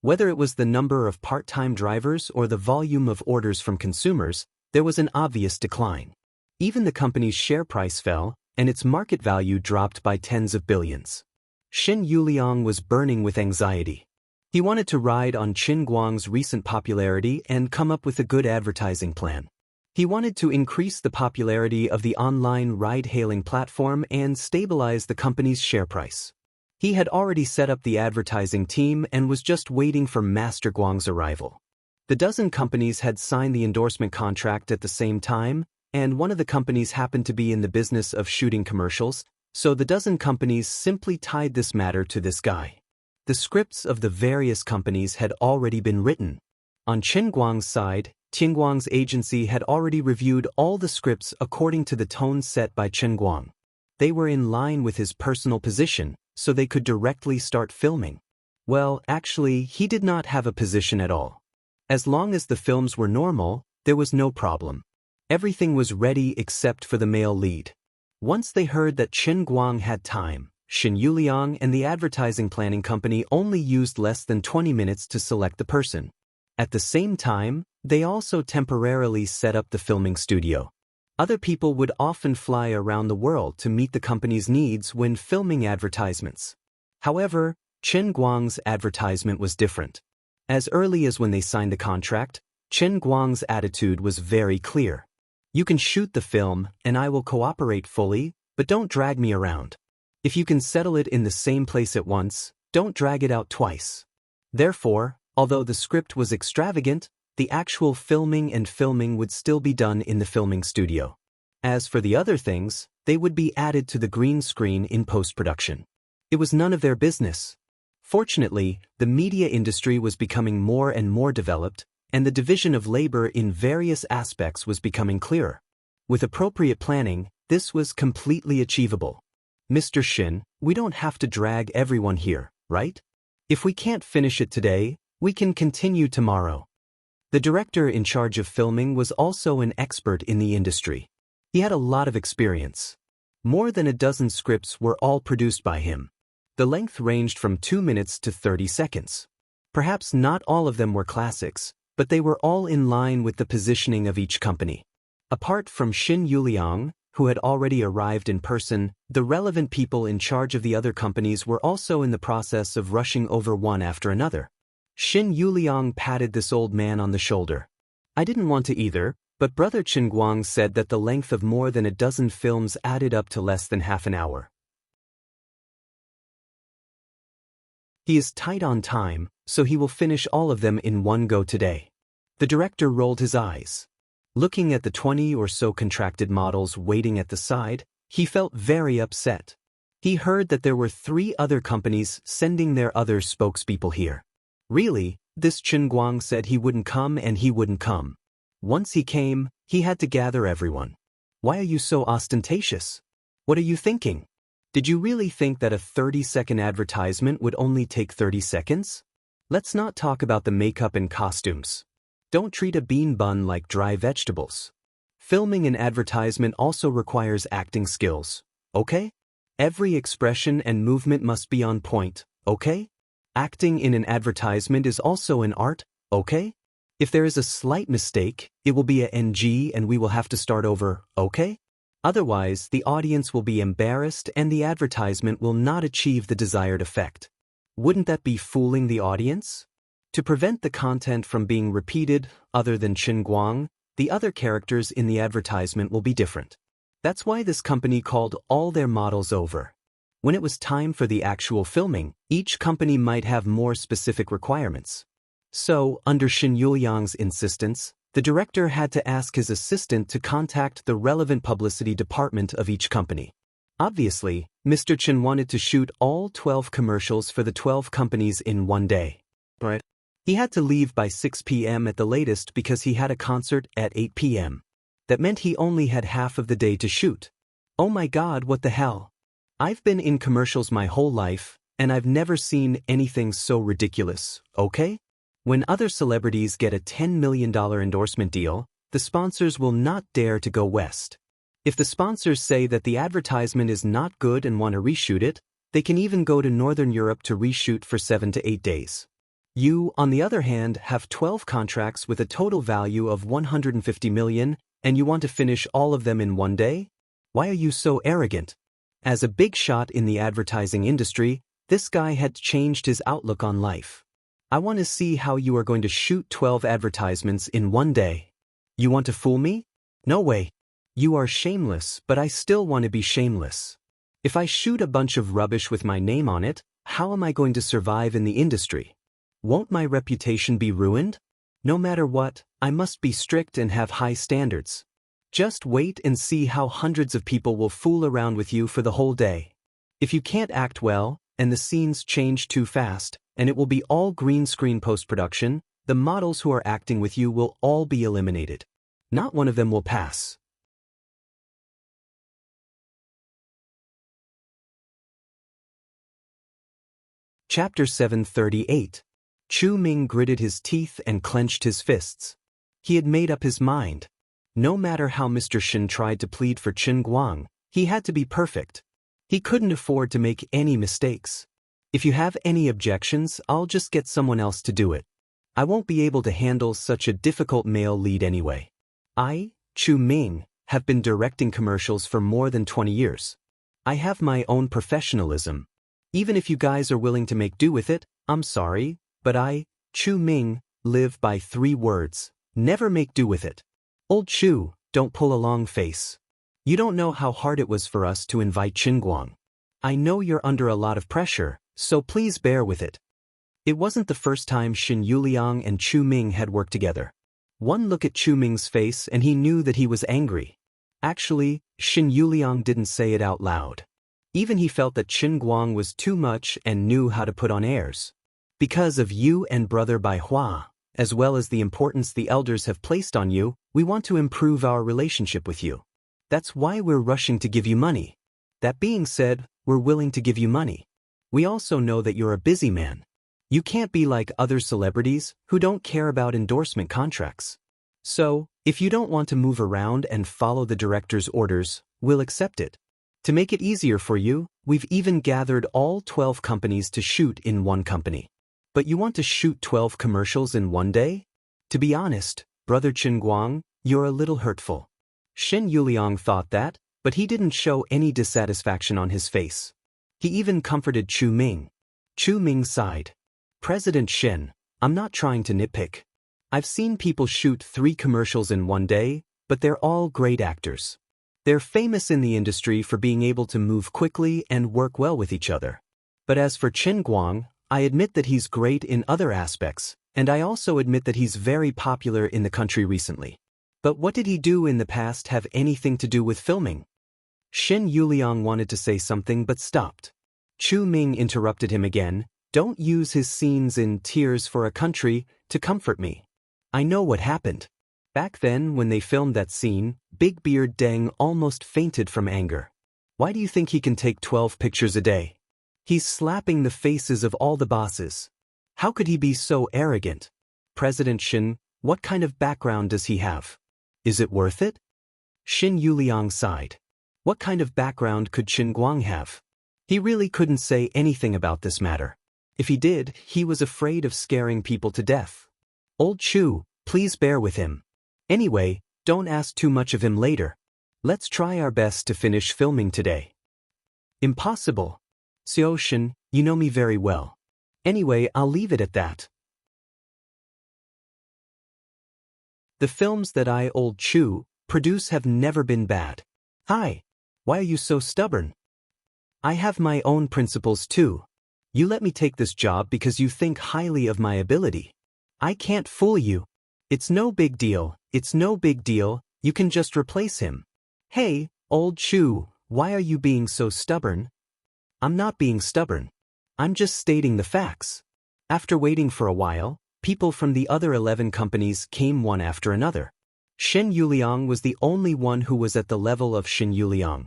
Whether it was the number of part-time drivers or the volume of orders from consumers, there was an obvious decline. Even the company's share price fell, and its market value dropped by tens of billions. Xin Yuliang was burning with anxiety. He wanted to ride on Qin Guang's recent popularity and come up with a good advertising plan. He wanted to increase the popularity of the online ride-hailing platform and stabilize the company's share price. He had already set up the advertising team and was just waiting for Master Guang's arrival. The dozen companies had signed the endorsement contract at the same time, and one of the companies happened to be in the business of shooting commercials, so the dozen companies simply tied this matter to this guy. The scripts of the various companies had already been written. On Chen Guang's side, Chen Guang's agency had already reviewed all the scripts according to the tone set by Chen Guang. They were in line with his personal position, so they could directly start filming. Well, actually, he did not have a position at all. As long as the films were normal, there was no problem. Everything was ready except for the male lead. Once they heard that Chen Guang had time, Xin Yuliang and the advertising planning company only used less than 20 minutes to select the person. At the same time, they also temporarily set up the filming studio. Other people would often fly around the world to meet the company's needs when filming advertisements. However, Chen Guang's advertisement was different. As early as when they signed the contract, Chen Guang's attitude was very clear. You can shoot the film, and I will cooperate fully, but don't drag me around. If you can settle it in the same place at once, don't drag it out twice. Therefore, although the script was extravagant, the actual filming would still be done in the filming studio. As for the other things, they would be added to the green screen in post-production. It was none of their business. Fortunately, the media industry was becoming more and more developed, and the division of labor in various aspects was becoming clearer. With appropriate planning, this was completely achievable. Mr. Xin, we don't have to drag everyone here, right? If we can't finish it today, we can continue tomorrow. The director in charge of filming was also an expert in the industry. He had a lot of experience. More than a dozen scripts were all produced by him. The length ranged from 2 minutes to 30 seconds. Perhaps not all of them were classics, but they were all in line with the positioning of each company. Apart from Xin Yuliang, who had already arrived in person, the relevant people in charge of the other companies were also in the process of rushing over one after another. Xin Yuliang patted this old man on the shoulder. I didn't want to either, but Brother Chen Guang said that the length of more than a dozen films added up to less than half an hour. He is tight on time, so he will finish all of them in one go today. The director rolled his eyes. Looking at the 20 or so contracted models waiting at the side, he felt very upset. He heard that there were 3 other companies sending their other spokespeople here. Really, this Chen Guang said he wouldn't come and he wouldn't come. Once he came, he had to gather everyone. Why are you so ostentatious? What are you thinking? Did you really think that a 30-second advertisement would only take 30 seconds? Let's not talk about the makeup and costumes. Don't treat a bean bun like dry vegetables. Filming an advertisement also requires acting skills, okay? Every expression and movement must be on point, okay? Acting in an advertisement is also an art, okay? If there is a slight mistake, it will be a NG and we will have to start over, okay? Otherwise, the audience will be embarrassed and the advertisement will not achieve the desired effect. Wouldn't that be fooling the audience? To prevent the content from being repeated, other than Qin, the other characters in the advertisement will be different. That's why this company called all their models over. When it was time for the actual filming, each company might have more specific requirements. So, under Xin Yuliang's insistence, the director had to ask his assistant to contact the relevant publicity department of each company. Obviously, Mr. Chen wanted to shoot all 12 commercials for the 12 companies in one day. Right? He had to leave by 6 p.m. at the latest because he had a concert at 8 p.m. That meant he only had half of the day to shoot. Oh my God, what the hell? I've been in commercials my whole life, and I've never seen anything so ridiculous, okay? When other celebrities get a $10 million endorsement deal, the sponsors will not dare to go west. If the sponsors say that the advertisement is not good and want to reshoot it, they can even go to Northern Europe to reshoot for 7 to 8 days. You, on the other hand, have 12 contracts with a total value of 150 million, and you want to finish all of them in one day? Why are you so arrogant? As a big shot in the advertising industry, this guy had changed his outlook on life. I want to see how you are going to shoot 12 advertisements in one day. You want to fool me? No way. You are shameless, but I still want to be shameless. If I shoot a bunch of rubbish with my name on it, how am I going to survive in the industry? Won't my reputation be ruined? No matter what, I must be strict and have high standards. Just wait and see how hundreds of people will fool around with you for the whole day. If you can't act well, and the scenes change too fast, and it will be all green screen post-production, the models who are acting with you will all be eliminated. Not one of them will pass. Chapter 738. Chu Ming gritted his teeth and clenched his fists. He had made up his mind. No matter how Mr. Shin tried to plead for Qin Guang, he had to be perfect. He couldn't afford to make any mistakes. If you have any objections, I'll just get someone else to do it. I won't be able to handle such a difficult male lead anyway. I, Chu Ming, have been directing commercials for more than 20 years. I have my own professionalism. Even if you guys are willing to make do with it, I'm sorry, but I, Chu Ming, live by 3 words. Never make do with it. Old Chu, don't pull a long face. You don't know how hard it was for us to invite Qin Guang. I know you're under a lot of pressure, so please bear with it. It wasn't the first time Xin Yuliang and Chu Ming had worked together. One look at Chu Ming's face and he knew that he was angry. Actually, Xin Yuliang didn't say it out loud. Even he felt that Qin Guang was too much and knew how to put on airs. Because of you and brother Bai Hua, as well as the importance the elders have placed on you, we want to improve our relationship with you. That's why we're rushing to give you money. That being said, we're willing to give you money. We also know that you're a busy man. You can't be like other celebrities who don't care about endorsement contracts. So, if you don't want to move around and follow the director's orders, we'll accept it. To make it easier for you, we've even gathered all 12 companies to shoot in one company. But you want to shoot 12 commercials in one day? To be honest, Brother Qin Guang, you're a little hurtful. Xin Yuliang thought that, but he didn't show any dissatisfaction on his face. He even comforted Chu Ming. Chu Ming sighed. President Shin, I'm not trying to nitpick. I've seen people shoot 3 commercials in one day, but they're all great actors. They're famous in the industry for being able to move quickly and work well with each other. But as for Qin Guang, I admit that he's great in other aspects, and I also admit that he's very popular in the country recently. But what did he do in the past have anything to do with filming? Xin Yuliang wanted to say something but stopped. Chu Ming interrupted him again. Don't use his scenes in Tears for a Country to comfort me. I know what happened. Back then, when they filmed that scene, Big Beard Deng almost fainted from anger. Why do you think he can take 12 pictures a day? He's slapping the faces of all the bosses. How could he be so arrogant? President Shin, what kind of background does he have? Is it worth it? Xin Yuliang sighed. What kind of background could Qin Guang have? He really couldn't say anything about this matter. If he did, he was afraid of scaring people to death. Old Chu, Please bear with him. Anyway, don't ask too much of him later. Let's try our best to finish filming today. Impossible. Xiaoshen, you know me very well. Anyway, I'll leave it at that. The films that I, Old Chu, produce have never been bad. Hi. Why are you so stubborn? I have my own principles too. You let me take this job because you think highly of my ability. I can't fool you. It's no big deal, it's no big deal, you can just replace him. Hey, Old Chu, why are you being so stubborn? I'm not being stubborn. I'm just stating the facts. After waiting for a while, people from the other 11 companies came one after another. Shen Yuliang was the only one who was at the level of Shen Yuliang.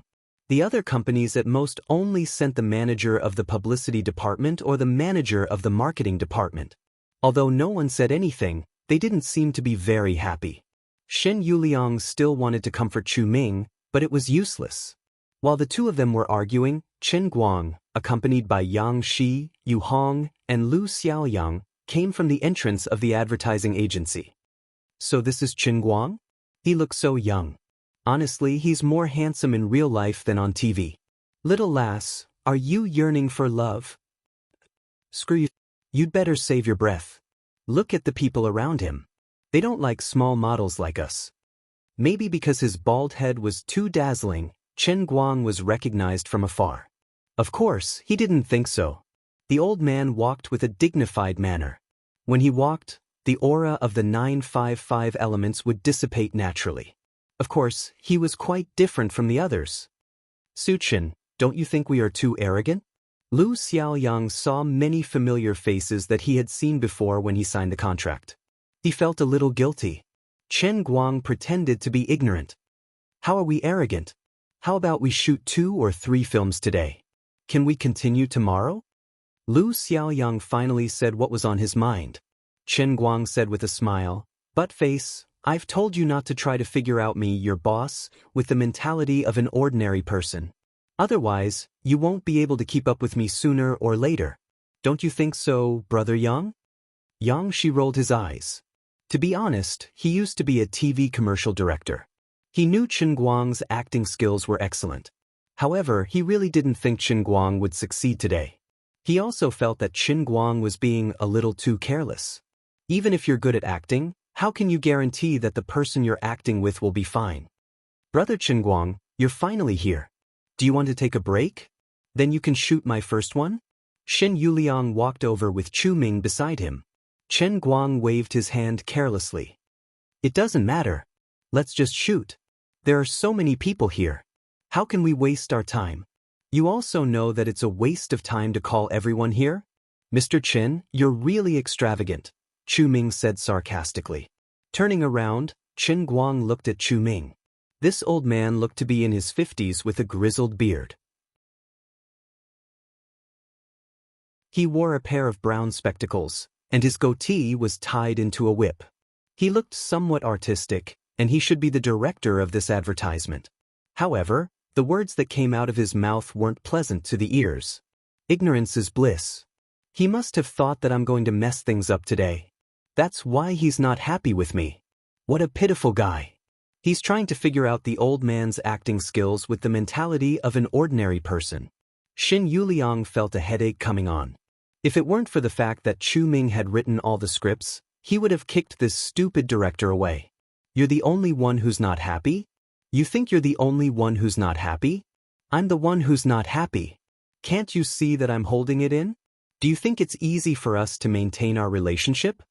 The other companies at most only sent the manager of the publicity department or the manager of the marketing department. Although no one said anything, they didn't seem to be very happy. Shen Yuliang still wanted to comfort Chu Ming, but it was useless. While the two of them were arguing, Chen Guang, accompanied by Yang Shi, Yu Hong, and Lu Xiaoyang, came from the entrance of the advertising agency. So this is Chen Guang? He looks so young. Honestly, he's more handsome in real life than on TV. Little lass, are you yearning for love? Screw you. You'd better save your breath. Look at the people around him. They don't like small models like us. Maybe because his bald head was too dazzling, Chen Guang was recognized from afar. Of course, he didn't think so. The old man walked with a dignified manner. When he walked, the aura of the 955 elements would dissipate naturally. Of course, he was quite different from the others. Suchen, don't you think we are too arrogant? Lu Xiaoyang saw many familiar faces that he had seen before when he signed the contract. He felt a little guilty. Chen Guang pretended to be ignorant. How are we arrogant? How about we shoot 2 or 3 films today? Can we continue tomorrow? Lu Xiaoyang finally said what was on his mind. Chen Guang said with a smile, "Buttface, I've told you not to try to figure out me, your boss, with the mentality of an ordinary person. Otherwise, you won't be able to keep up with me sooner or later. Don't you think so, Brother Yang?" Yang Shi rolled his eyes. To be honest, he used to be a TV commercial director. He knew Chen Guang's acting skills were excellent. However, he really didn't think Chen Guang would succeed today. He also felt that Chen Guang was being a little too careless. Even if you're good at acting, how can you guarantee that the person you're acting with will be fine? Brother Chen Guang, you're finally here. Do you want to take a break? Then you can shoot my first one? Shen Yuliang walked over with Chu Ming beside him. Chen Guang waved his hand carelessly. It doesn't matter. Let's just shoot. There are so many people here. How can we waste our time? You also know that it's a waste of time to call everyone here? Mr. Chen, you're really extravagant, Chu Ming said sarcastically. Turning around, Chen Guang looked at Chu Ming. This old man looked to be in his 50s with a grizzled beard. He wore a pair of brown spectacles, and his goatee was tied into a whip. He looked somewhat artistic, and he should be the director of this advertisement. However, the words that came out of his mouth weren't pleasant to the ears. Ignorance is bliss. He must have thought that I'm going to mess things up today. That's why he's not happy with me. What a pitiful guy. He's trying to figure out the old man's acting skills with the mentality of an ordinary person. Shen Yuliang felt a headache coming on. If it weren't for the fact that Chu Ming had written all the scripts, he would have kicked this stupid director away. You're the only one who's not happy? You think you're the only one who's not happy? I'm the one who's not happy. Can't you see that I'm holding it in? Do you think it's easy for us to maintain our relationship?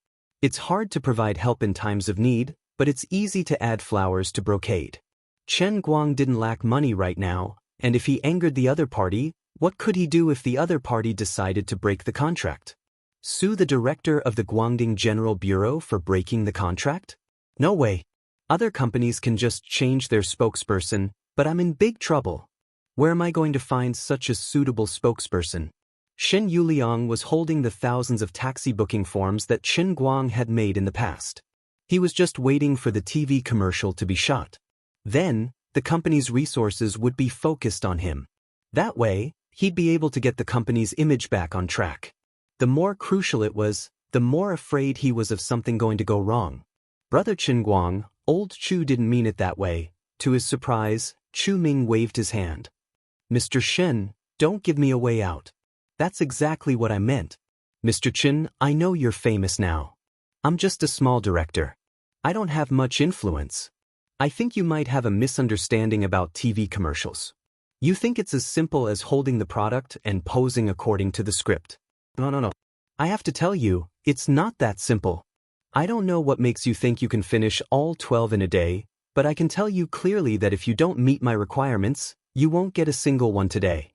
It's hard to provide help in times of need, but it's easy to add flowers to brocade. Chen Guang didn't lack money right now, and if he angered the other party, what could he do if the other party decided to break the contract? Sue the director of the Guangdong General Bureau for breaking the contract? No way. Other companies can just change their spokesperson, but I'm in big trouble. Where am I going to find such a suitable spokesperson? Shen Yuliang was holding the thousands of taxi booking forms that Chen Guang had made in the past. He was just waiting for the TV commercial to be shot. Then, the company's resources would be focused on him. That way, he'd be able to get the company's image back on track. The more crucial it was, the more afraid he was of something going to go wrong. Brother Qinguang, old Chu didn't mean it that way. To his surprise, Chu Ming waved his hand. Mr. Shen, don't give me a way out. That's exactly what I meant. Mr. Chen, I know you're famous now. I'm just a small director. I don't have much influence. I think you might have a misunderstanding about TV commercials. You think it's as simple as holding the product and posing according to the script. No. I have to tell you, it's not that simple. I don't know what makes you think you can finish all 12 in a day, but I can tell you clearly that if you don't meet my requirements, you won't get a single one today.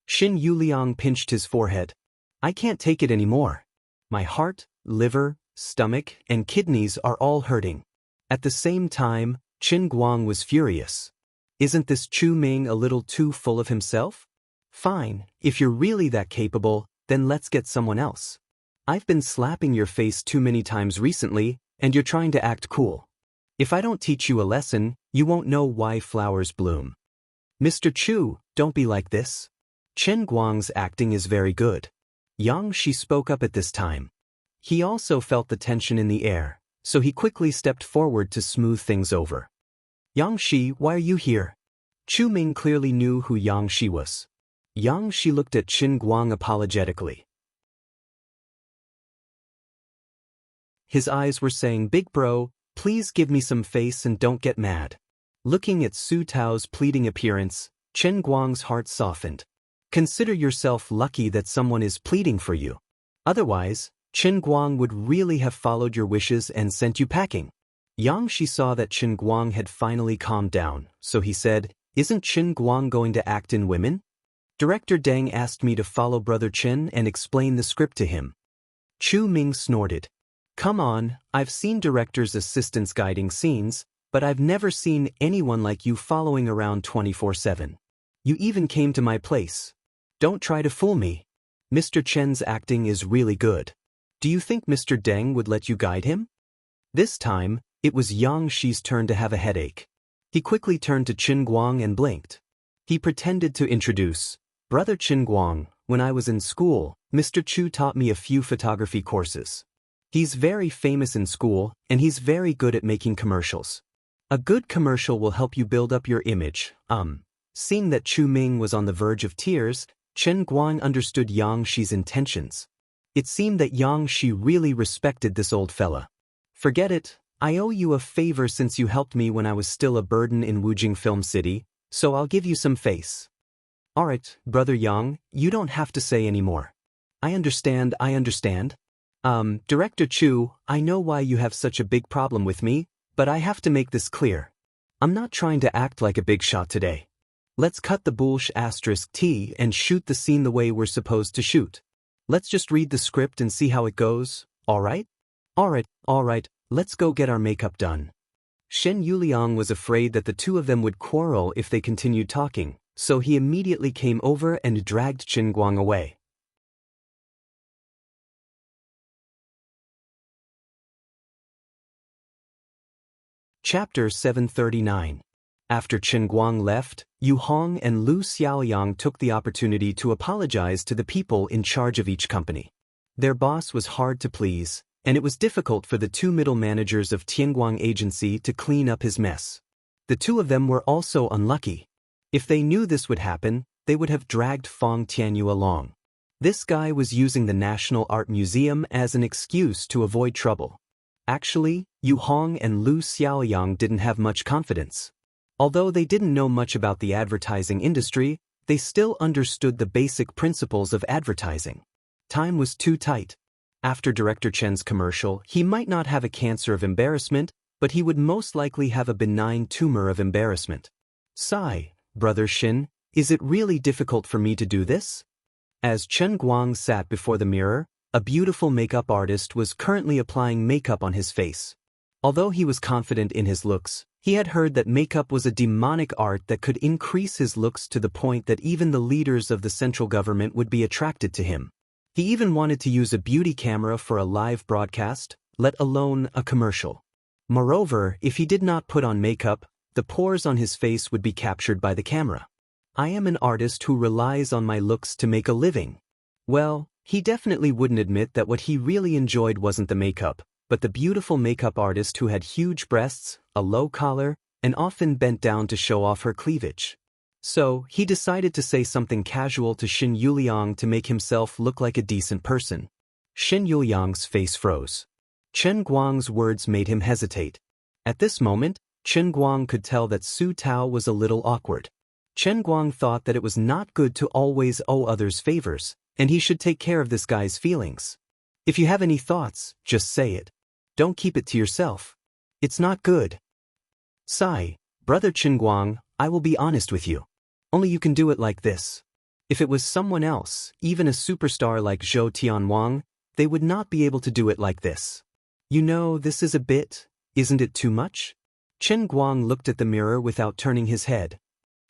Xin Yuliang pinched his forehead. I can't take it anymore. My heart, liver, stomach, and kidneys are all hurting. At the same time, Qin Guang was furious. Isn't this Chu Ming a little too full of himself? Fine, if you're really that capable, then let's get someone else. I've been slapping your face too many times recently, and you're trying to act cool. If I don't teach you a lesson, you won't know why flowers bloom. Mr. Chu, don't be like this. Chen Guang's acting is very good. Yang Shi spoke up at this time. He also felt the tension in the air, so he quickly stepped forward to smooth things over. Yang Shi, why are you here? Chu Ming clearly knew who Yang Shi was. Yang Shi looked at Qin Guang apologetically. His eyes were saying, Big bro, please give me some face and don't get mad. Looking at Su Tao's pleading appearance, Chen Guang's heart softened. Consider yourself lucky that someone is pleading for you. Otherwise, Chen Guang would really have followed your wishes and sent you packing. Yang Shi saw that Chen Guang had finally calmed down, so he said, Isn't Chen Guang going to act in women? Director Deng asked me to follow Brother Chen and explain the script to him. Chu Ming snorted. Come on, I've seen directors' assistants guiding scenes, but I've never seen anyone like you following around 24/7. You even came to my place. Don't try to fool me. Mr. Chen's acting is really good. Do you think Mr. Deng would let you guide him? This time, it was Yang Shi's turn to have a headache. He quickly turned to Qin Guang and blinked. He pretended to introduce, Brother Qin Guang, when I was in school, Mr. Chu taught me a few photography courses. He's very famous in school, and he's very good at making commercials. A good commercial will help you build up your image. Seeing that Chu Ming was on the verge of tears, Chen Guang understood Yang Shi's intentions. It seemed that Yang Shi really respected this old fella. Forget it, I owe you a favor since you helped me when I was still a burden in Wujing Film City, so I'll give you some face. Alright, Brother Yang, you don't have to say any more. I understand. Director Chu, I know why you have such a big problem with me, but I have to make this clear. I'm not trying to act like a big shot today. Let's cut the *T and shoot the scene the way we're supposed to shoot. Let's just read the script and see how it goes, alright? Alright, let's go get our makeup done. Shen Yuliang was afraid that the two of them would quarrel if they continued talking, so he immediately came over and dragged Qin Guang away. Chapter 739. After Qin Guang left, Yu Hong and Lu Xiaoyang took the opportunity to apologize to the people in charge of each company. Their boss was hard to please, and it was difficult for the two middle managers of Tianguang Agency to clean up his mess. The two of them were also unlucky. If they knew this would happen, they would have dragged Fong Tianyu along. This guy was using the National Art Museum as an excuse to avoid trouble. Actually, Yu Hong and Lu Xiaoyang didn't have much confidence. Although they didn't know much about the advertising industry, they still understood the basic principles of advertising. Time was too tight. After Director Chen's commercial, he might not have a cancer of embarrassment, but he would most likely have a benign tumor of embarrassment. Sigh, Brother Shin, is it really difficult for me to do this? As Chen Guang sat before the mirror, a beautiful makeup artist was currently applying makeup on his face. Although he was confident in his looks, he had heard that makeup was a demonic art that could increase his looks to the point that even the leaders of the central government would be attracted to him. He even wanted to use a beauty camera for a live broadcast, let alone a commercial. Moreover, if he did not put on makeup, the pores on his face would be captured by the camera. I am an artist who relies on my looks to make a living. Well, he definitely wouldn't admit that what he really enjoyed wasn't the makeup, but the beautiful makeup artist who had huge breasts, a low collar, and often bent down to show off her cleavage. So, he decided to say something casual to Xin Yuliang to make himself look like a decent person. Xin Yuliang's face froze. Chen Guang's words made him hesitate. At this moment, Chen Guang could tell that Su Tao was a little awkward. Chen Guang thought that it was not good to always owe others favors, and he should take care of this guy's feelings. If you have any thoughts, just say it. Don't keep it to yourself. It's not good. Sigh, brother Chen Guang, I will be honest with you. Only you can do it like this. If it was someone else, even a superstar like Zhou Tianwang, they would not be able to do it like this. You know, this is a bit, isn't it too much? Chen Guang looked at the mirror without turning his head.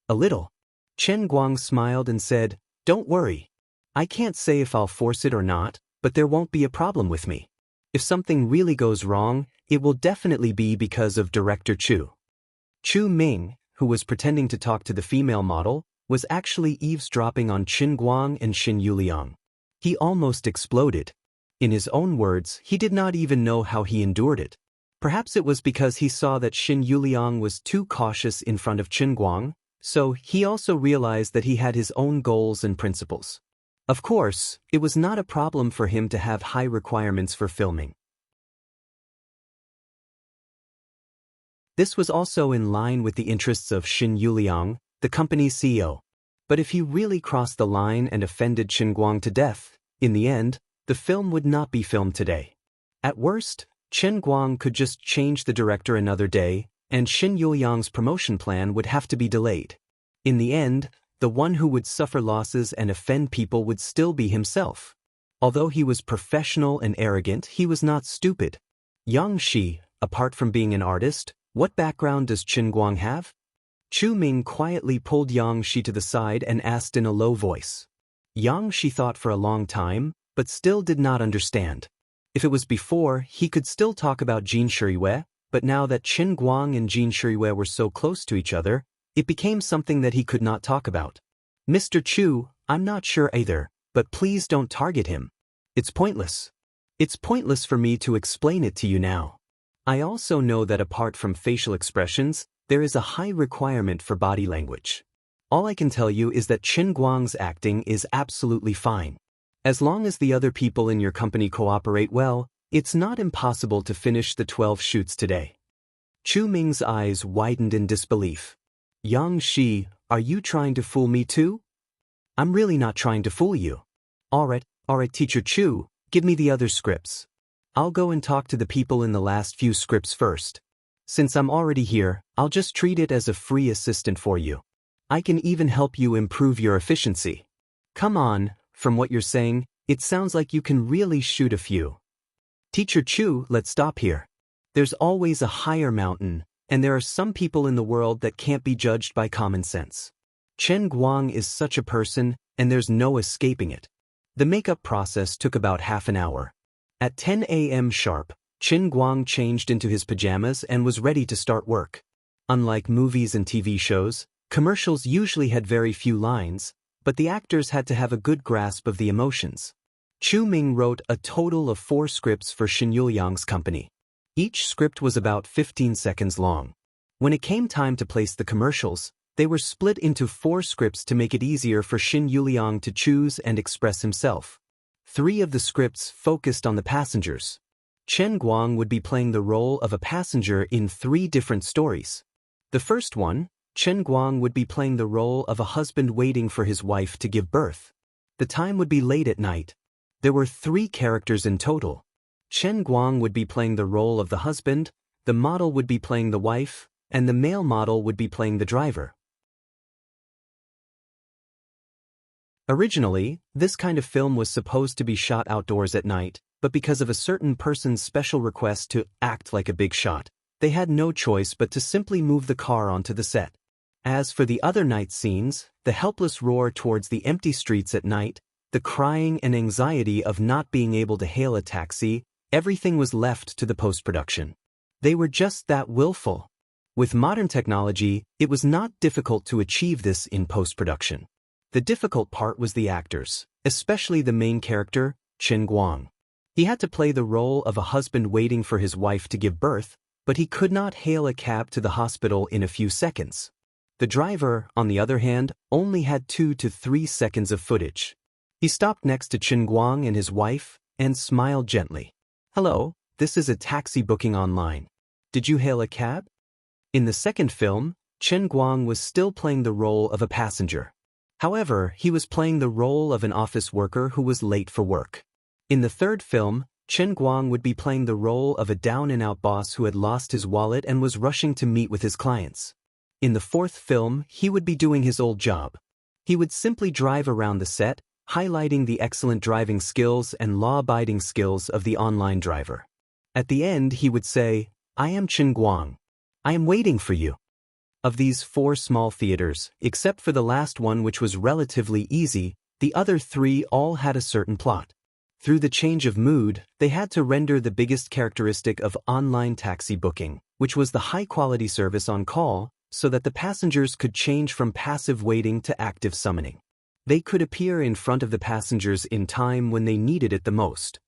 A little. Chen Guang smiled and said, Don't worry. I can't say if I'll force it or not, but there won't be a problem with me. If something really goes wrong, it will definitely be because of Director Chu. Chu Ming, who was pretending to talk to the female model, was actually eavesdropping on Qin Guang and Xin Yuliang. He almost exploded. In his own words, he did not even know how he endured it. Perhaps it was because he saw that Xin Yuliang was too cautious in front of Qin Guang, so he also realized that he had his own goals and principles. Of course, it was not a problem for him to have high requirements for filming. This was also in line with the interests of Xin Yuliang, the company's CEO. But if he really crossed the line and offended Qin Guang to death, in the end, the film would not be filmed today. At worst, Chen Guang could just change the director another day, and Xin Yuliang's promotion plan would have to be delayed. In the end, the one who would suffer losses and offend people would still be himself. Although he was professional and arrogant, he was not stupid. Yang Shi, apart from being an artist, what background does Qin Guang have? Chu Ming quietly pulled Yang Shi to the side and asked in a low voice. Yang Shi thought for a long time, but still did not understand. If it was before, he could still talk about Jin Shiriyue, but now that Qin Guang and Jin Shiriyue were so close to each other, it became something that he could not talk about. Mr. Chu, I'm not sure either, but please don't target him. It's pointless. It's pointless for me to explain it to you now. I also know that apart from facial expressions, there is a high requirement for body language. All I can tell you is that Qin Guang's acting is absolutely fine. As long as the other people in your company cooperate well, it's not impossible to finish the 12 shoots today. Chu Ming's eyes widened in disbelief. Yang Shi, are you trying to fool me too? I'm really not trying to fool you. Alright, Teacher Chu, give me the other scripts. I'll go and talk to the people in the last few scripts first. Since I'm already here, I'll just treat it as a free assistant for you. I can even help you improve your efficiency. Come on. From what you're saying, it sounds like you can really shoot a few. Teacher Chu, let's stop here. There's always a higher mountain, and there are some people in the world that can't be judged by common sense. Chen Guang is such a person, and there's no escaping it. The makeup process took about half an hour. At 10 a.m. sharp, Qin Guang changed into his pajamas and was ready to start work. Unlike movies and TV shows, commercials usually had very few lines, but the actors had to have a good grasp of the emotions. Chu Ming wrote a total of 4 scripts for Xin Yuliang's company. Each script was about 15 seconds long. When it came time to place the commercials, they were split into 4 scripts to make it easier for Xin Yuliang to choose and express himself. 3 of the scripts focused on the passengers. Chen Guang would be playing the role of a passenger in 3 different stories. The first one, Chen Guang would be playing the role of a husband waiting for his wife to give birth. The time would be late at night. There were 3 characters in total. Chen Guang would be playing the role of the husband, the model would be playing the wife, and the male model would be playing the driver. Originally, this kind of film was supposed to be shot outdoors at night, but because of a certain person's special request to act like a big shot, they had no choice but to simply move the car onto the set. As for the other night scenes, the helpless roar towards the empty streets at night, the crying and anxiety of not being able to hail a taxi, everything was left to the post-production. They were just that willful. With modern technology, it was not difficult to achieve this in post-production. The difficult part was the actors, especially the main character, Chen Guang. He had to play the role of a husband waiting for his wife to give birth, but he could not hail a cab to the hospital in a few seconds. The driver, on the other hand, only had 2 to 3 seconds of footage. He stopped next to Chen Guang and his wife and smiled gently. "Hello, this is a taxi booking online. Did you hail a cab?" In the second film, Chen Guang was still playing the role of a passenger. However, he was playing the role of an office worker who was late for work. In the third film, Chen Guang would be playing the role of a down-and-out boss who had lost his wallet and was rushing to meet with his clients. In the fourth film, he would be doing his old job. He would simply drive around the set, highlighting the excellent driving skills and law-abiding skills of the online driver. At the end, he would say, "I am Chen Guang. I am waiting for you." Of these 4 small theaters, except for the last one which was relatively easy, the other 3 all had a certain plot. Through the change of mood, they had to render the biggest characteristic of online taxi booking, which was the high-quality service on call, so that the passengers could change from passive waiting to active summoning. They could appear in front of the passengers in time when they needed it the most.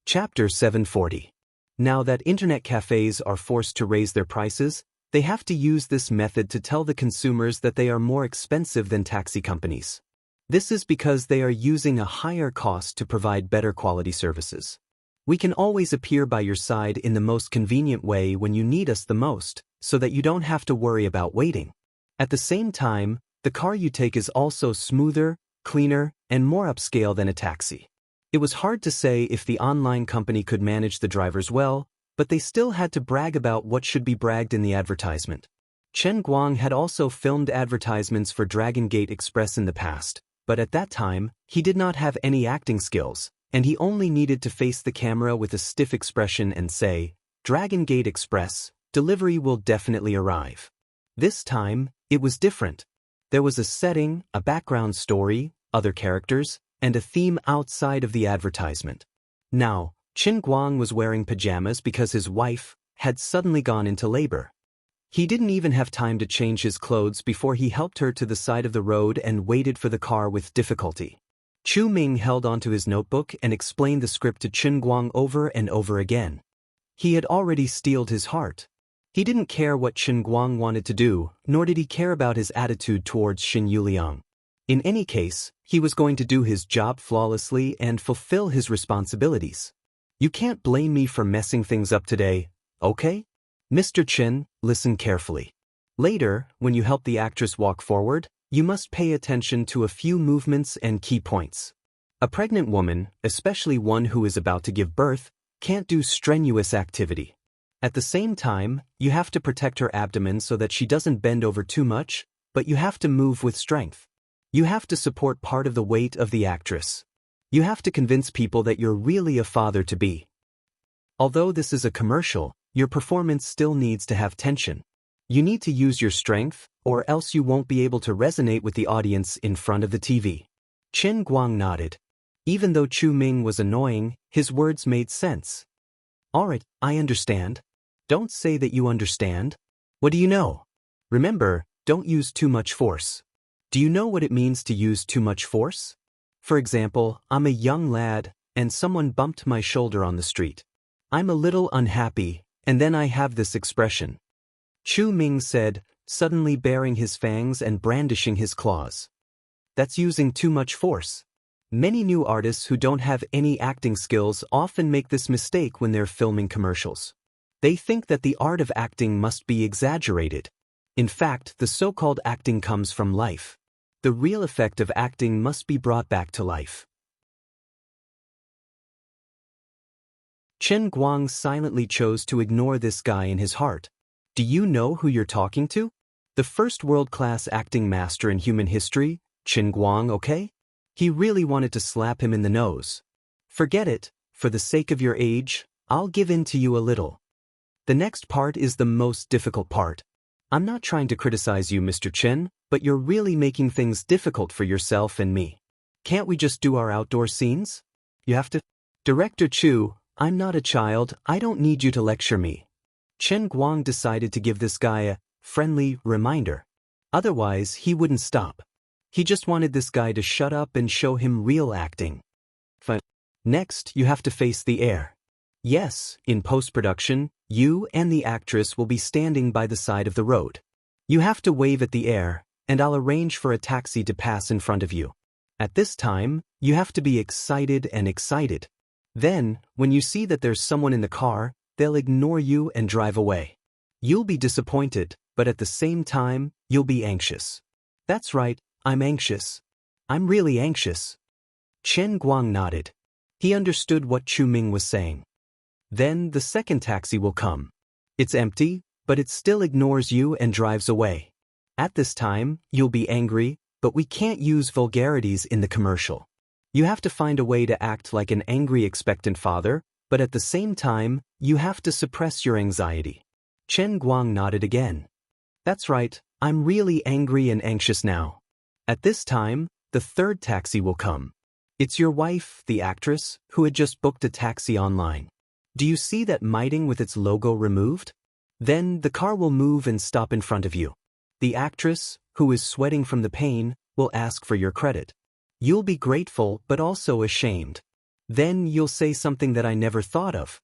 Chapter 740. Now that internet cafes are forced to raise their prices, they have to use this method to tell the consumers that they are more expensive than taxi companies. This is because they are using a higher cost to provide better quality services. We can always appear by your side in the most convenient way when you need us the most, so that you don't have to worry about waiting. At the same time, the car you take is also smoother, cleaner, and more upscale than a taxi. It was hard to say if the online company could manage the drivers well, but they still had to brag about what should be bragged in the advertisement. Chen Guang had also filmed advertisements for Dragon Gate Express in the past, but at that time, he did not have any acting skills, and he only needed to face the camera with a stiff expression and say, "Dragon Gate Express, delivery will definitely arrive." This time, it was different. There was a setting, a background story, other characters, and a theme outside of the advertisement. Now, Chen Guang was wearing pajamas because his wife had suddenly gone into labor. He didn't even have time to change his clothes before he helped her to the side of the road and waited for the car with difficulty. Chu Ming held onto his notebook and explained the script to Chen Guang over and over again. He had already steeled his heart. He didn't care what Chen Guang wanted to do, nor did he care about his attitude towards Xin Yuliang. In any case, he was going to do his job flawlessly and fulfill his responsibilities. "You can't blame me for messing things up today, okay? Mr. Chen, listen carefully. Later, when you help the actress walk forward, you must pay attention to a few movements and key points. A pregnant woman, especially one who is about to give birth, can't do strenuous activity. At the same time, you have to protect her abdomen so that she doesn't bend over too much, but you have to move with strength. You have to support part of the weight of the actress. You have to convince people that you're really a father-to-be. Although this is a commercial, your performance still needs to have tension. You need to use your strength, or else you won't be able to resonate with the audience in front of the TV." Chen Guang nodded. Even though Chu Ming was annoying, his words made sense. "Alright, I understand." "Don't say that you understand. What do you know? Remember, don't use too much force." "Do you know what it means to use too much force? For example, I'm a young lad, and someone bumped my shoulder on the street. I'm a little unhappy, and then I have this expression." Chu Ming said, suddenly baring his fangs and brandishing his claws. "That's using too much force." Many new artists who don't have any acting skills often make this mistake when they're filming commercials. They think that the art of acting must be exaggerated. In fact, the so-called acting comes from life. The real effect of acting must be brought back to life. Chen Guang silently chose to ignore this guy in his heart. Do you know who you're talking to? The first world-class acting master in human history, Chen Guang, okay? He really wanted to slap him in the nose. "Forget it, for the sake of your age, I'll give in to you a little." The next part is the most difficult part. I'm not trying to criticize you, Mr. Chen, but you're really making things difficult for yourself and me. Can't we just do our outdoor scenes? You have to. Director Chu, I'm not a child, I don't need you to lecture me. Chen Guang decided to give this guy a friendly reminder. Otherwise, he wouldn't stop. He just wanted this guy to shut up and show him real acting. Next, you have to face the air. Yes, in post-production, you and the actress will be standing by the side of the road. You have to wave at the air, and I'll arrange for a taxi to pass in front of you. At this time, you have to be excited and excited. Then, when you see that there's someone in the car, they'll ignore you and drive away. You'll be disappointed, but at the same time, you'll be anxious. That's right, I'm anxious. I'm really anxious. Chen Guang nodded. He understood what Chu Ming was saying. Then the second taxi will come. It's empty, but it still ignores you and drives away. At this time, you'll be angry, but we can't use vulgarities in the commercial. You have to find a way to act like an angry expectant father, but at the same time, you have to suppress your anxiety. Chen Guang nodded again. That's right, I'm really angry and anxious now. At this time, the third taxi will come. It's your wife, the actress, who had just booked a taxi online. Do you see that miting with its logo removed? Then the car will move and stop in front of you. The actress, who is sweating from the pain, will ask for your credit. You'll be grateful but also ashamed. Then you'll say something that I never thought of.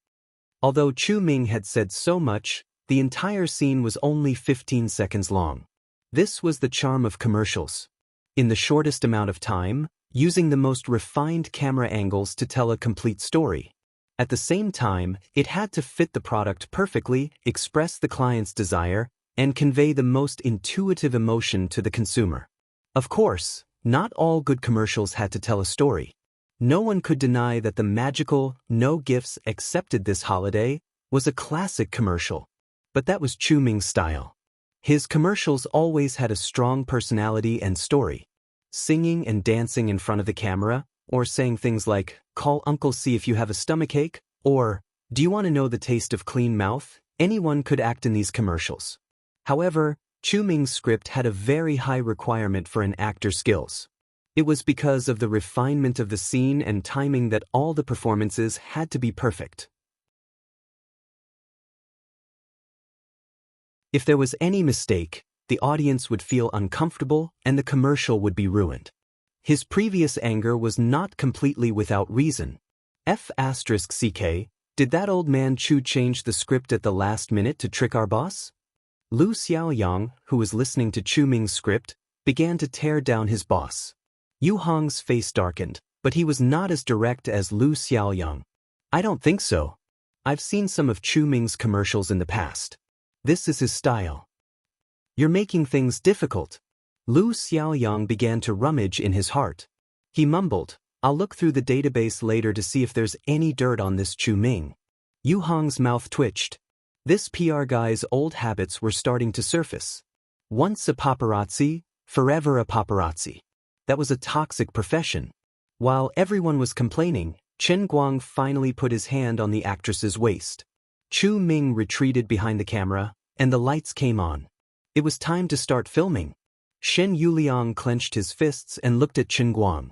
Although Chu Ming had said so much, the entire scene was only 15 seconds long. This was the charm of commercials. In the shortest amount of time, using the most refined camera angles to tell a complete story. At the same time, it had to fit the product perfectly, express the client's desire, and convey the most intuitive emotion to the consumer. Of course, not all good commercials had to tell a story. No one could deny that the magical, no gifts accepted this holiday was a classic commercial. But that was Chu Ming's style. His commercials always had a strong personality and story. Singing and dancing in front of the camera, or saying things like, "Call Uncle, see if you have a stomachache," or, "Do you want to know the taste of clean mouth?" Anyone could act in these commercials. However, Chu Ming's script had a very high requirement for an actor's skills. It was because of the refinement of the scene and timing that all the performances had to be perfect. If there was any mistake, the audience would feel uncomfortable and the commercial would be ruined. His previous anger was not completely without reason. F***ck, did that old man Chu change the script at the last minute to trick our boss? Lu Xiaoyang, who was listening to Chu Ming's script, began to tear down his boss. Yu Hong's face darkened, but he was not as direct as Lu Xiaoyang. I don't think so. I've seen some of Chu Ming's commercials in the past. This is his style. You're making things difficult. Lu Xiaoyang began to rummage in his heart. He mumbled, I'll look through the database later to see if there's any dirt on this Chu Ming. Yu Hong's mouth twitched. This PR guy's old habits were starting to surface. Once a paparazzi, forever a paparazzi. That was a toxic profession. While everyone was complaining, Chen Guang finally put his hand on the actress's waist. Chu Ming retreated behind the camera, and the lights came on. It was time to start filming. Shen Yuliang clenched his fists and looked at Chen Guang.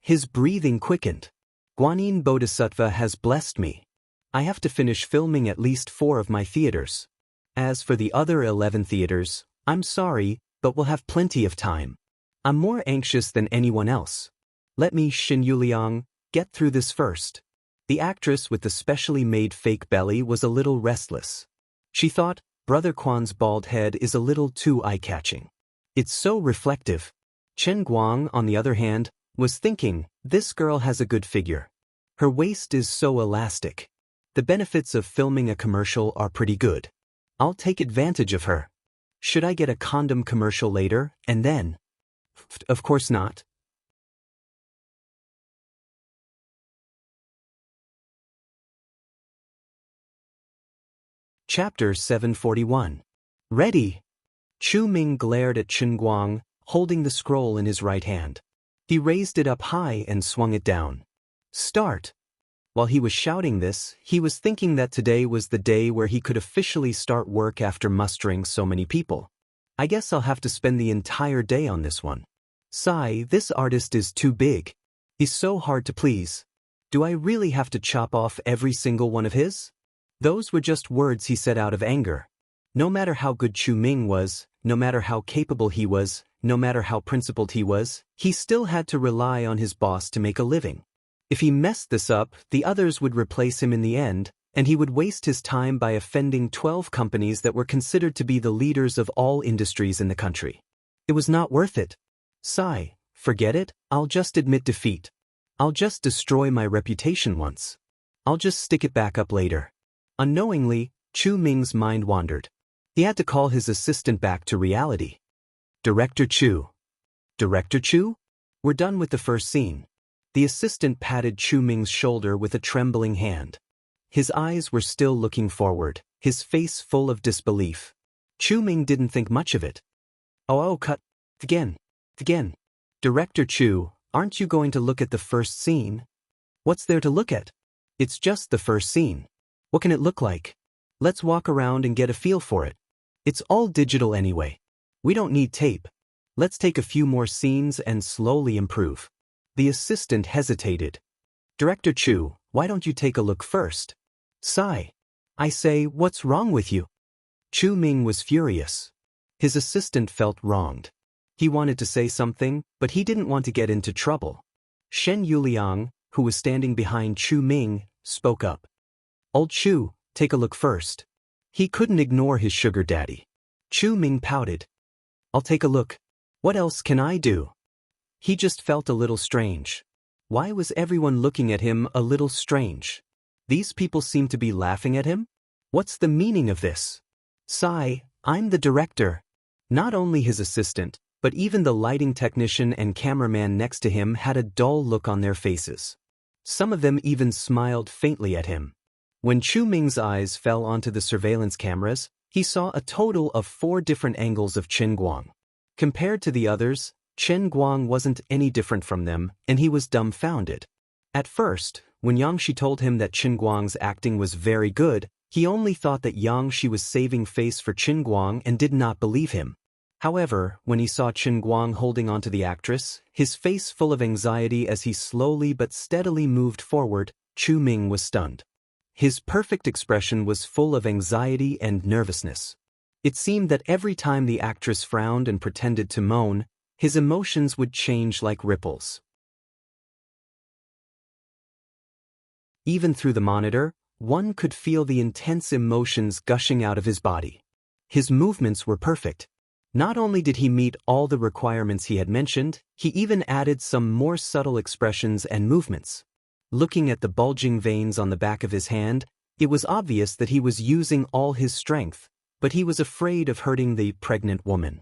His breathing quickened. Guanyin Bodhisattva has blessed me. I have to finish filming at least 4 of my theaters. As for the other 11 theaters, I'm sorry, but we'll have plenty of time. I'm more anxious than anyone else. Let me, Shen Yuliang, get through this first. The actress with the specially made fake belly was a little restless. She thought, Brother Quan's bald head is a little too eye-catching. It's so reflective. Chen Guang, on the other hand, was thinking, this girl has a good figure. Her waist is so elastic. The benefits of filming a commercial are pretty good. I'll take advantage of her. Should I get a condom commercial later, and then? Of course not. Chapter 741. Ready? Chu Ming glared at Chen Guang, holding the scroll in his right hand. He raised it up high and swung it down. Start. While he was shouting this, he was thinking that today was the day where he could officially start work after mustering so many people. I guess I'll have to spend the entire day on this one. Sigh, this artist is too big. He's so hard to please. Do I really have to chop off every single one of his? Those were just words he said out of anger. No matter how good Chu Ming was, no matter how capable he was, no matter how principled he was, he still had to rely on his boss to make a living. If he messed this up, the others would replace him in the end, and he would waste his time by offending 12 companies that were considered to be the leaders of all industries in the country. It was not worth it. Sigh, forget it, I'll just admit defeat. I'll just destroy my reputation once. I'll just stick it back up later. Unknowingly, Chu Ming's mind wandered. He had to call his assistant back to reality. Director Chu. Director Chu? We're done with the first scene. The assistant patted Chu Ming's shoulder with a trembling hand. His eyes were still looking forward, his face full of disbelief. Chu Ming didn't think much of it. Oh, cut. Again. Director Chu, aren't you going to look at the first scene? What's there to look at? It's just the first scene. What can it look like? Let's walk around and get a feel for it. It's all digital anyway. We don't need tape. Let's take a few more scenes and slowly improve. The assistant hesitated. Director Chu, why don't you take a look first? Sigh. I say, what's wrong with you? Chu Ming was furious. His assistant felt wronged. He wanted to say something, but he didn't want to get into trouble. Shen Yuliang, who was standing behind Chu Ming, spoke up. Old Chu, take a look first. He couldn't ignore his sugar daddy. Chu Ming pouted. I'll take a look. What else can I do? He just felt a little strange. Why was everyone looking at him a little strange? These people seemed to be laughing at him? What's the meaning of this? Sigh, I'm the director. Not only his assistant, but even the lighting technician and cameraman next to him had a dull look on their faces. Some of them even smiled faintly at him. When Chu Ming's eyes fell onto the surveillance cameras, he saw a total of 4 different angles of Chen Guang. Compared to the others, Chen Guang wasn't any different from them, and he was dumbfounded. At first, when Xianxia told him that Chen Guang's acting was very good, he only thought that Xianxia was saving face for Chen Guang and did not believe him. However, when he saw Chen Guang holding onto the actress, his face full of anxiety as he slowly but steadily moved forward, Chu Ming was stunned. His perfect expression was full of anxiety and nervousness. It seemed that every time the actress frowned and pretended to moan, his emotions would change like ripples. Even through the monitor, one could feel the intense emotions gushing out of his body. His movements were perfect. Not only did he meet all the requirements he had mentioned, he even added some more subtle expressions and movements. Looking at the bulging veins on the back of his hand, it was obvious that he was using all his strength, but he was afraid of hurting the pregnant woman.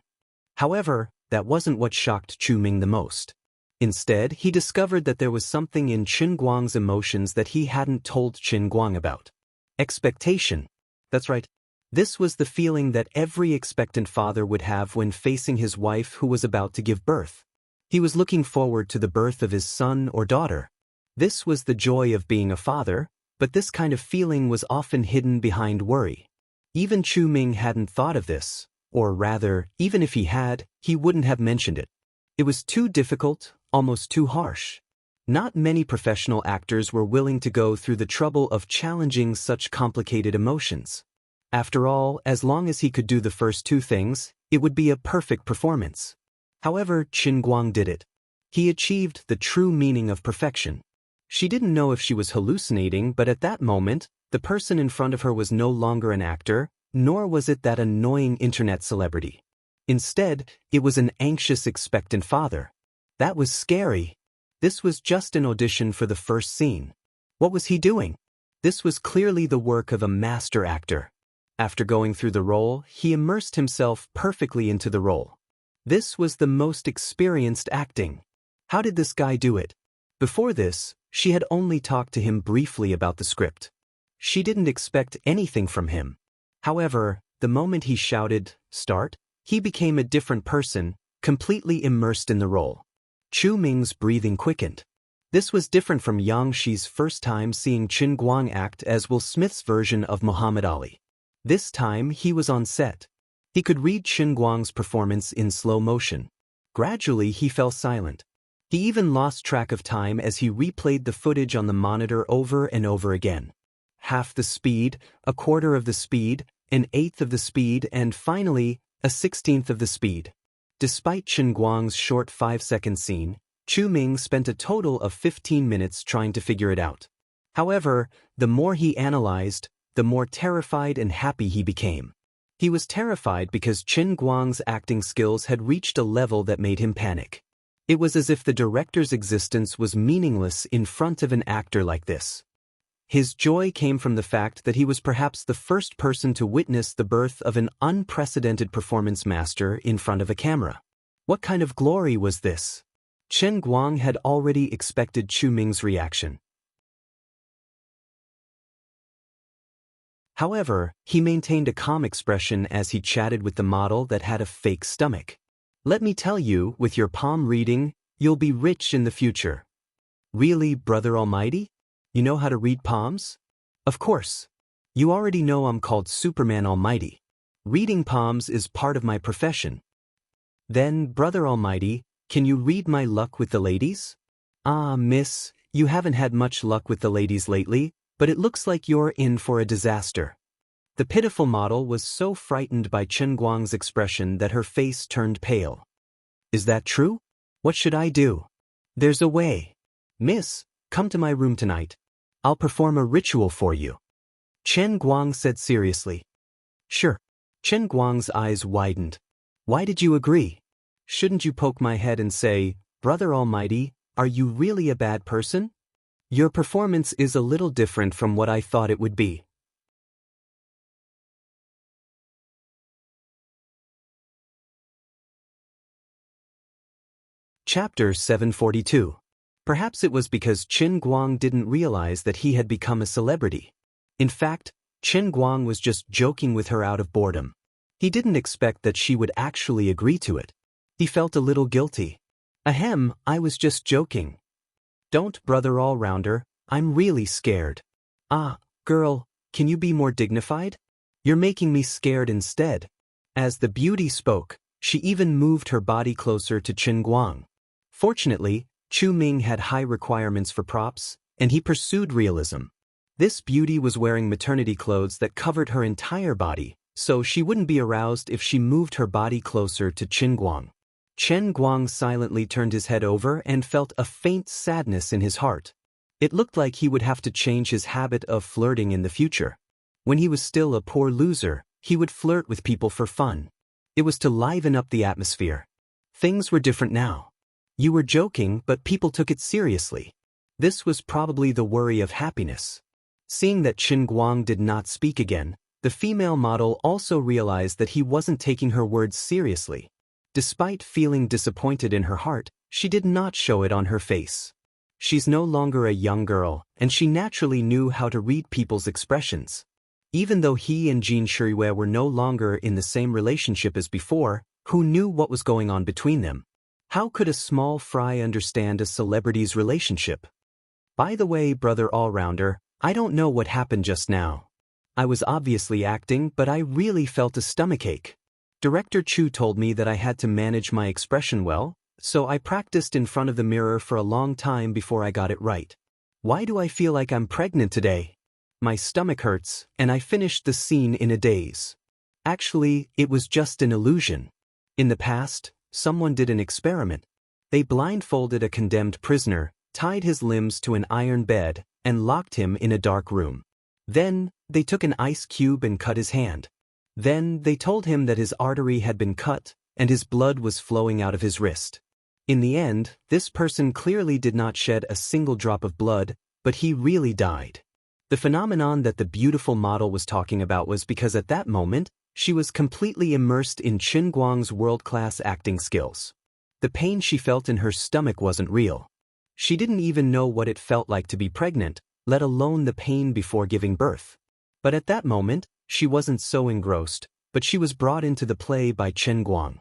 However, that wasn't what shocked Chu Ming the most. Instead, he discovered that there was something in Chen Guang's emotions that he hadn't told Chen Guang about. Expectation. That's right. This was the feeling that every expectant father would have when facing his wife who was about to give birth. He was looking forward to the birth of his son or daughter. This was the joy of being a father, but this kind of feeling was often hidden behind worry. Even Chu Ming hadn't thought of this, or rather, even if he had, he wouldn't have mentioned it. It was too difficult, almost too harsh. Not many professional actors were willing to go through the trouble of challenging such complicated emotions. After all, as long as he could do the first 2 things, it would be a perfect performance. However, Chen Guang did it. He achieved the true meaning of perfection. She didn't know if she was hallucinating, but at that moment, the person in front of her was no longer an actor, nor was it that annoying internet celebrity. Instead, it was an anxious, expectant father. That was scary. This was just an audition for the first scene. What was he doing? This was clearly the work of a master actor. After going through the role, he immersed himself perfectly into the role. This was the most experienced acting. How did this guy do it? Before this, she had only talked to him briefly about the script. She didn't expect anything from him. However, the moment he shouted, "Start," he became a different person, completely immersed in the role. Chu Ming's breathing quickened. This was different from Xiaxi's first time seeing Chen Guang act as Will Smith's version of Muhammad Ali. This time he was on set. He could read Chen Guang's performance in slow motion. Gradually he fell silent. He even lost track of time as he replayed the footage on the monitor over and over again. Half the speed, a quarter of the speed, an eighth of the speed, and finally, a 16th of the speed. Despite Chen Guang's short 5-second scene, Chu Ming spent a total of 15 minutes trying to figure it out. However, the more he analyzed, the more terrified and happy he became. He was terrified because Chen Guang's acting skills had reached a level that made him panic. It was as if the director's existence was meaningless in front of an actor like this. His joy came from the fact that he was perhaps the first person to witness the birth of an unprecedented performance master in front of a camera. What kind of glory was this? Chen Guang had already expected Chu Ming's reaction. However, he maintained a calm expression as he chatted with the model that had a fake stomach. Let me tell you, with your palm reading, you'll be rich in the future. Really, Brother Almighty? You know how to read palms? Of course. You already know I'm called Superman Almighty. Reading palms is part of my profession. Then, Brother Almighty, can you read my luck with the ladies? Ah, miss, you haven't had much luck with the ladies lately, but it looks like you're in for a disaster. The pitiful model was so frightened by Chen Guang's expression that her face turned pale. Is that true? What should I do? There's a way. Miss, come to my room tonight. I'll perform a ritual for you. Chen Guang said seriously. Sure. Chen Guang's eyes widened. Why did you agree? Shouldn't you poke my head and say, Brother Almighty, are you really a bad person? Your performance is a little different from what I thought it would be. Chapter 742. Perhaps it was because Chen Guang didn't realize that he had become a celebrity. In fact, Chen Guang was just joking with her out of boredom. He didn't expect that she would actually agree to it. He felt a little guilty. Ahem, I was just joking. Don't, Brother All-Rounder, I'm really scared. Ah, girl, can you be more dignified? You're making me scared instead. As the beauty spoke, she even moved her body closer to Chen Guang. Fortunately, Chu Ming had high requirements for props, and he pursued realism. This beauty was wearing maternity clothes that covered her entire body, so she wouldn't be aroused if she moved her body closer to Chen Guang. Chen Guang silently turned his head over and felt a faint sadness in his heart. It looked like he would have to change his habit of flirting in the future. When he was still a poor loser, he would flirt with people for fun. It was to liven up the atmosphere. Things were different now. You were joking, but people took it seriously. This was probably the worry of happiness. Seeing that Chen Guang did not speak again, the female model also realized that he wasn't taking her words seriously. Despite feeling disappointed in her heart, she did not show it on her face. She's no longer a young girl, and she naturally knew how to read people's expressions. Even though he and Jin Shuiwei were no longer in the same relationship as before, who knew what was going on between them? How could a small fry understand a celebrity's relationship? By the way, Brother All-Rounder, I don't know what happened just now. I was obviously acting, but I really felt a stomachache. Director Chu told me that I had to manage my expression well, so I practiced in front of the mirror for a long time before I got it right. Why do I feel like I'm pregnant today? My stomach hurts, and I finished the scene in a daze. Actually, it was just an illusion. In the past, someone did an experiment. They blindfolded a condemned prisoner, tied his limbs to an iron bed, and locked him in a dark room. Then, they took an ice cube and cut his hand. Then, they told him that his artery had been cut, and his blood was flowing out of his wrist. In the end, this person clearly did not shed a single drop of blood, but he really died. The phenomenon that the beautiful model was talking about was because at that moment, she was completely immersed in Chen Guang's world-class acting skills. The pain she felt in her stomach wasn't real. She didn't even know what it felt like to be pregnant, let alone the pain before giving birth. But at that moment, she wasn't so engrossed, but she was brought into the play by Chen Guang.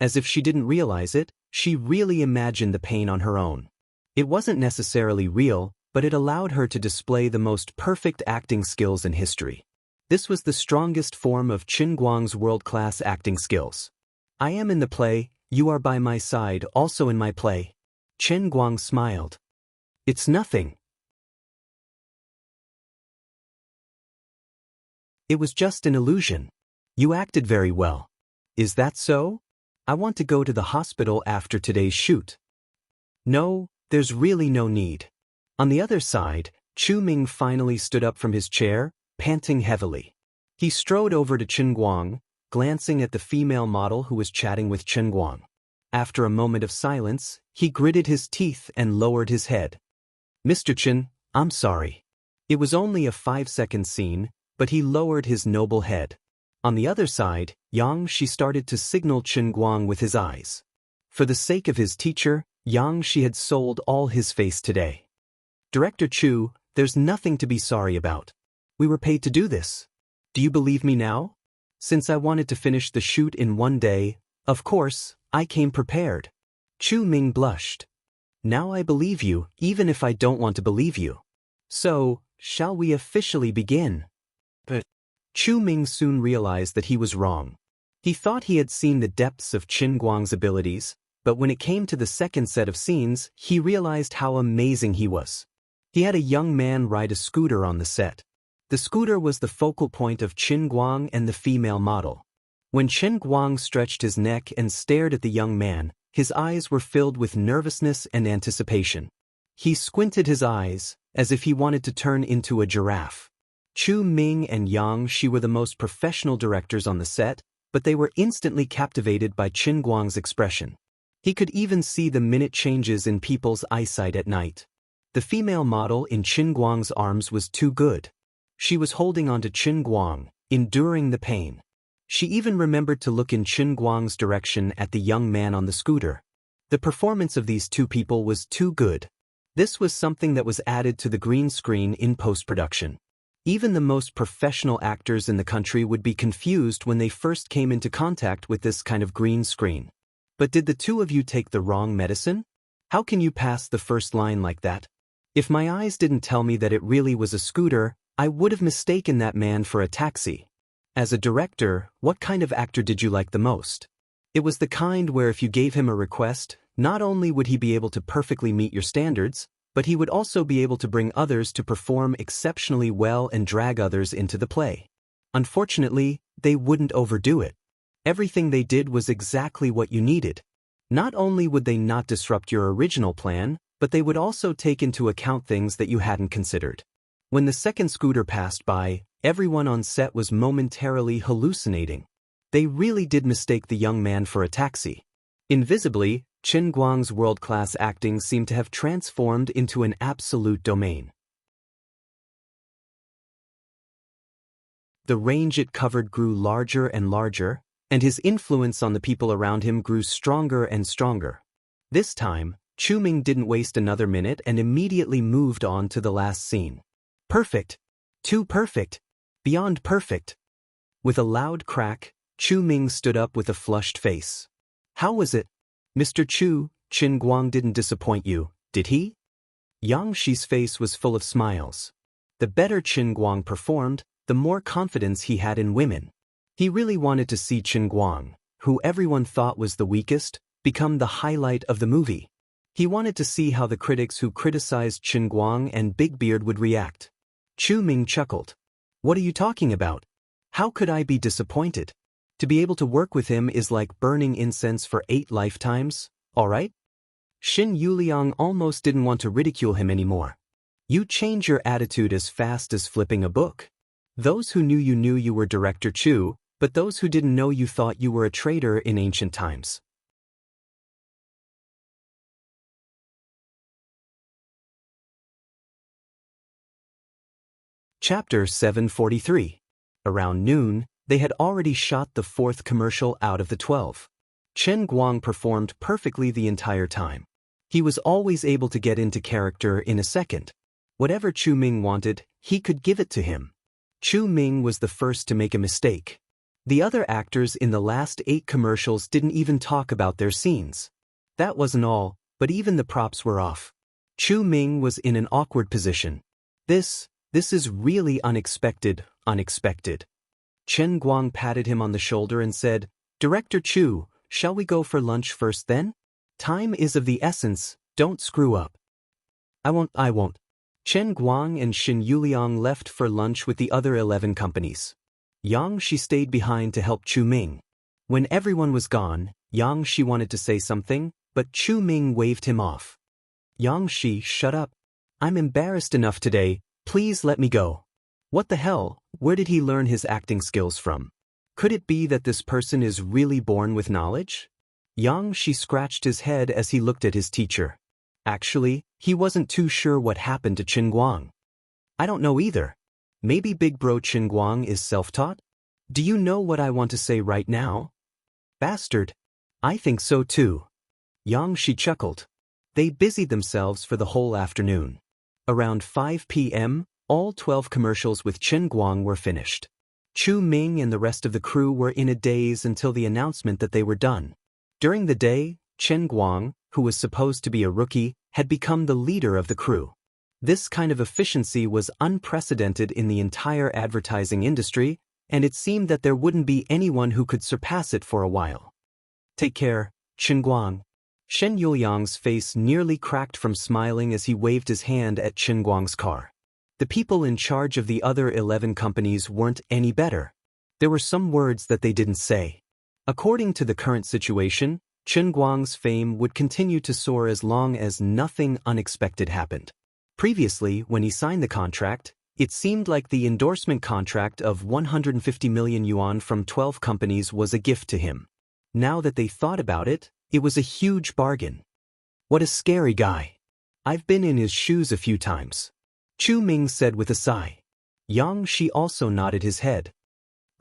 As if she didn't realize it, she really imagined the pain on her own. It wasn't necessarily real, but it allowed her to display the most perfect acting skills in history. This was the strongest form of Chen Guang's world-class acting skills. I am in the play, you are by my side, also in my play. Chen Guang smiled. It's nothing. It was just an illusion. You acted very well. Is that so? I want to go to the hospital after today's shoot. No, there's really no need. On the other side, Chu Ming finally stood up from his chair, panting heavily. He strode over to Chen Guang, glancing at the female model who was chatting with Chen Guang. After a moment of silence, he gritted his teeth and lowered his head. Mr. Chen, I'm sorry. It was only a 5-second scene, but he lowered his noble head. On the other side, Yang started to signal Chen Guang with his eyes. For the sake of his teacher, Yang had sold all his face today. Director Chu, there's nothing to be sorry about. We were paid to do this. Do you believe me now? Since I wanted to finish the shoot in one day, of course, I came prepared. Chu Ming blushed. Now I believe you, even if I don't want to believe you. So, shall we officially begin? But Chu Ming soon realized that he was wrong. He thought he had seen the depths of Chen Guang's abilities, but when it came to the second set of scenes, he realized how amazing he was. He had a young man ride a scooter on the set. The scooter was the focal point of Chen Guang and the female model. When Chen Guang stretched his neck and stared at the young man, his eyes were filled with nervousness and anticipation. He squinted his eyes, as if he wanted to turn into a giraffe. Chu Ming and Yang were the most professional directors on the set, but they were instantly captivated by Chen Guang's expression. He could even see the minute changes in people's eyesight at night. The female model in Chen Guang's arms was too good. She was holding on to Chen Guang, enduring the pain. She even remembered to look in Chen Guang's direction at the young man on the scooter. The performance of these two people was too good. This was something that was added to the green screen in post-production. Even the most professional actors in the country would be confused when they first came into contact with this kind of green screen. But did the two of you take the wrong medicine? How can you pass the first line like that? If my eyes didn't tell me that it really was a scooter, I would have mistaken that man for a taxi. As a director, what kind of actor did you like the most? It was the kind where if you gave him a request, not only would he be able to perfectly meet your standards, but he would also be able to bring others to perform exceptionally well and drag others into the play. Unfortunately, they wouldn't overdo it. Everything they did was exactly what you needed. Not only would they not disrupt your original plan, but they would also take into account things that you hadn't considered. When the second scooter passed by, everyone on set was momentarily hallucinating. They really did mistake the young man for a taxi. Invisibly, Chen Guang's world-class acting seemed to have transformed into an absolute domain. The range it covered grew larger and larger, and his influence on the people around him grew stronger and stronger. This time, Chu Ming didn't waste another minute and immediately moved on to the last scene. Perfect. Too perfect. Beyond perfect. With a loud crack, Chu Ming stood up with a flushed face. How was it? Mr. Chu, Chen Guang didn't disappoint you, did he? Yang face was full of smiles. The better Chen Guang performed, the more confidence he had in women. He really wanted to see Chen Guang, who everyone thought was the weakest, become the highlight of the movie. He wanted to see how the critics who criticized Chen Guang and Big Beard would react. Chu Ming chuckled. What are you talking about? How could I be disappointed? To be able to work with him is like burning incense for 8 lifetimes, all right? Xin Yuliang almost didn't want to ridicule him anymore. You change your attitude as fast as flipping a book. Those who knew you were Director Chu, but those who didn't know you thought you were a traitor in ancient times. Chapter 743. Around noon, they had already shot the 4th commercial out of the 12. Chen Guang performed perfectly the entire time. He was always able to get into character in a second. Whatever Chu Ming wanted, he could give it to him. Chu Ming was the first to make a mistake. The other actors in the last 8 commercials didn't even talk about their scenes. That wasn't all, but even the props were off. Chu Ming was in an awkward position. This is really unexpected. Chen Guang patted him on the shoulder and said, Director Chu, shall we go for lunch first then? Time is of the essence, don't screw up. I won't. Chen Guang and Xin Yuliang left for lunch with the other 11 companies. Xianxia stayed behind to help Chu Ming. When everyone was gone, Xianxia wanted to say something, but Chu Ming waved him off. Xianxia, shut up. I'm embarrassed enough today, please let me go. What the hell, where did he learn his acting skills from? Could it be that this person is really born with knowledge? Xianxia scratched his head as he looked at his teacher. Actually, he wasn't too sure what happened to Qin. I don't know either. Maybe big bro Qin is self-taught? Do you know what I want to say right now? Bastard. I think so too. Xianxia chuckled. They busied themselves for the whole afternoon. Around 5 p.m., all 12 commercials with Qin were finished. Chu Ming and the rest of the crew were in a daze until the announcement that they were done. During the day, Qin, who was supposed to be a rookie, had become the leader of the crew. This kind of efficiency was unprecedented in the entire advertising industry, and it seemed that there wouldn't be anyone who could surpass it for a while. Take care, Qin. Shen Yuliang's face nearly cracked from smiling as he waved his hand at Qin car. The people in charge of the other 11 companies weren't any better. There were some words that they didn't say. According to the current situation, Qin fame would continue to soar as long as nothing unexpected happened. Previously, when he signed the contract, it seemed like the endorsement contract of 150 million yuan from 12 companies was a gift to him. Now that they thought about it, it was a huge bargain. What a scary guy. I've been in his shoes a few times. Chu Ming said with a sigh. Xianxia also nodded his head.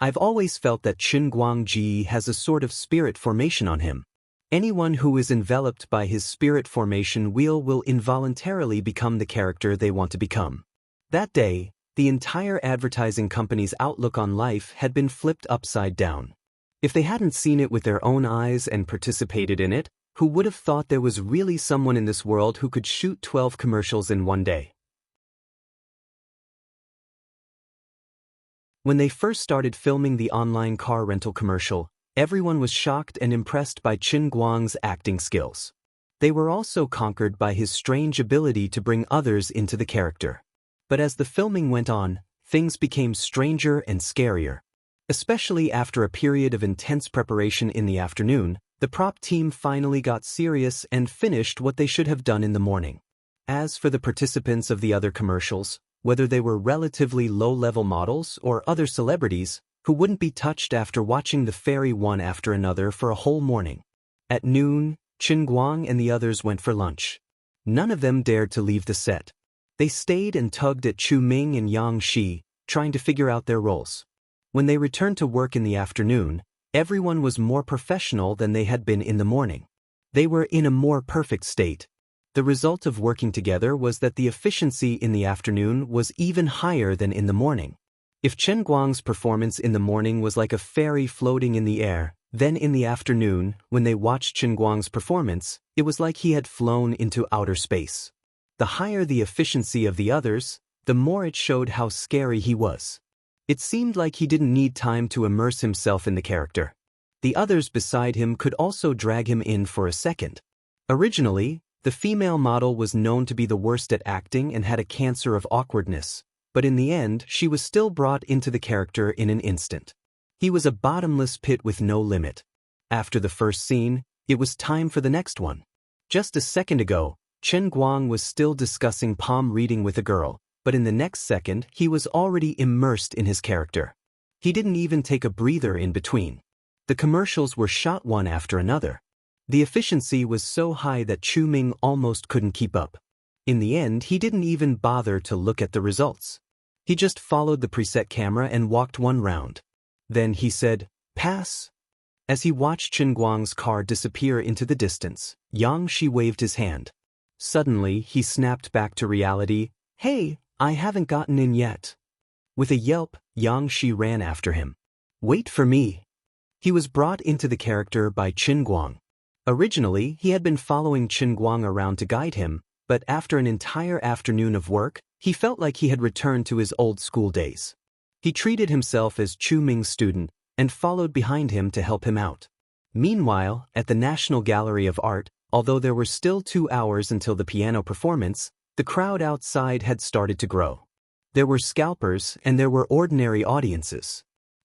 I've always felt that Qin has a sort of spirit formation on him. Anyone who is enveloped by his spirit formation wheel will involuntarily become the character they want to become. That day, the entire advertising company's outlook on life had been flipped upside down. If they hadn't seen it with their own eyes and participated in it, who would have thought there was really someone in this world who could shoot 12 commercials in one day? When they first started filming the online car rental commercial, everyone was shocked and impressed by Qin acting skills. They were also conquered by his strange ability to bring others into the character. But as the filming went on, things became stranger and scarier. Especially after a period of intense preparation in the afternoon, the prop team finally got serious and finished what they should have done in the morning. As for the participants of the other commercials, whether they were relatively low-level models or other celebrities, who wouldn't be touched after watching the fairy one after another for a whole morning. At noon, Qin and the others went for lunch. None of them dared to leave the set. They stayed and tugged at Chu Ming and Xianxia, trying to figure out their roles. When they returned to work in the afternoon, everyone was more professional than they had been in the morning. They were in a more perfect state. The result of working together was that the efficiency in the afternoon was even higher than in the morning. If Qin performance in the morning was like a fairy floating in the air, then in the afternoon, when they watched Qin performance, it was like he had flown into outer space. The higher the efficiency of the others, the more it showed how scary he was. It seemed like he didn't need time to immerse himself in the character. The others beside him could also drag him in for a second. Originally, the female model was known to be the worst at acting and had a cancer of awkwardness, but in the end she was still brought into the character in an instant. He was a bottomless pit with no limit. After the first scene, it was time for the next one. Just a second ago, Qin was still discussing palm reading with a girl, but in the next second he was already immersed in his character. He didn't even take a breather in between. The commercials were shot one after another. The efficiency was so high that Chu Ming almost couldn't keep up. In the end, he didn't even bother to look at the results. He just followed the preset camera and walked one round. Then he said, "Pass." As he watched Qin car disappear into the distance, Xianxia waved his hand. Suddenly, he snapped back to reality. "Hey, I haven't gotten in yet." With a yelp, Xianxia ran after him. "Wait for me." He was brought into the character by Qin. Originally, he had been following Qin around to guide him, but after an entire afternoon of work, he felt like he had returned to his old school days. He treated himself as Chu Ming's student and followed behind him to help him out. Meanwhile, at the National Gallery of Art, although there were still 2 hours until the piano performance, the crowd outside had started to grow. There were scalpers and there were ordinary audiences.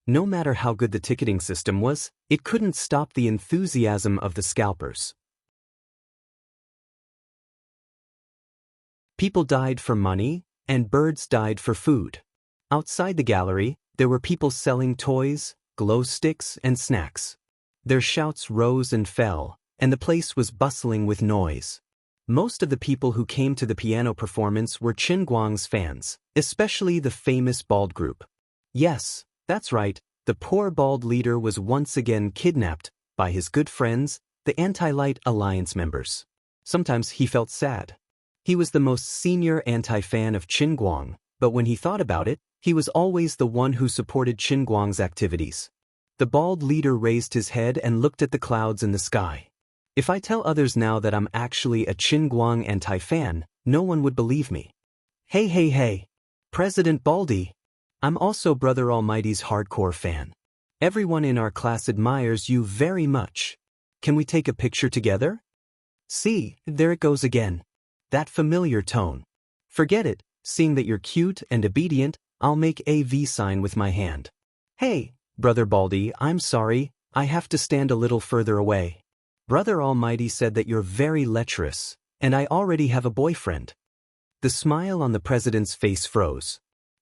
No matter how good the ticketing system was, it couldn't stop the enthusiasm of the scalpers. People died for money, and birds died for food. Outside the gallery, there were people selling toys, glow sticks, and snacks. Their shouts rose and fell, and the place was bustling with noise. Most of the people who came to the piano performance were Qin Guang's fans, especially the famous bald group. Yes, that's right, the poor bald leader was once again kidnapped by his good friends, the Anti-Light Alliance members. Sometimes he felt sad. He was the most senior anti-fan of Qin Guang, but when he thought about it, he was always the one who supported Qin Guang's activities. The bald leader raised his head and looked at the clouds in the sky. If I tell others now that I'm actually a Qin Guang anti-fan, no one would believe me. Hey, President Baldy. I'm also Brother Almighty's hardcore fan. Everyone in our class admires you very much. Can we take a picture together? See, there it goes again. That familiar tone. Forget it, seeing that you're cute and obedient, I'll make a V sign with my hand. Hey, Brother Baldy, I'm sorry, I have to stand a little further away. Brother Almighty said that you're very lecherous, and I already have a boyfriend. The smile on the president's face froze.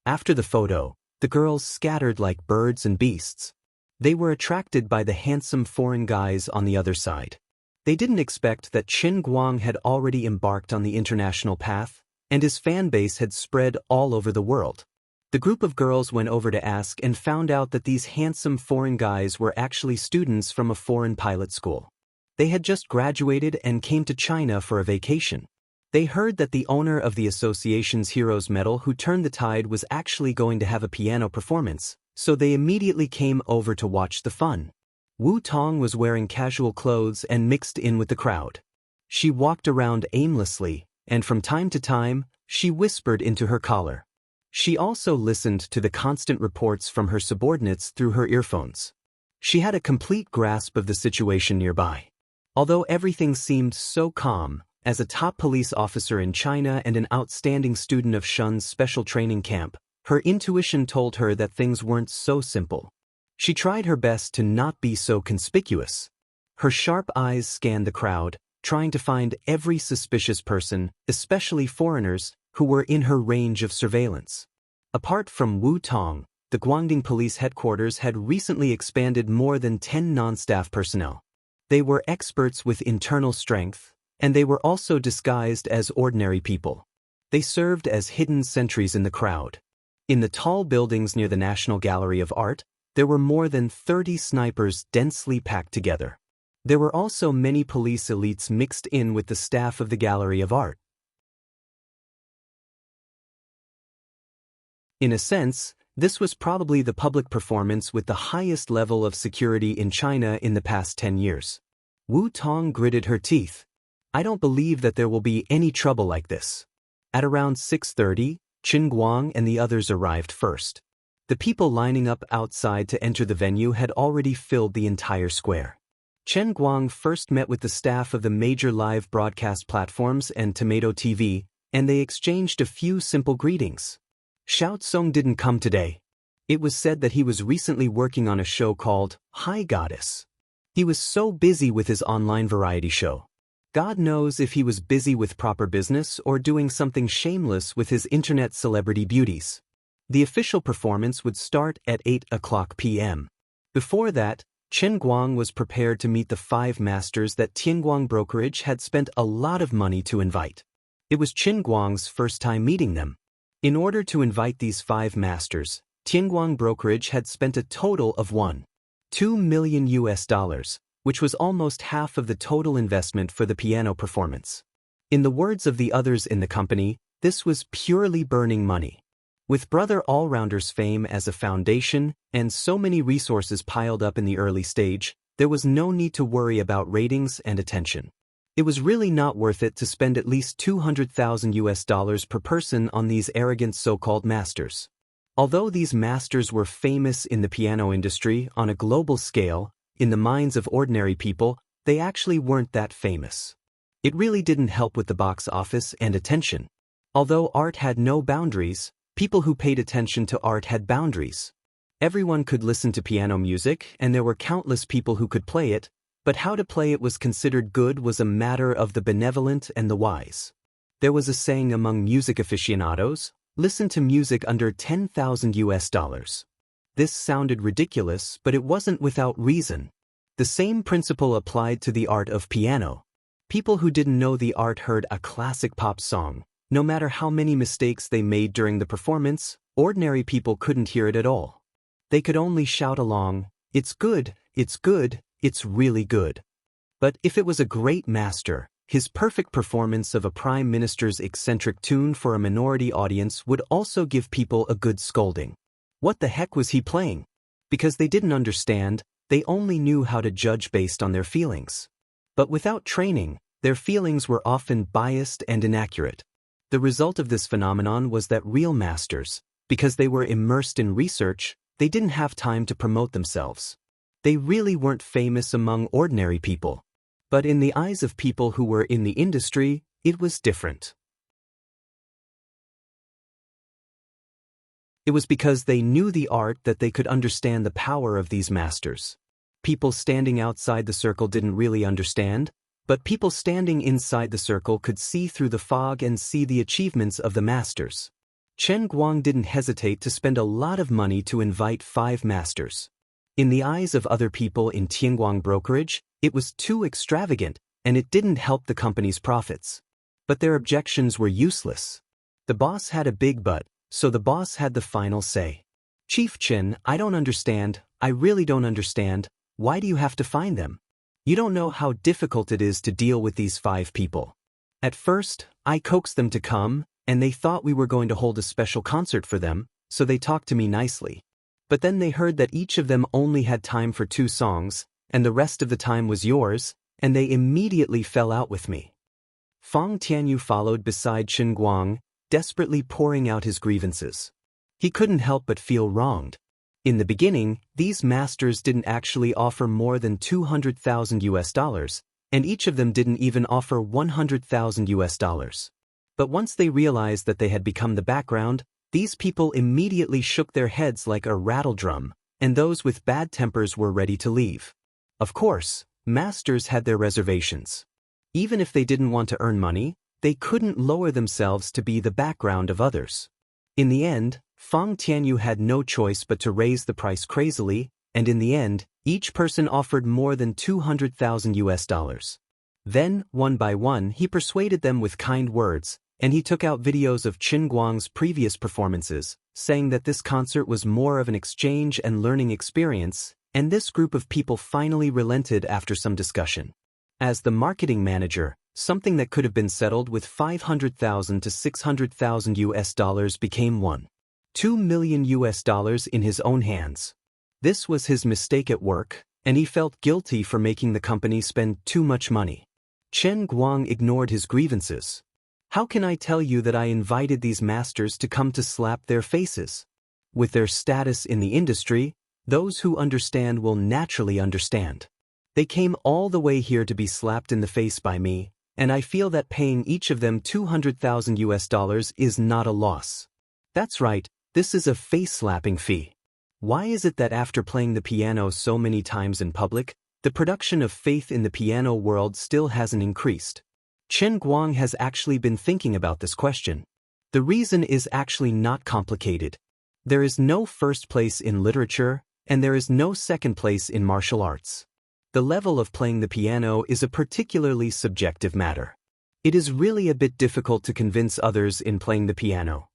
After the photo, the girls scattered like birds and beasts. They were attracted by the handsome foreign guys on the other side. They didn't expect that Qin Guang had already embarked on the international path, and his fan base had spread all over the world. The group of girls went over to ask and found out that these handsome foreign guys were actually students from a foreign pilot school. They had just graduated and came to China for a vacation. They heard that the owner of the association's Heroes Medal who turned the tide was actually going to have a piano performance, so they immediately came over to watch the fun. Wu Tong was wearing casual clothes and mixed in with the crowd. She walked around aimlessly, and from time to time, she whispered into her collar. She also listened to the constant reports from her subordinates through her earphones. She had a complete grasp of the situation nearby. Although everything seemed so calm, as a top police officer in China and an outstanding student of Shun's special training camp, her intuition told her that things weren't so simple. She tried her best to not be so conspicuous. Her sharp eyes scanned the crowd, trying to find every suspicious person, especially foreigners, who were in her range of surveillance. Apart from Wu Tong, the Guangdong police headquarters had recently expanded more than 10 non-staff personnel. They were experts with internal strength, and they were also disguised as ordinary people. They served as hidden sentries in the crowd. In the tall buildings near the National Gallery of Art, there were more than 30 snipers densely packed together. There were also many police elites mixed in with the staff of the Gallery of Art. In a sense, this was probably the public performance with the highest level of security in China in the past 10 years. Wu Tong gritted her teeth. I don't believe that there will be any trouble like this. At around 6:30, Qin Guang and the others arrived first. The people lining up outside to enter the venue had already filled the entire square. Qin Guang first met with the staff of the major live broadcast platforms and Tomato TV, and they exchanged a few simple greetings. Xiao Tsong didn't come today. It was said that he was recently working on a show called Hi Goddess. He was so busy with his online variety show. God knows if he was busy with proper business or doing something shameless with his internet celebrity beauties. The official performance would start at 8:00 p.m. Before that, Qin Guang was prepared to meet the 5 masters that Tianguang Brokerage had spent a lot of money to invite. It was Qin Guang's first time meeting them. In order to invite these 5 masters, Tianguang Brokerage had spent a total of $1.2 million, which was almost half of the total investment for the piano performance. In the words of the others in the company, this was purely burning money. With Brother Allrounder's fame as a foundation and so many resources piled up in the early stage, there was no need to worry about ratings and attention. It was really not worth it to spend at least $200,000 per person on these arrogant so-called masters. Although these masters were famous in the piano industry on a global scale, in the minds of ordinary people, they actually weren't that famous. It really didn't help with the box office and attention. Although art had no boundaries, people who paid attention to art had boundaries. Everyone could listen to piano music, and there were countless people who could play it, but how to play it was considered good was a matter of the benevolent and the wise. There was a saying among music aficionados, listen to music under $10,000. This sounded ridiculous, but it wasn't without reason. The same principle applied to the art of piano. People who didn't know the art heard a classic pop song. No matter how many mistakes they made during the performance, ordinary people couldn't hear it at all. They could only shout along, "It's good, it's good, it's really good." But if it was a great master, his perfect performance of a prime minister's eccentric tune for a minority audience would also give people a good scolding. What the heck was he playing? Because they didn't understand, they only knew how to judge based on their feelings. But without training, their feelings were often biased and inaccurate. The result of this phenomenon was that real masters, because they were immersed in research, they didn't have time to promote themselves. They really weren't famous among ordinary people. But in the eyes of people who were in the industry, it was different. It was because they knew the art that they could understand the power of these masters. People standing outside the circle didn't really understand, but people standing inside the circle could see through the fog and see the achievements of the masters. Chen Guang didn't hesitate to spend a lot of money to invite 5 masters. In the eyes of other people in Tianguang brokerage, it was too extravagant, and it didn't help the company's profits. But their objections were useless. The boss had a big butt, so the boss had the final say. "Chief Chen, I don't understand, I really don't understand, why do you have to find them? You don't know how difficult it is to deal with these 5 people. At first, I coaxed them to come, and they thought we were going to hold a special concert for them, so they talked to me nicely. But then they heard that each of them only had time for 2 songs, and the rest of the time was yours, and they immediately fell out with me." Fang Tianyu followed beside Chen Guang, desperately pouring out his grievances. He couldn't help but feel wronged. In the beginning, these masters didn't actually offer more than $200,000, and each of them didn't even offer $100,000. But once they realized that they had become the background, these people immediately shook their heads like a rattle drum, and those with bad tempers were ready to leave. Of course, masters had their reservations. Even if they didn't want to earn money, they couldn't lower themselves to be the background of others. In the end, Fang Tianyu had no choice but to raise the price crazily, and in the end, each person offered more than $200,000. Then, one by one, he persuaded them with kind words, and he took out videos of Chen Guang's previous performances, saying that this concert was more of an exchange and learning experience, and this group of people finally relented after some discussion. As the marketing manager, something that could have been settled with $500,000 to $600,000 became $2 million in his own hands. This was his mistake at work, and he felt guilty for making the company spend too much money. Chen Guang ignored his grievances. "How can I tell you that I invited these masters to come to slap their faces? With their status in the industry, those who understand will naturally understand. They came all the way here to be slapped in the face by me, and I feel that paying each of them $200,000 is not a loss. That's right, this is a face-slapping fee. Why is it that after playing the piano so many times in public, the production of faith in the piano world still hasn't increased?" Chen Guang has actually been thinking about this question. The reason is actually not complicated. There is no first place in literature, and there is no second place in martial arts. The level of playing the piano is a particularly subjective matter. It is really a bit difficult to convince others in playing the piano.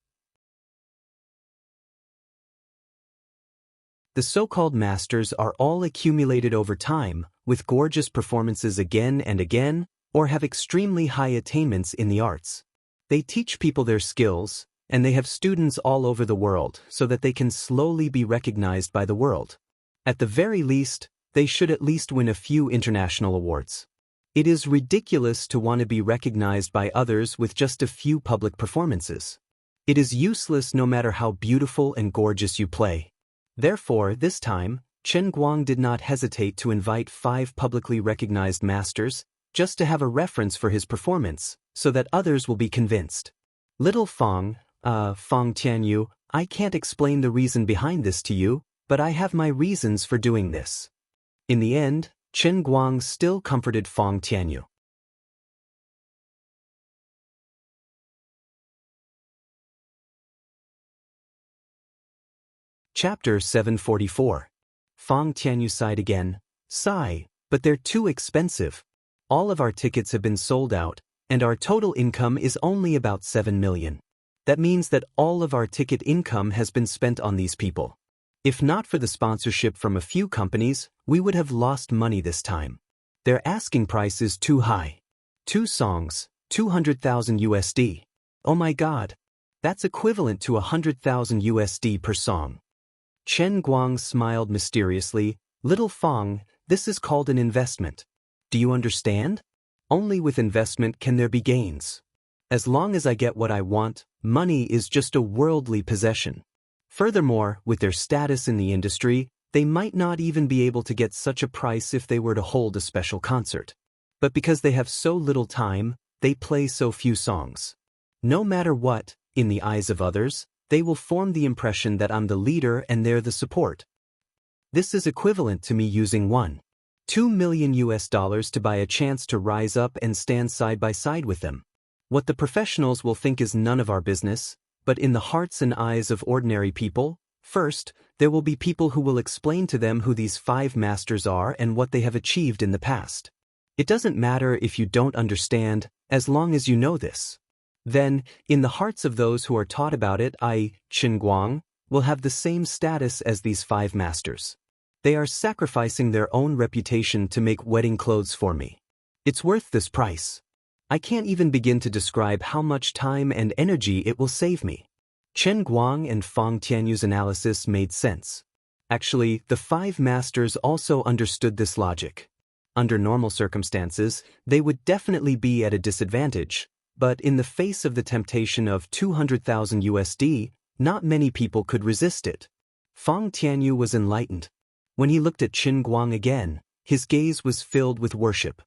The so-called masters are all accumulated over time, with gorgeous performances again and again, or have extremely high attainments in the arts. They teach people their skills, and they have students all over the world so that they can slowly be recognized by the world. At the very least, they should at least win a few international awards. It is ridiculous to want to be recognized by others with just a few public performances. It is useless no matter how beautiful and gorgeous you play. Therefore, this time, Chen Guang did not hesitate to invite 5 publicly recognized masters, just to have a reference for his performance, so that others will be convinced. "Little Fang Tianyu, I can't explain the reason behind this to you, but I have my reasons for doing this." In the end, Chen Guang still comforted Fang Tianyu. Chapter 744. Fang Tianyu sighed again. "Sigh, but they're too expensive. All of our tickets have been sold out, and our total income is only about 7 million. That means that all of our ticket income has been spent on these people. If not for the sponsorship from a few companies, we would have lost money this time. Their asking price is too high. 2 songs, 200,000 USD. Oh my god. That's equivalent to 100,000 USD per song." Chen Guang smiled mysteriously. "Little Fang, this is called an investment. Do you understand? Only with investment can there be gains. As long as I get what I want, money is just a worldly possession. Furthermore, with their status in the industry, they might not even be able to get such a price if they were to hold a special concert. But because they have so little time, they play so few songs. No matter what, in the eyes of others, they will form the impression that I'm the leader and they're the support. This is equivalent to me using $2 million to buy a chance to rise up and stand side by side with them. What the professionals will think is none of our business, but in the hearts and eyes of ordinary people, first, there will be people who will explain to them who these 5 masters are and what they have achieved in the past. It doesn't matter if you don't understand, as long as you know this. Then, in the hearts of those who are taught about it, I, Chen Guang, will have the same status as these 5 masters. They are sacrificing their own reputation to make wedding clothes for me. It's worth this price. I can't even begin to describe how much time and energy it will save me." Chen Guang and Fang Tianyu's analysis made sense. Actually, the 5 masters also understood this logic. Under normal circumstances, they would definitely be at a disadvantage, but in the face of the temptation of 200,000 USD, not many people could resist it. Fang Tianyu was enlightened. When he looked at Chen Guang again, his gaze was filled with worship.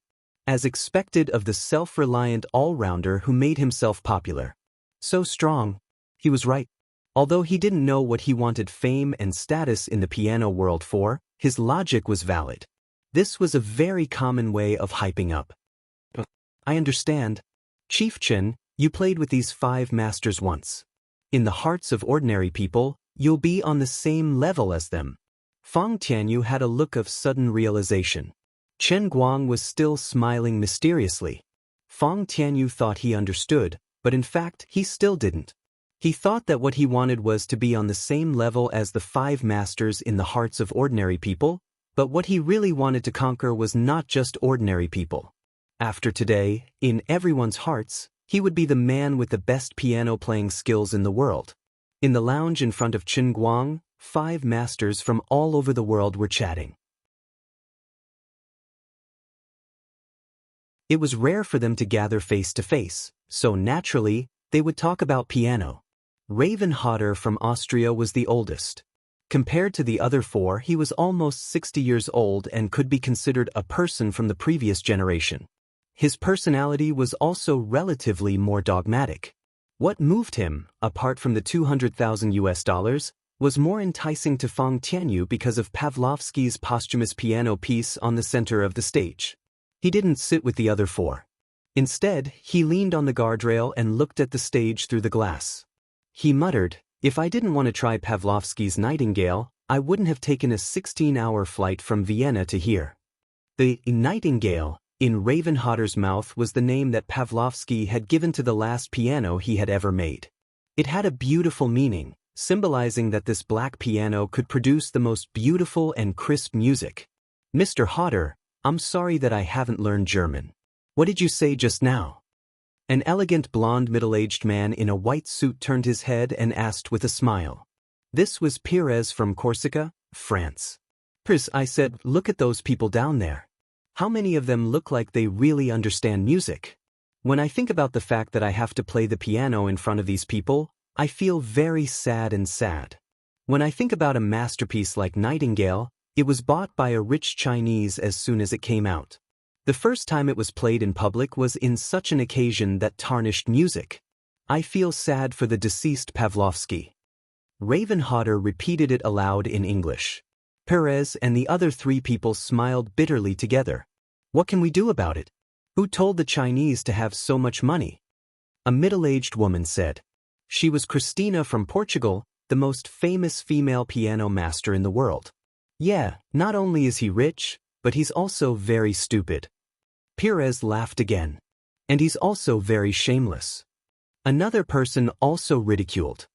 As expected of the self-reliant all-rounder who made himself popular. So strong. He was right. Although he didn't know what he wanted fame and status in the piano world for, his logic was valid. This was a very common way of hyping up. "I understand. Chief Chen, you played with these 5 masters once. In the hearts of ordinary people, you'll be on the same level as them." Fang Tianyu had a look of sudden realization. Chen Guang was still smiling mysteriously. Fang Tianyu thought he understood, but in fact he still didn't. He thought that what he wanted was to be on the same level as the 5 masters in the hearts of ordinary people, but what he really wanted to conquer was not just ordinary people. After today, in everyone's hearts, he would be the man with the best piano-playing skills in the world. In the lounge in front of Chen Guang, 5 masters from all over the world were chatting. It was rare for them to gather face to face, so naturally, they would talk about piano. Raven Hodder from Austria was the oldest. Compared to the other 4, he was almost 60 years old and could be considered a person from the previous generation. His personality was also relatively more dogmatic. What moved him, apart from the 200,000 US, was more enticing to Fang Tianyu because of Pavlovsky's posthumous piano piece on the center of the stage. He didn't sit with the other 4. Instead, he leaned on the guardrail and looked at the stage through the glass. He muttered, "If I didn't want to try Pavlovsky's Nightingale, I wouldn't have taken a 16-hour flight from Vienna to here." The Nightingale, in Raven Hodder's mouth, was the name that Pavlovsky had given to the last piano he had ever made. It had a beautiful meaning, symbolizing that this black piano could produce the most beautiful and crisp music. "Mr. Hodder, I'm sorry that I haven't learned German. What did you say just now?" An elegant blonde middle-aged man in a white suit turned his head and asked with a smile. This was Pires from Corsica, France. "Pires," I said, "look at those people down there. How many of them look like they really understand music? When I think about the fact that I have to play the piano in front of these people, I feel very sad and sad. When I think about a masterpiece like Nightingale, it was bought by a rich Chinese as soon as it came out. The first time it was played in public was in such an occasion that tarnished music. I feel sad for the deceased Pavlovsky." Raven Hodder repeated it aloud in English. Perez and the other 3 people smiled bitterly together. What can we do about it? Who told the Chinese to have so much money? A middle-aged woman said. She was Christina from Portugal, the most famous female piano master in the world. Yeah, not only is he rich, but he's also very stupid. Perez laughed again. And he's also very shameless. Another person also ridiculed.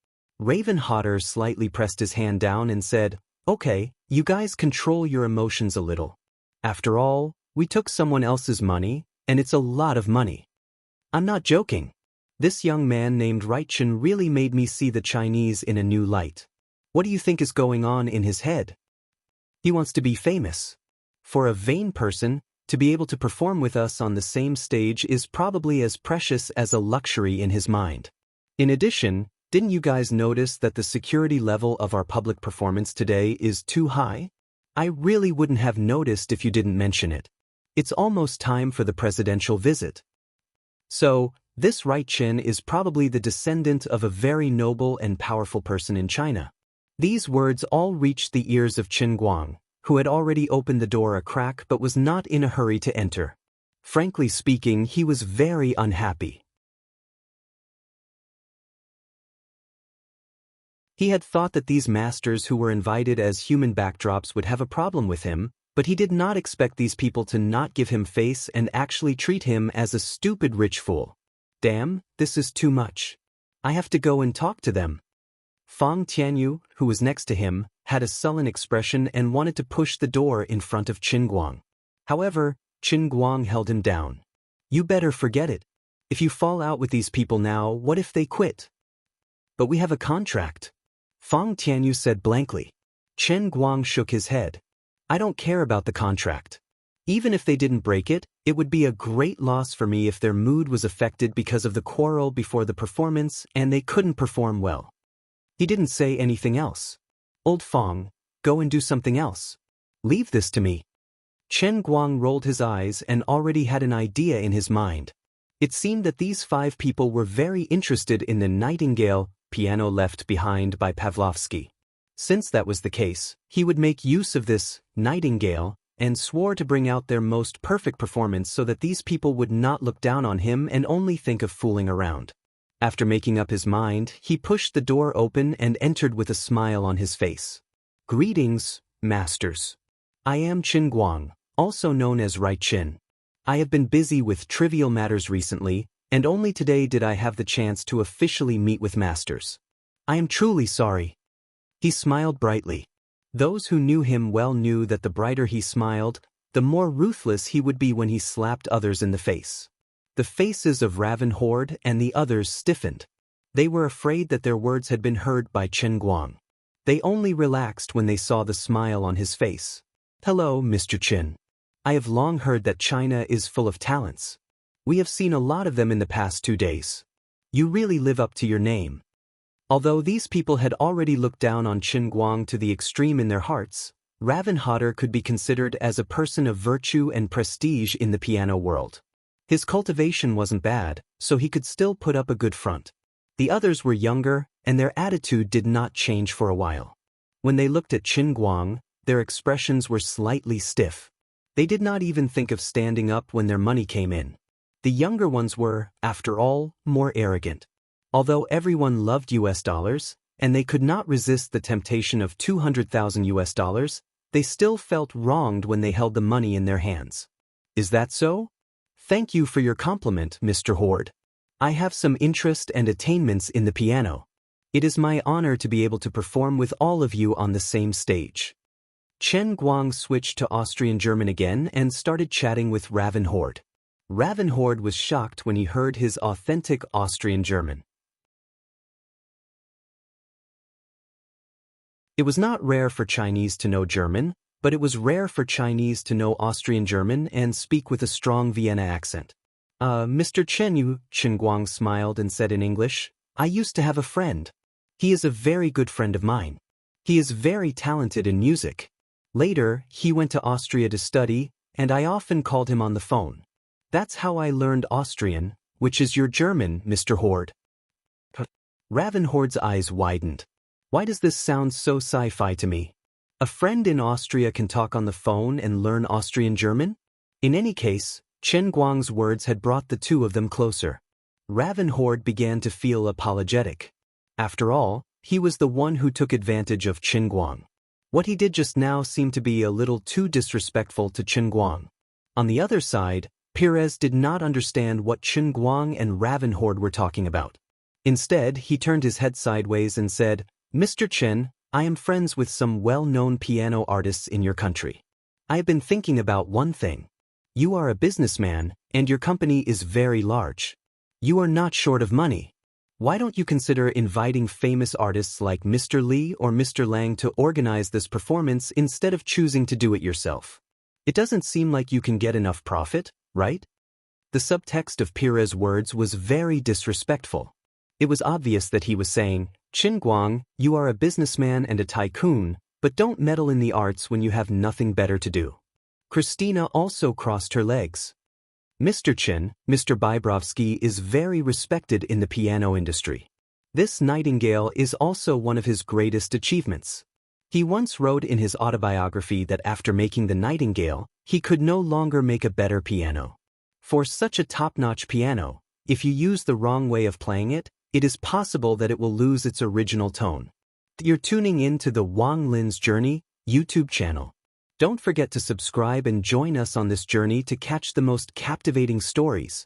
Raven Hodder slightly pressed his hand down and said, "Okay, you guys control your emotions a little. After all, we took someone else's money, and it's a lot of money. I'm not joking. This young man named Reichen really made me see the Chinese in a new light. What do you think is going on in his head? He wants to be famous. For a vain person, to be able to perform with us on the same stage is probably as precious as a luxury in his mind. In addition, didn't you guys notice that the security level of our public performance today is too high? I really wouldn't have noticed if you didn't mention it. It's almost time for the presidential visit." So, this Reichen is probably the descendant of a very noble and powerful person in China. These words all reached the ears of Qin Guang, who had already opened the door a crack but was not in a hurry to enter. Frankly speaking, he was very unhappy. He had thought that these masters who were invited as human backdrops would have a problem with him, but he did not expect these people to not give him face and actually treat him as a stupid rich fool. Damn, this is too much. I have to go and talk to them. Fang Tianyu, who was next to him, had a sullen expression and wanted to push the door in front of Qin Guang. However, Qin Guang held him down. You better forget it. If you fall out with these people now, what if they quit? But we have a contract. Fang Tianyu said blankly. Qin Guang shook his head. I don't care about the contract. Even if they didn't break it, it would be a great loss for me if their mood was affected because of the quarrel before the performance and they couldn't perform well. He didn't say anything else. Old Fang, go and do something else. Leave this to me. Qin Guang rolled his eyes and already had an idea in his mind. It seemed that these 5 people were very interested in the Nightingale piano left behind by Pavlovsky. Since that was the case, he would make use of this Nightingale and swore to bring out their most perfect performance so that these people would not look down on him and only think of fooling around. After making up his mind, he pushed the door open and entered with a smile on his face. Greetings, masters. I am Qin Guang, also known as Reichen. I have been busy with trivial matters recently, and only today did I have the chance to officially meet with masters. I am truly sorry. He smiled brightly. Those who knew him well knew that the brighter he smiled, the more ruthless he would be when he slapped others in the face. The faces of Raven Horde and the others stiffened. They were afraid that their words had been heard by Qin Guang. They only relaxed when they saw the smile on his face. Hello, Mr. Qin. I have long heard that China is full of talents. We have seen a lot of them in the past 2 days. You really live up to your name. Although these people had already looked down on Qin Guang to the extreme in their hearts, Raven Hodder could be considered as a person of virtue and prestige in the piano world. His cultivation wasn't bad, so he could still put up a good front. The others were younger, and their attitude did not change for a while. When they looked at Qin Guang, their expressions were slightly stiff. They did not even think of standing up when their money came in. The younger ones were, after all, more arrogant. Although everyone loved US dollars, and they could not resist the temptation of 200,000 US dollars, they still felt wronged when they held the money in their hands. Is that so? Thank you for your compliment, Mr. Horde. I have some interest and attainments in the piano. It is my honor to be able to perform with all of you on the same stage. Qin Guang switched to Austrian German again and started chatting with Raven Horde. Raven Horde was shocked when he heard his authentic Austrian German. It was not rare for Chinese to know German, but it was rare for Chinese to know Austrian German and speak with a strong Vienna accent. Mr. Chen, Qin Guang smiled and said in English, I used to have a friend. He is a very good friend of mine. He is very talented in music. Later, he went to Austria to study, and I often called him on the phone. That's how I learned Austrian, which is your German, Mr. Horde. Raven Horde's eyes widened. Why does this sound so sci-fi to me? A friend in Austria can talk on the phone and learn Austrian German? In any case, Chen Guang's words had brought the two of them closer. Ravenhorde began to feel apologetic. After all, he was the one who took advantage of Chen Guang. What he did just now seemed to be a little too disrespectful to Chen Guang. On the other side, Perez did not understand what Chen Guang and Ravenhorde were talking about. Instead, he turned his head sideways and said, "Mr. Chen, I am friends with some well-known piano artists in your country. I have been thinking about one thing. You are a businessman, and your company is very large. You are not short of money. Why don't you consider inviting famous artists like Mr. Li or Mr. Lang to organize this performance instead of choosing to do it yourself? It doesn't seem like you can get enough profit, right?" The subtext of Perez's words was very disrespectful. It was obvious that he was saying, "Chen Guang, you are a businessman and a tycoon, but don't meddle in the arts when you have nothing better to do." Christina also crossed her legs. "Mr. Chen, Mr. Bybrovsky is very respected in the piano industry. This Nightingale is also one of his greatest achievements. He once wrote in his autobiography that after making the Nightingale, he could no longer make a better piano. For such a top-notch piano, if you use the wrong way of playing it, it is possible that it will lose its original tone." You're tuning in to the Wang Lin's Journey YouTube channel. Don't forget to subscribe and join us on this journey to catch the most captivating stories.